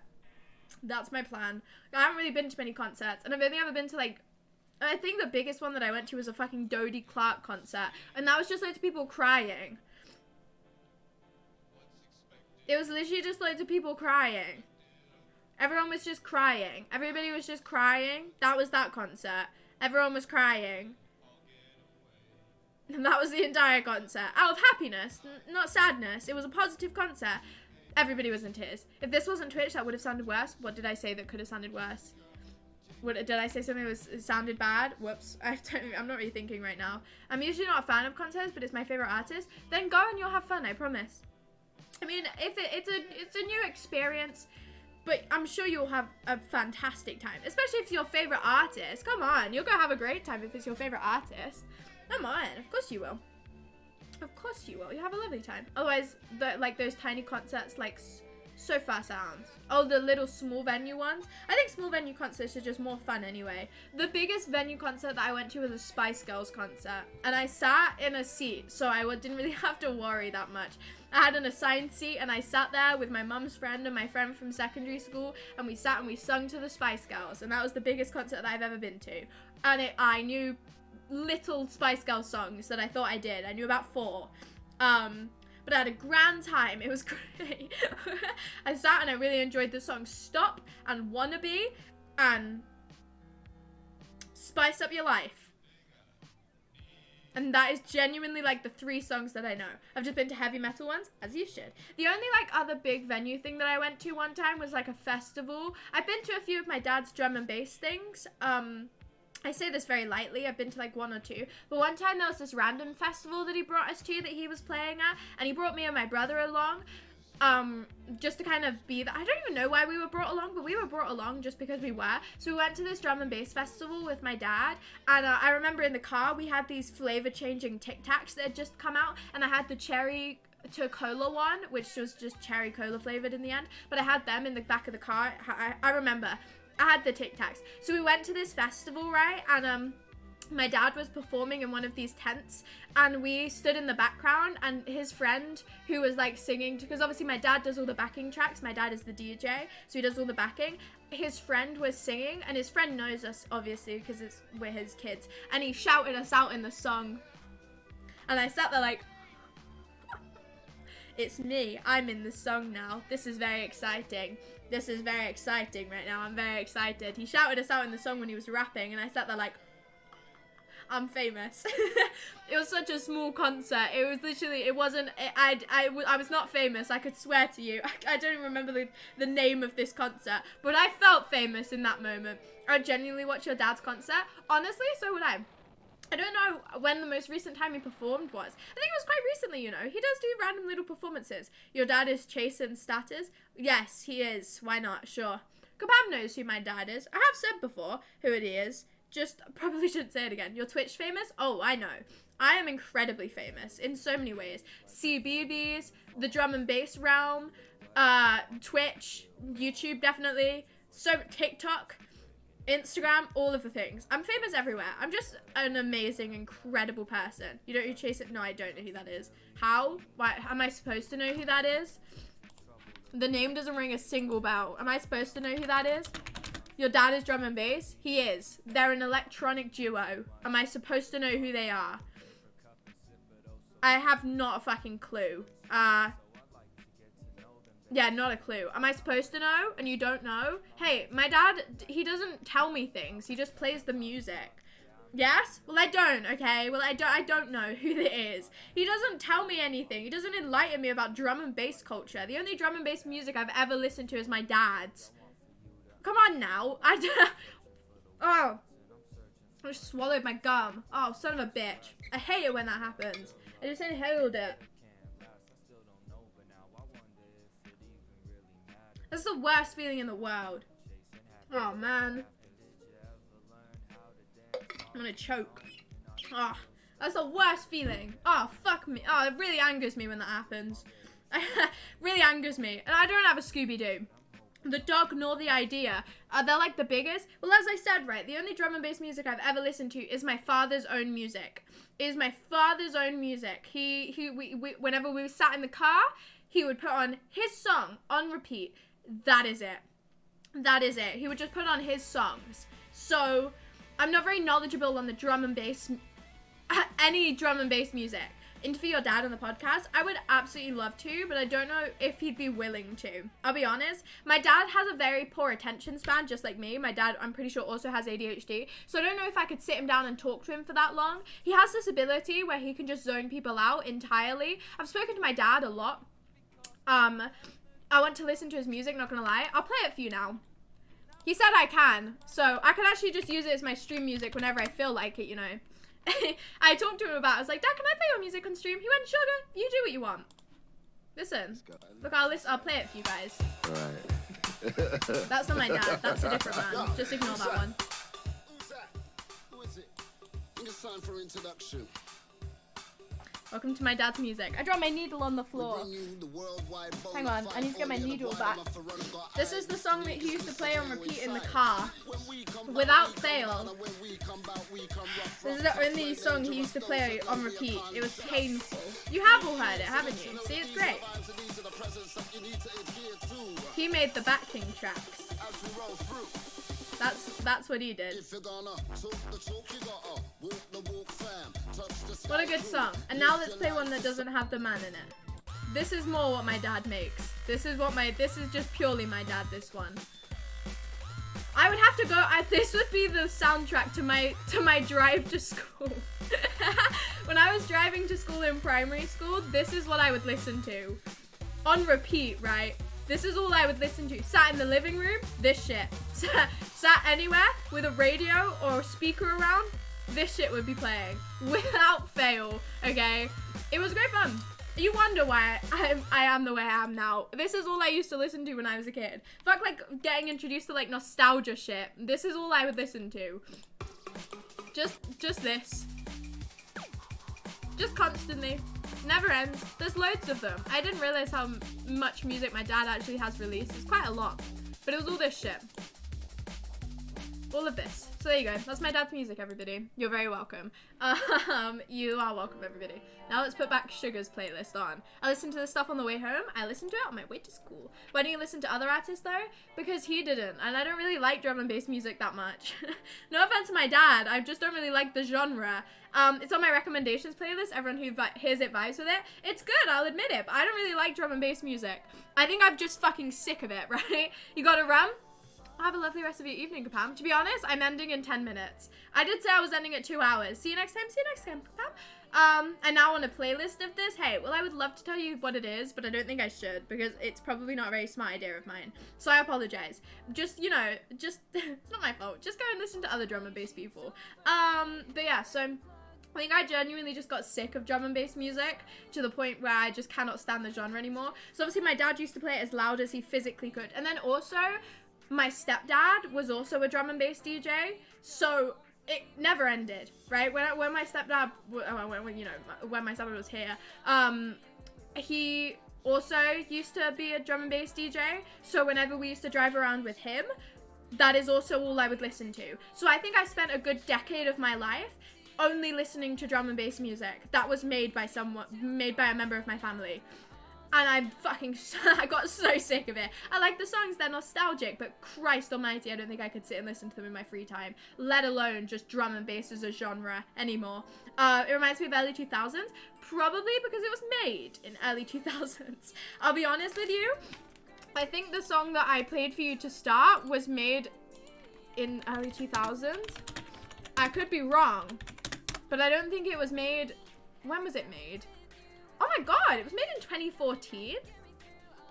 That's my plan. I haven't really been to many concerts, and I've only ever been to, like, I think the biggest one that I went to was a fucking Dodie Clark concert, and that was just loads of people crying. It was literally just loads of people crying. Everyone was just crying. Everybody was just crying. That was that concert. Everyone was crying. And that was the entire concert. Out of happiness, not sadness. It was a positive concert. Everybody was in tears. If this wasn't Twitch, that would have sounded worse. What did I say that could have sounded worse? Did I say something that sounded bad? Whoops. I'm not really thinking right now. I'm usually not a fan of concerts, but it's my favorite artist. Then go and you'll have fun, I promise. I mean, if it's a new experience, but I'm sure you'll have a fantastic time, especially if it's your favorite artist. Come on, you'll go have a great time if it's your favorite artist. Come on, of course you will. Of course you will. You have a lovely time. Otherwise, like those tiny concerts, like so far sounds. Oh, the little small venue ones. I think small venue concerts are just more fun anyway. The biggest venue concert that I went to was a Spice Girls concert, and I sat in a seat, so I didn't really have to worry that much. I had an assigned seat, and I sat there with my mum's friend and my friend from secondary school, and we sat and we sung to the Spice Girls, and that was the biggest concert that I've ever been to. And I knew little Spice Girls songs that I thought I did. I knew about 4. But I had a grand time. It was great. I sat and I really enjoyed the songs Stop and Wannabe and Spice Up Your Life. And that is genuinely like the 3 songs that I know. I've just been to heavy metal ones, as you should. The only like other big venue thing that I went to one time was like a festival. I've been to a few of my dad's drum and bass things. I say this very lightly, I've been to like 1 or 2, but one time there was this random festival that he brought us to that he was playing at, and he brought me and my brother along, just to kind of be I don't even know why we were brought along, but we were brought along just because we were. So we went to this drum and bass festival with my dad, and I remember in the car we had these flavor changing Tic Tacs that had just come out, and I had the cherry to cola one, which was just cherry cola flavored in the end, but I had them in the back of the car. I remember I had the Tic Tacs. So we went to this festival, right? And my dad was performing in one of these tents, and we stood in the background, and his friend who was like singing, because obviously my dad does all the backing tracks. My dad is the DJ, so he does all the backing. His friend was singing, and his friend knows us obviously because we're his kids, and he shouted us out in the song. And I sat there like, it's me. I'm in the song now. This is very exciting. This is very exciting right now. I'm very excited. He shouted us out in the song when he was rapping, and I sat there like, I'm famous. It was such a small concert. It was literally, it wasn't, I was not famous. I could swear to you. I don't even remember the name of this concert, but I felt famous in that moment. I genuinely watched your dad's concert. Honestly, so would I. I don't know when the most recent time he performed was. I think it was quite recently, you know. He does do random little performances. Your dad is chasing status? Yes, he is. Why not? Sure. Kabam knows who my dad is. I have said before who it is. Just probably shouldn't say it again. You're Twitch famous? Oh, I know. I am incredibly famous in so many ways. CBBS, the drum and bass realm, Twitch, YouTube definitely, so TikTok, Instagram, all of the things. I'm famous everywhere. I'm just an amazing, incredible person. You don't chase it? No, I don't know who that is. How? Why am I supposed to know who that is? The name doesn't ring a single bell. Am I supposed to know who that is? Your dad is drum and bass? He is. They're an electronic duo. Am I supposed to know who they are? I have not a fucking clue. Yeah, not a clue. Am I supposed to know and you don't know? Hey, my dad, he doesn't tell me things. He just plays the music. Yes? Well, I don't, okay? Well, I don't know who it is. He doesn't tell me anything. He doesn't enlighten me about drum and bass culture. The only drum and bass music I've ever listened to is my dad's. Come on now. Oh. I just swallowed my gum. Oh, son of a bitch. I hate it when that happens. I just inhaled it. That's the worst feeling in the world. Oh, man. I'm gonna choke. Oh, that's the worst feeling. Oh, fuck me. Oh, it really angers me when that happens. Really angers me. And I don't have a Scooby-Doo. The dog nor the idea. They're like the biggest. Well, as I said, right, the only drum and bass music I've ever listened to is my father's own music. Is my father's own music. Whenever we sat in the car, he would put on his song on repeat. That is it. That is it. He would just put on his songs. So, I'm not very knowledgeable on the drum and bass, any drum and bass music. Interview your dad on the podcast. I would absolutely love to, but I don't know if he'd be willing to. I'll be honest. My dad has a very poor attention span, just like me. My dad, I'm pretty sure, also has ADHD. So I don't know if I could sit him down and talk to him for that long. He has this ability where he can just zone people out entirely. I've spoken to my dad a lot. I want to listen to his music, not gonna lie. I'll play it for you now. He said I can, so I can actually just use it as my stream music whenever I feel like it, you know. I talked to him about it. I was like, Dad, can I play your music on stream? He went, sure, you do what you want. Listen. Look, I'll play it for you guys. Right. That's not my dad. That's a different man. Just ignore that one. Who's that? Who is it? It's time for introduction. Welcome to my dad's music. I dropped my needle on the floor. Hang on, I need to get my needle back. This is the song that he used to play on repeat in the car. Without fail. This is the only song he used to play on repeat. It was painful. You have all heard it, haven't you? See, it's great. He made the backing tracks. That's what he did. What a good song. And now let's play one that doesn't have the man in it. This is more what my dad makes. This is just purely my dad, this one. I would have to go, this would be the soundtrack to my drive to school. When I was driving to school in primary school, this is what I would listen to. On repeat, right? This is all I would listen to. Sat in the living room, this shit. Sat anywhere with a radio or a speaker around, this shit would be playing. Without fail, okay? It was great fun. You wonder why I am the way I am now. This is all I used to listen to when I was a kid. Fuck like getting introduced to like nostalgia shit. This is all I would listen to. Just this. Just constantly. Never ends. There's loads of them. I didn't realize how much music my dad actually has released. It's quite a lot. But it was all this shit. All of this. So there you go. That's my dad's music, everybody. You're very welcome. You are welcome, everybody. Now let's put back Sugar's playlist on. I listened to this stuff on the way home. I listened to it on my way to school. Why don't you listen to other artists, though? Because he didn't. And I don't really like drum and bass music that much. No offense to my dad. I just don't really like the genre. It's on my recommendations playlist. Everyone who hears it vibes with it. It's good, I'll admit it. But I don't really like drum and bass music. I think I'm just fucking sick of it, right? You gotta run? Have a lovely rest of your evening, Kapam. To be honest, I'm ending in 10 minutes. I did say I was ending at 2 hours. See you next time, Kapam. And now on a playlist of this, hey, well, I would love to tell you what it is, but I don't think I should, because it's probably not a very smart idea of mine. So I apologize. Just, you know, it's not my fault. Just go and listen to other drum and bass people. But yeah, so I think I genuinely just got sick of drum and bass music to the point where I just cannot stand the genre anymore. So obviously my dad used to play it as loud as he physically could. And then also, my stepdad was also a drum and bass DJ, so it never ended, right? When my stepdad, when my stepdad was here, he also used to be a drum and bass DJ, so whenever we used to drive around with him, that is also all I would listen to. So I think I spent a good decade of my life only listening to drum and bass music that was made by a member of my family. And I got so sick of it. I like the songs, they're nostalgic, but Christ almighty, I don't think I could sit and listen to them in my free time, let alone just drum and bass as a genre anymore. It reminds me of early 2000s, probably because it was made in early 2000s. I'll be honest with you, I think the song that I played for you to start was made in early 2000s. I could be wrong, but I don't think it was made, when was it made? Oh my god, it was made in 2014?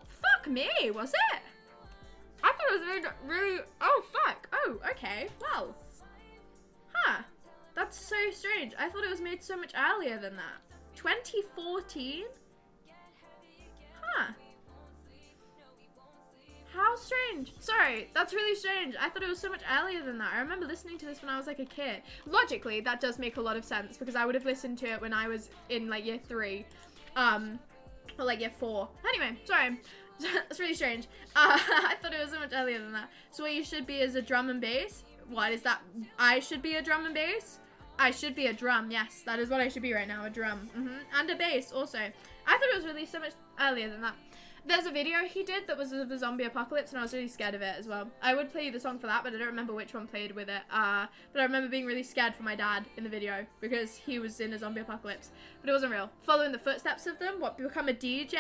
Fuck me, was it? I thought it was made really, oh fuck, oh, okay, well. Huh, that's so strange. I thought it was made so much earlier than that. 2014? Huh. How strange. Sorry, that's really strange. I thought it was so much earlier than that. I remember listening to this when I was like a kid. Logically, that does make a lot of sense because I would have listened to it when I was in like year 3. Or like year 4. Anyway, sorry. That's really strange. I thought it was so much earlier than that. So what you should be is a drum and bass? What is that? I should be a drum and bass? I should be a drum, yes. That is what I should be right now, a drum. And a bass also. I thought it was released so much earlier than that. There's a video he did that was of the zombie apocalypse, and I was really scared of it as well. I would play you the song for that, but I don't remember which one played with it. But I remember being really scared for my dad in the video because he was in a zombie apocalypse. But it wasn't real. Following the footsteps of them, become a DJ?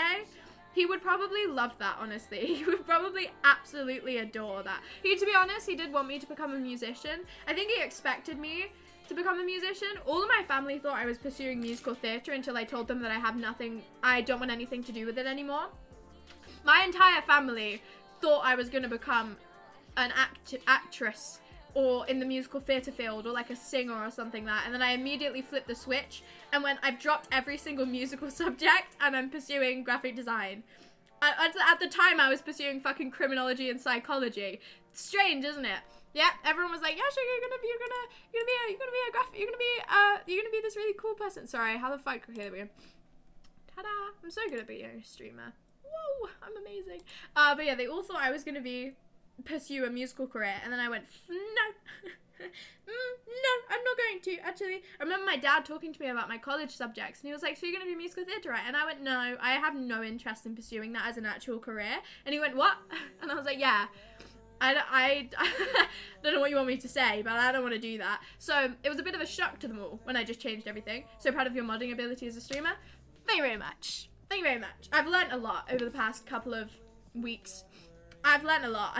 He would probably love that, honestly. He would probably absolutely adore that. To be honest, he did want me to become a musician. I think he expected me to become a musician. All of my family thought I was pursuing musical theatre until I told them that I don't want anything to do with it anymore. My entire family thought I was going to become an actress or in the musical theatre field or like a singer or something like that. And then I immediately flipped the switch and I've dropped every single musical subject and I'm pursuing graphic design. At the time, I was pursuing fucking criminology and psychology. Strange, isn't it? Yeah, everyone was like, yeah, sure, you're gonna be this really cool person. Sorry, how the fuck? Okay, there we go. Ta-da! I'm so good at being a streamer. Whoa, I'm amazing. But yeah, they all thought I was gonna pursue a musical career, and then I went, no. No, I'm not going to, actually. I remember my dad talking to me about my college subjects, and he was like, so you're going to do musical theatre, right? And I went, no, I have no interest in pursuing that as an actual career. And he went, what? And I was like, yeah, I don't know what you want me to say, but I don't want to do that. So it was a bit of a shock to them all when I just changed everything. So proud of your modding ability as a streamer. Thank you very much. Thank you very much. I've learned a lot over the past couple of weeks. I've learned a lot.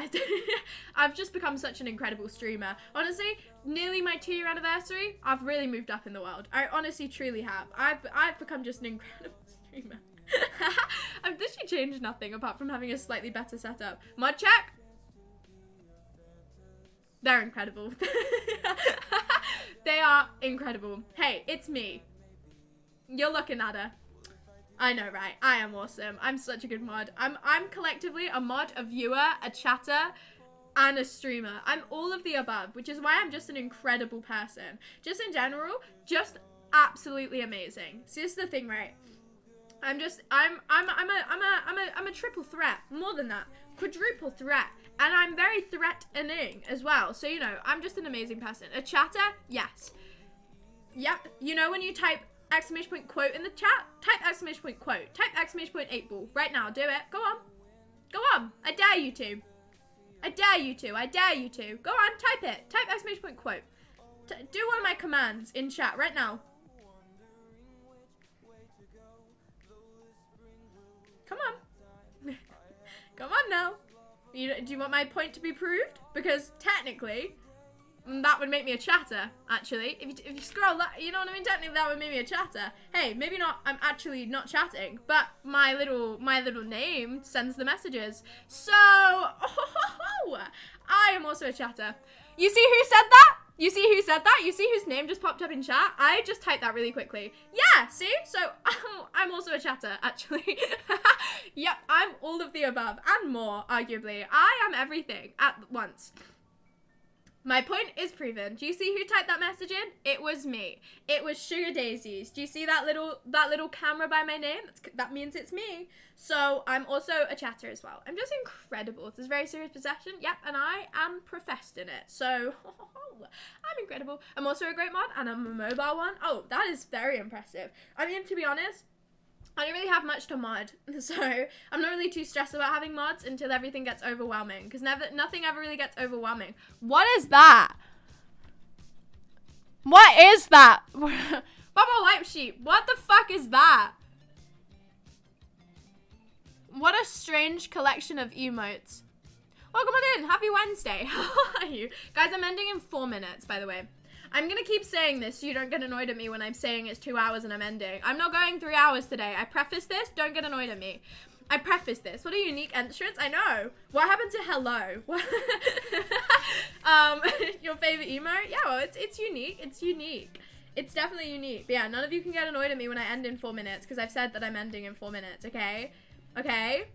I've just become such an incredible streamer. Honestly, nearly my 2-year anniversary, I've really moved up in the world. I honestly, truly have. I've become just an incredible streamer. I've literally changed nothing apart from having a slightly better setup. Mod check. They're incredible. They are incredible. Hey, it's me. You're looking at her. I know, right? I am awesome. I'm such a good mod. I'm collectively a mod, a viewer, a chatter, and a streamer. I'm all of the above, which is why I'm just an incredible person. Just in general, just absolutely amazing. See, this is the thing, right? I'm a triple threat. More than that, quadruple threat. And I'm very threatening as well. So, you know, I'm just an amazing person. A chatter? Yes. Yep. You know when you type exclamation point quote in the chat? Type exclamation point quote. Type exclamation point 8 ball. Right now. Do it. Go on. Go on. I dare you to. I dare you to. I dare you to. Go on. Type it. Type exclamation point quote. Do one of my commands in chat right now. Come on. Come on now. Do you want my point to be proved? Because technically, that would make me a chatter, actually. If you scroll that, you know what I mean? Technically, that would make me a chatter. Hey, maybe not, I'm actually not chatting, but my little name sends the messages. So, I am also a chatter. You see who said that? You see who said that? You see whose name just popped up in chat? I just typed that really quickly. Yeah, see? So, I'm also a chatter, actually. Yep, I'm all of the above and more, arguably. I am everything at once. My point is proven. Do you see who typed that message in? It was me. It was Sugar Daisies. Do you see that little camera by my name? That means it's me. So I'm also a chatter as well. I'm just incredible. This is very serious possession. Yep, and I am professed in it. So I'm incredible. I'm also a great mod, and I'm a mobile one. Oh, that is very impressive. I mean, to be honest, I don't really have much to mod, so I'm not really too stressed about having mods until everything gets overwhelming, because nothing ever really gets overwhelming. What is that? What is that? Bubble White Sheep, what the fuck is that? What a strange collection of emotes. Welcome on in, happy Wednesday. How are you? Guys, I'm ending in 4 minutes, by the way. I'm gonna keep saying this so you don't get annoyed at me when I'm saying it's 2 hours and I'm ending. I'm not going 3 hours today. I preface this, don't get annoyed at me. I preface this. What a unique entrance. I know. What happened to hello? Your favorite emote? Yeah, well, it's unique. It's unique. It's definitely unique. But yeah, none of you can get annoyed at me when I end in 4 minutes, because I've said that I'm ending in 4 minutes, okay? Okay?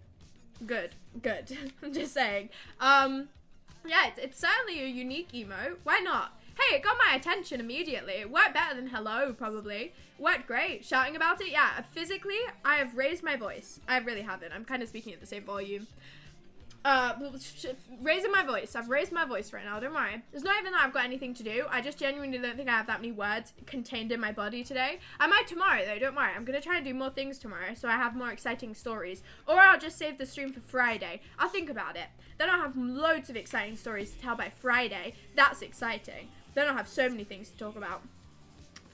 Good. Good. I'm just saying. Yeah, it's certainly a unique emote. Why not? Hey, it got my attention immediately. It worked better than hello, probably. Worked great. Shouting about it, yeah. Physically, I have raised my voice. I really haven't. I'm kind of speaking at the same volume. Raising my voice. I've raised my voice right now, don't worry. It's not even that I've got anything to do. I just genuinely don't think I have that many words contained in my body today. I might tomorrow, though, don't worry. I'm going to try and do more things tomorrow so I have more exciting stories. Or I'll just save the stream for Friday. I'll think about it. Then I'll have loads of exciting stories to tell by Friday. That's exciting. Then I'll have so many things to talk about.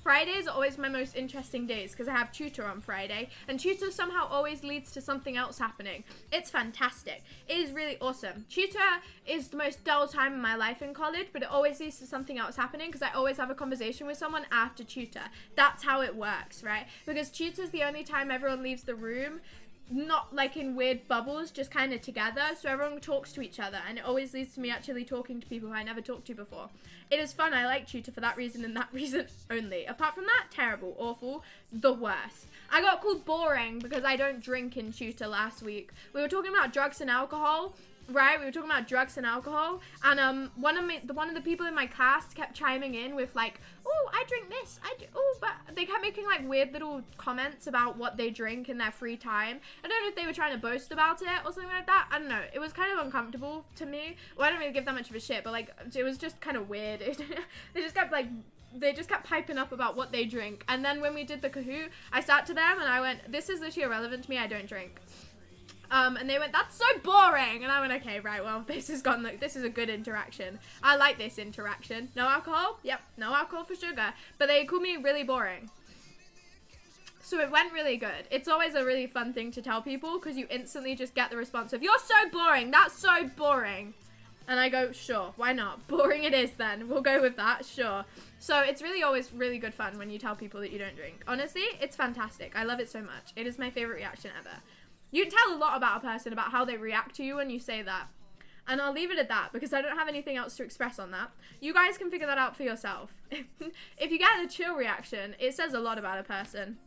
Fridays are always my most interesting days because I have tutor on Friday, and tutor somehow always leads to something else happening. It's fantastic. It is really awesome. Tutor is the most dull time in my life in college, but it always leads to something else happening because I always have a conversation with someone after tutor. That's how it works, right? Because tutor's the only time everyone leaves the room, not like in weird bubbles, just kind of together, so everyone talks to each other, and it always leads to me actually talking to people who I never talked to before. It is fun. I like tutor for that reason and that reason only. Apart from that, terrible, awful, the worst. I got called boring because I don't drink in tutor last week. We were talking about drugs and alcohol, right? We were talking about drugs and alcohol, and one of the people in my class kept chiming in with like, oh, I drink this, but they kept making like weird little comments about what they drink in their free time. I don't know if they were trying to boast about it or something like that. I don't know. It was kind of uncomfortable to me. Well, I don't really give that much of a shit, but like, it was just kind of weird. They just kept piping up about what they drink. And then when we did the Kahoot, I sat to them and I went, this is literally irrelevant to me, I don't drink. And they went, that's so boring. And I went, okay, right, well, this is a good interaction. I like this interaction. No alcohol? Yep, no alcohol for sugar. But they called me really boring. So it went really good. It's always a really fun thing to tell people because you instantly just get the response of, you're so boring, that's so boring. And I go, sure, why not? Boring it is then. We'll go with that, sure. So it's really always really good fun when you tell people that you don't drink. Honestly, it's fantastic. I love it so much. It is my favorite reaction ever. You can tell a lot about a person, about how they react to you when you say that. And I'll leave it at that because I don't have anything else to express on that. You guys can figure that out for yourself. If you get a chill reaction, it says a lot about a person.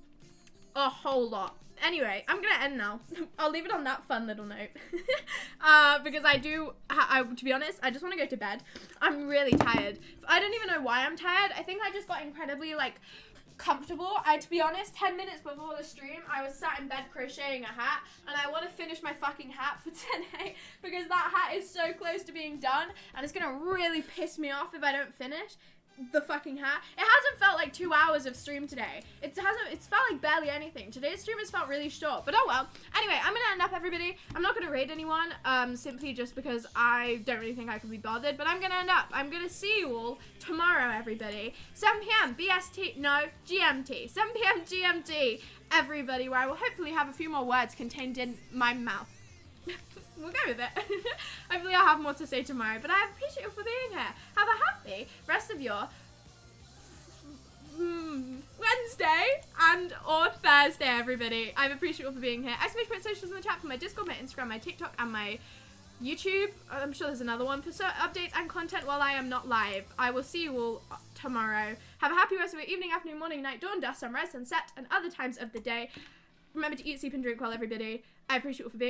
A whole lot. Anyway, I'm gonna end now. I'll leave it on that fun little note. Because to be honest, I just want to go to bed. I'm really tired. I don't even know why I'm tired. I think I just got incredibly, like, comfortable. To be honest, 10 minutes before the stream, I was sat in bed crocheting a hat, and I want to finish my fucking hat for today because that hat is so close to being done, and it's gonna really piss me off if I don't finish the fucking hat. It hasn't felt like 2 hours of stream today. It's felt like barely anything. Today's stream has felt really short, but oh well. Anyway, I'm gonna end up, everybody. I'm not gonna raid anyone, simply just because I don't really think I can be bothered, but I'm gonna end up. I'm gonna see you all tomorrow, everybody. 7 p.m. BST, no, GMT. 7 p.m. GMT, everybody, where I will hopefully have a few more words contained in my mouth. We'll go with it. Hopefully I'll have more to say tomorrow, but I appreciate you for being here. Have a happy rest of your Wednesday and or Thursday, everybody. I appreciate you for being here. Exclamation socials in the chat for my Discord, my Instagram, my TikTok, and my YouTube. I'm sure there's another one for updates and content while I am not live. I will see you all tomorrow. Have a happy rest of your evening, afternoon, morning, night, dawn, dusk, sunrise, sunset, and other times of the day. Remember to eat, sleep, and drink well, everybody. I appreciate you for being